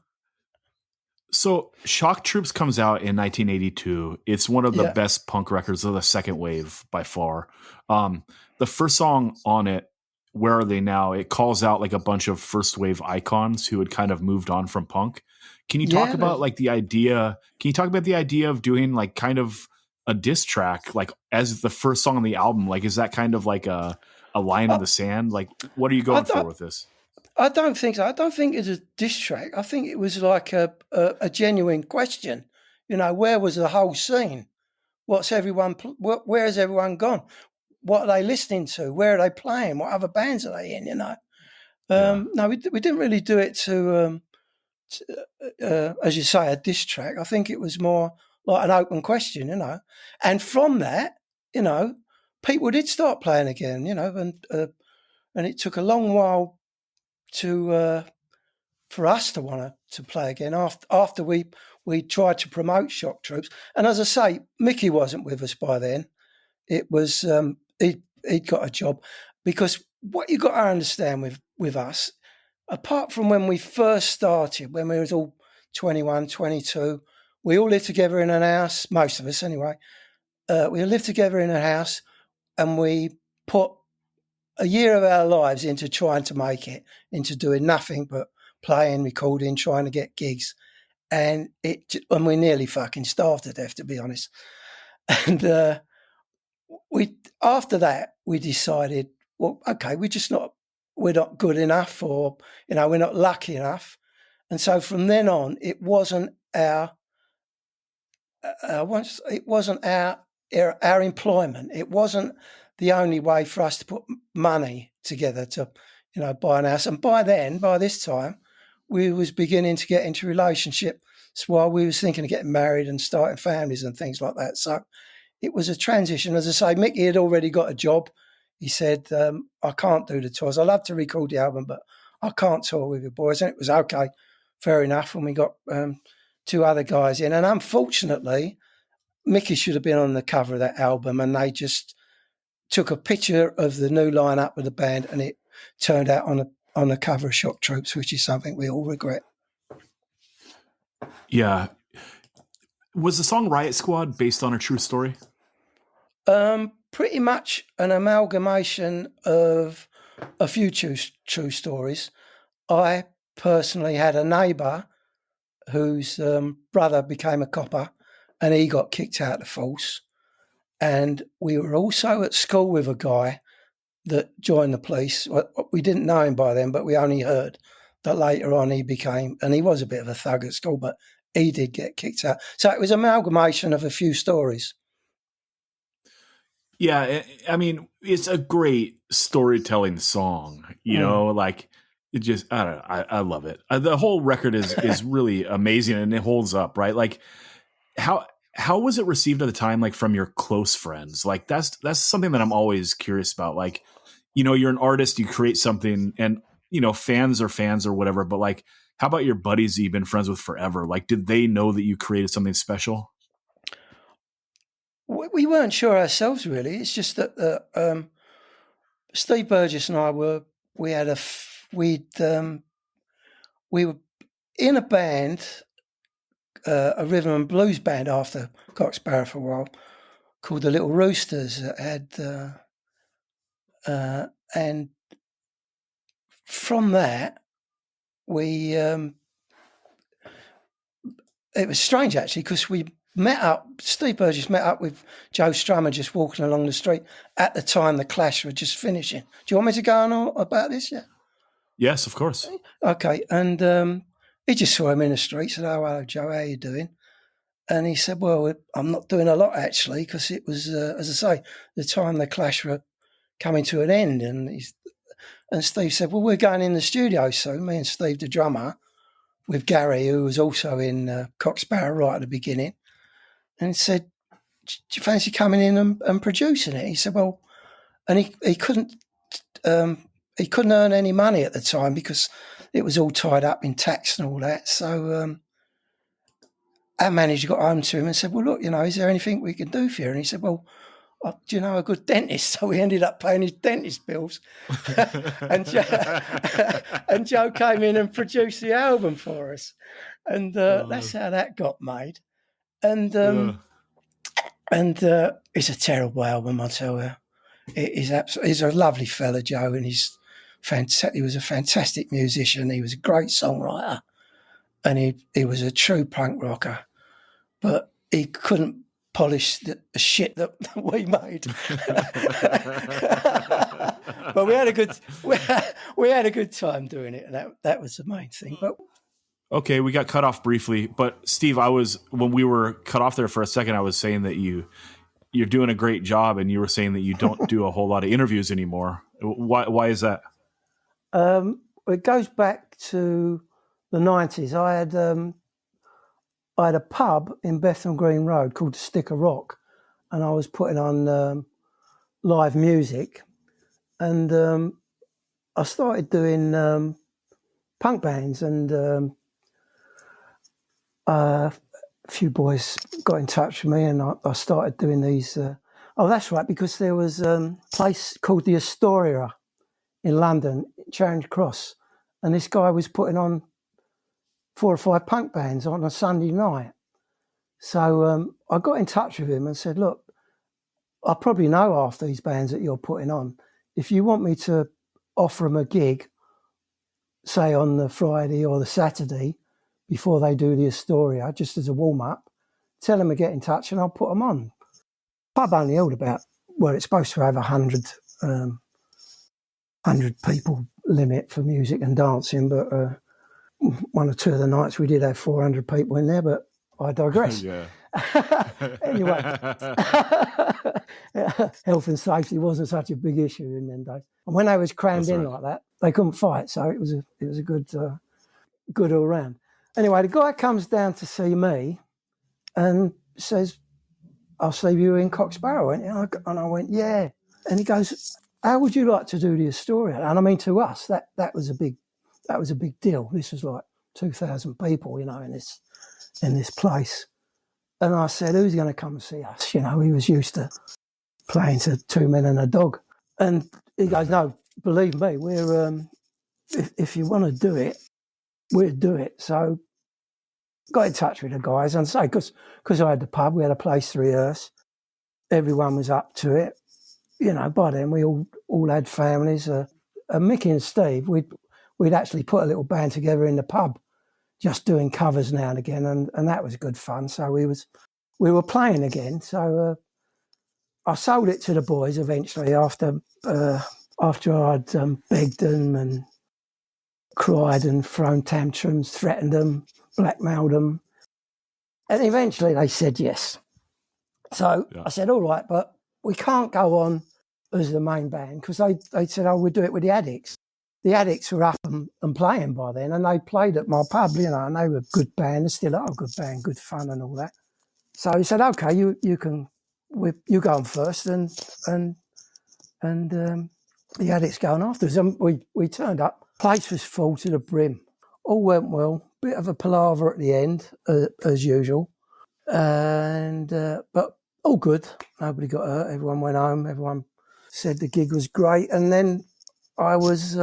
So Shock Troops comes out in 1982. It's one of the best punk records of the second wave by far. The first song on it, Where Are They Now? It calls out like a bunch of first wave icons who had kind of moved on from punk. Can you talk about like the idea? Can you talk about the idea of doing like kind of a diss track, like as the first song on the album? Like, is that kind of like a line in the sand? Like, what are you going for with this? I don't think so. I don't think it's a diss track. I think it was like a genuine question. Where was the whole scene? What's everyone? Where has everyone gone? What are they listening to? Where are they playing? What other bands are they in? No, we didn't really do it to as you say, a diss track. I think it was more like an open question, And from that, people did start playing again, and it took a long while to for us to want to play again after we tried to promote Shock Troops. And as I say, Mickey wasn't with us by then. It was he'd got a job, because what you got to understand with us, apart from when we first started, when we was all 21, 22, we all lived together in an house, most of us anyway. We lived together in a house, and we put a year of our lives into trying to make it, into doing nothing but playing, recording, trying to get gigs. And we nearly fucking starved to death, to be honest. And after that, we decided, well, okay, we're not good enough, or, we're not lucky enough. And so from then on, it wasn't our employment. It wasn't the only way for us to put money together to buy an house. And by this time, we was beginning to get into relationships while we was thinking of getting married and starting families and things like that. So it was a transition. As I say, Mickey had already got a job. He said, I can't do the tours. I love to record the album, but I can't tour with you boys. And it was okay, fair enough. And we got 2 other guys in. And unfortunately, Mickey should have been on the cover of that album, and they just took a picture of the new lineup of the band, and it turned out on the cover of Shock Troops, which is something we all regret. Yeah. Was the song Riot Squad based on a true story? Pretty much an amalgamation of a few true stories. I personally had a neighbour whose brother became a copper, and he got kicked out of the force. And we were also at school with a guy that joined the police. We didn't know him by then, but we only heard that later on he became, and he was a bit of a thug at school, but he did get kicked out. So it was an amalgamation of a few stories. Yeah, I mean, it's a great storytelling song, like it just, I don't know, I love it. The whole record is really amazing, and it holds up, right? Like how was it received at the time, like from your close friends? Like that's something that I'm always curious about. Like, you're an artist, you create something, and fans are fans or whatever, but like, how about your buddies that you've been friends with forever? Like, did they know that you created something special? We weren't sure ourselves, really. It's just that Steve Burgess and I we were in a band, a rhythm and blues band after Sparrer for a while, called the Little Roosters. That had and from that we it was strange actually, because we met up. Steve Burgess met up with Joe Strummer just walking along the street at the time the Clash were just finishing. Do you want me to go on about this? Yeah. Yes, of course. Okay, and he just saw him in the street. Said, "Oh, hello, Joe. How you doing?" And he said, "Well, I'm not doing a lot actually, because it was, as I say, the time the Clash were coming to an end." And Steve said, "Well, we're going in the studio soon. Me and Steve, the drummer, with Gary, who was also in Sparrer right at the beginning." And he said, "Do you fancy coming in and producing it?" He said, "Well," and he couldn't earn any money at the time because it was all tied up in tax and all that. So our manager got home to him and said, "Well, look, is there anything we can do for you?" And he said, "Well, do you know a good dentist?" So we ended up paying his dentist bills. and Joe came in and produced the album for us. And that's how that got made. And it's a terrible album, I tell you. He's a lovely fella, Joe, and he was a fantastic musician. He was a great songwriter, and he was a true punk rocker. But he couldn't polish the shit that we made. But we had a good time doing it, and that was the main thing. But okay, we got cut off briefly, but Steve, when we were cut off there for a second, I was saying that you're doing a great job, and you were saying that you don't do a whole lot of interviews anymore. Why is that? It goes back to the 90s. I had a pub in Bethnal Green Road called the Stick of Rock, and I was putting on live music, and I started doing punk bands, and a few boys got in touch with me, and I started doing these. That's right, because there was a place called the Astoria in London, Charing Cross, and this guy was putting on 4 or 5 punk bands on a Sunday night. So I got in touch with him and said, "Look, I probably know half these bands that you're putting on. If you want me to offer them a gig, say on the Friday or the Saturday, before they do the Astoria, just as a warm-up, tell them to get in touch and I'll put them on." Pub only held about, it's supposed to have 100 people limit for music and dancing, but 1 or 2 of the nights we did have 400 people in there, but I digress. Yeah. Anyway, health and safety wasn't such a big issue in them days. And when they was crammed in like that, they couldn't fight. So it was a good all round. Anyway, the guy comes down to see me and says, "I'll see you in Cock-Sparrer." And I went, "Yeah." And he goes, "How would you like to do the Astoria?" And I mean, to us, that was a big deal. This was like 2,000 people, in this place. And I said, "Who's going to come and see us?" He was used to playing to 2 men and a dog. And he goes, "No, believe me, we're if you want to do it, we'll do it." So got in touch with the guys and say, because I had the pub, we had a place to rehearse. Everyone was up to it. By then we all had families. Mickey and Steve, we'd actually put a little band together in the pub, just doing covers now and again, and that was good fun. So we were playing again. So I sold it to the boys eventually after I'd begged them and cried and thrown tantrums, threatened them, blackmailed them, and eventually they said yes. So I said, "All right, but we can't go on as the main band," because they said, "Oh, we'll do it with the Addicts." The Addicts were up and playing by then, and they played at my pub, and they were a good band. They still are a good band, good fun and all that. So he said, "Okay, you go on first, and the Addicts go on afterwards." And we turned up. Place was full to the brim. All went well. Bit of a palaver at the end, as usual, and but all good. Nobody got hurt. Everyone went home. Everyone said the gig was great. And then I was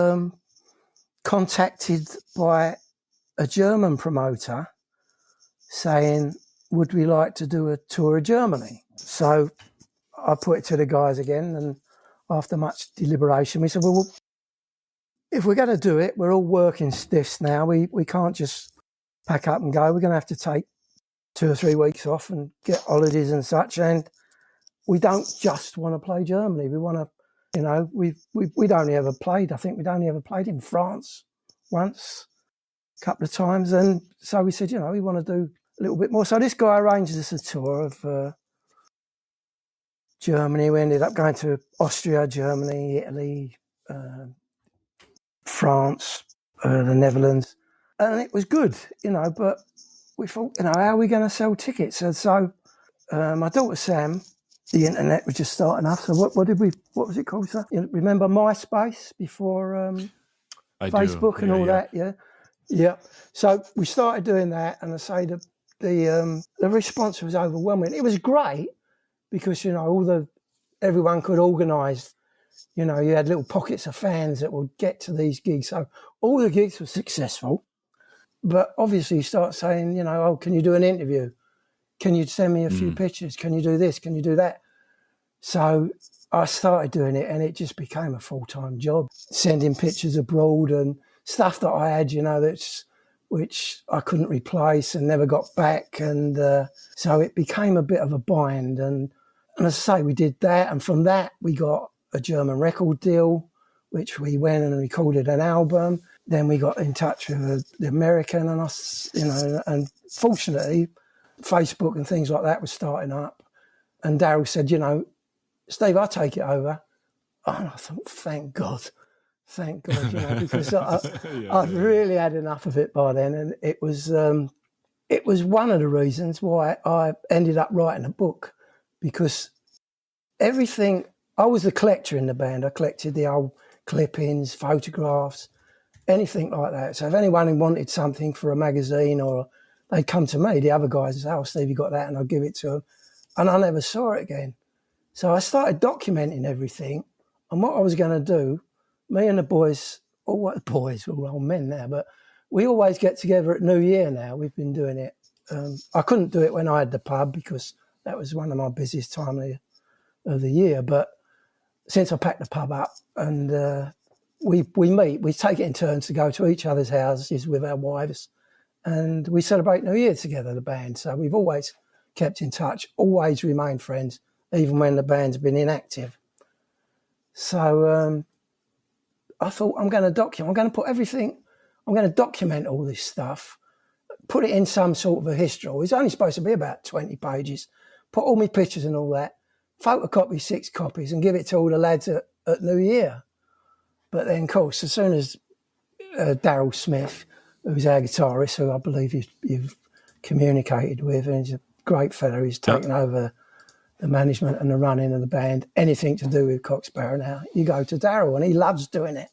contacted by a German promoter saying, "Would we like to do a tour of Germany?" So I put it to the guys again, and after much deliberation, we said, "Well, if we're going to do it, we're all working stiffs now. We can't just pack up and go. We're going to have to take 2 or 3 weeks off and get holidays and such. And we don't just want to play Germany. We want to, we'd only ever played, I think we'd only ever played in France once, a couple of times. And so we said, we want to do a little bit more." So this guy arranged us a tour of Germany. We ended up going to Austria, Germany, Italy, France, the Netherlands. And it was good, but we thought, how are we going to sell tickets? And so my daughter Sam, the internet was just starting up. So what was it called, sir? Remember MySpace before Facebook and all that? Yeah. Yeah. So we started doing that, and I say the response was overwhelming. It was great because, everyone could organise. You had little pockets of fans that would get to these gigs. So all the gigs were successful. But obviously you start saying, "Oh, can you do an interview? Can you send me a few pictures? Can you do this? Can you do that?" So I started doing it, and it just became a full-time job, sending pictures abroad and stuff that I had, which I couldn't replace and never got back. And so it became a bit of a bind. And as I say, we did that. And from that, we got a German record deal, which we went and recorded an album. Then we got in touch with the American, and us, and fortunately, Facebook and things like that was starting up. And Daryl said, "Steve, I'll take it over." And I thought, thank God, because I'd really had enough of it by then. And it was one of the reasons why I ended up writing a book, because everything, I was the collector in the band. I collected the old clippings, photographs, anything like that. So if anyone wanted something for a magazine, or they'd come to me, the other guys would say, "Oh, Steve, you got that?" And I'd give it to them. And I never saw it again. So I started documenting everything. And what I was going to do, me and the boys, we're all old men now, but we always get together at New Year now. We've been doing it. I couldn't do it when I had the pub because that was one of my busiest times of the year. But since I packed the pub up, and we meet, we take it in turns to go to each other's houses with our wives, and we celebrate New Year together, the band. So we've always kept in touch, always remained friends, even when the band's been inactive. So I'm going to document all this stuff, put it in some sort of a history. It's only supposed to be about 20 pages. Put all my pictures and all that, photocopy 6 copies and give it to all the lads at New Year. But then, of course, as soon as Daryl Smith, who's our guitarist, who I believe you've communicated with, and he's a great fella, he's taken over the management and the running of the band, anything to do with Sparrer now, you go to Daryl, and he loves doing it.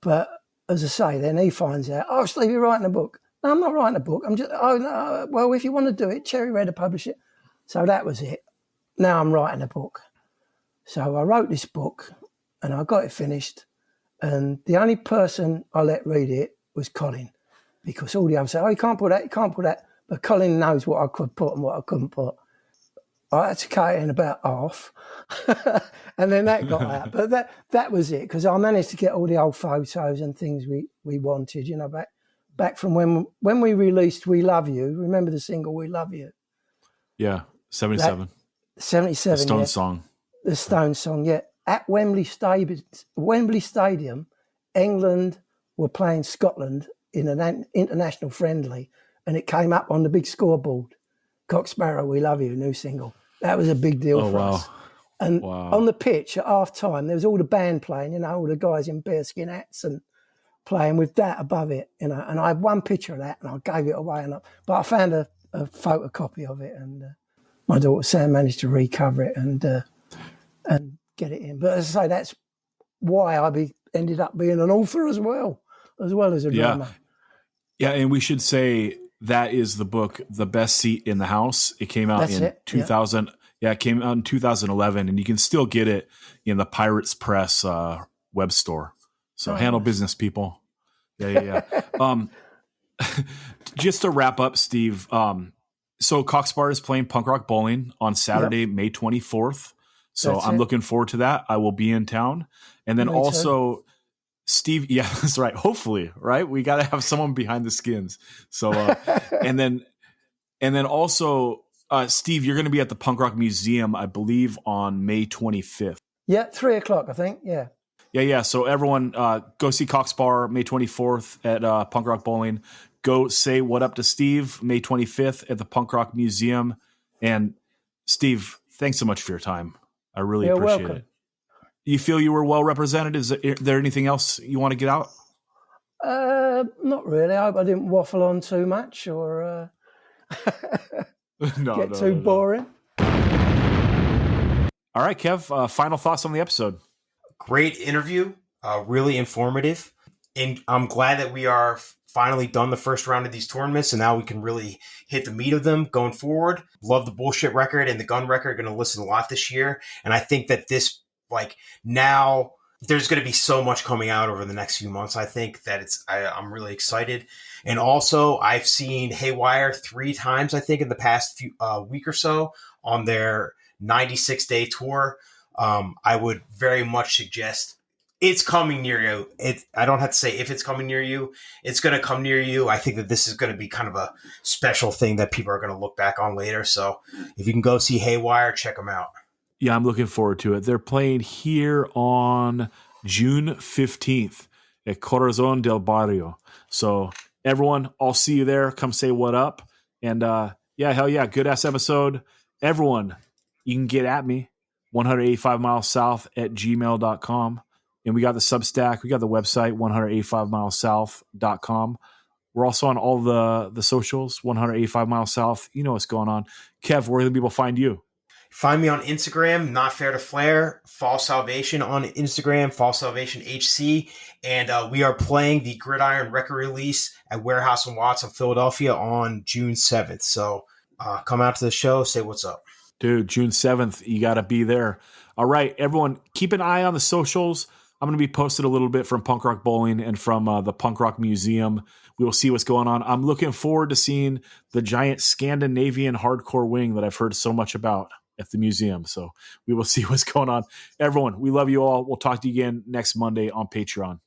But as I say, then he finds out, oh, Steve, you're writing a book. No, I'm not writing a book. I'm just, oh, no, well, if you want to do it, Cherry Red will publish it. So that was it. Now I'm writing a book. So I wrote this book and I got it finished. And the only person I let read it was Colin, because all the others said, oh, you can't put that, you can't put that. But Colin knows what I could put and what I couldn't put. I had to cut it in about half. And then that got out. But that was it, because I managed to get all the old photos and things we wanted, you know, back from when we released We Love You. Remember the single We Love You? Yeah, 77. 77, the Stones song. The Stones song, yeah. At Wembley Stadium, England were playing Scotland in an international friendly, and it came up on the big scoreboard. Sparrer, We Love You, new single. That was a big deal for us. And on the pitch at half time, there was all the band playing, you know, all the guys in bearskin hats and playing with that above it, you know. And I had one picture of that, and I gave it away. But I found a photocopy of it, and my daughter Sam managed to recover it and get it in. But as I say, that's why I ended up being an author as well as a drummer. Yeah, and we should say that is the book, The Best Seat in the House. It came out in 2000. Yeah, it came out in 2011, and you can still get it in the Pirates Press web store. So handle business, people. Yeah. Just to wrap up, Steve. So Sparrer is playing Punk Rock Bowling on Saturday, May 24th. So I'm looking forward to that. I will be in town. And then also, Steve, yeah, that's right. Hopefully, right? We got to have someone behind the skins. So, and then also, Steve, you're going to be at the Punk Rock Museum, I believe, on May 25th. Yeah, 3:00, I think. Yeah. Yeah. So everyone, go see Sparrer May 24th at Punk Rock Bowling. Go say what up to Steve May 25th at the Punk Rock Museum. And Steve, thanks so much for your time. I really appreciate it. You feel you were well represented? Is there anything else you want to get out? Not really. I hope I didn't waffle on too much or get too boring. All right, Kev, final thoughts on the episode. Great interview, really informative. And I'm glad that we are finally done the first round of these tournaments, and now we can really hit the meat of them going forward. Love the Bullshit record and the Gun record. Going to listen a lot this year. And I think that this, now there's going to be so much coming out over the next few months. I think that I'm really excited. And also, I've seen Haywire 3 times, I think, in the past week or so on their 96-day tour. I would very much suggest it's coming near you. I don't have to say if it's coming near you. It's going to come near you. I think that this is going to be kind of a special thing that people are going to look back on later. So if you can go see Haywire, check them out. Yeah, I'm looking forward to it. They're playing here on June 15th at Corazon del Barrio. So everyone, I'll see you there. Come say what up. And hell yeah, good ass episode. Everyone, you can get at me, 185 miles south at gmail.com. And we got the Substack. We got the website, 185milessouth.com. We're also on all the socials, 185 Miles South. You know what's going on. Kev, where can people find you? Find me on Instagram, Not Fair to Flare, False Salvation on Instagram, False Salvation HC. And we are playing the Gridiron record release at Warehouse and Watts in Philadelphia on June 7th. So come out to the show, say what's up. Dude, June 7th, you got to be there. All right, everyone, keep an eye on the socials. I'm going to be posted a little bit from Punk Rock Bowling and from the Punk Rock Museum. We will see what's going on. I'm looking forward to seeing the giant Scandinavian hardcore wing that I've heard so much about at the museum. So we will see what's going on. Everyone, we love you all. We'll talk to you again next Monday on Patreon.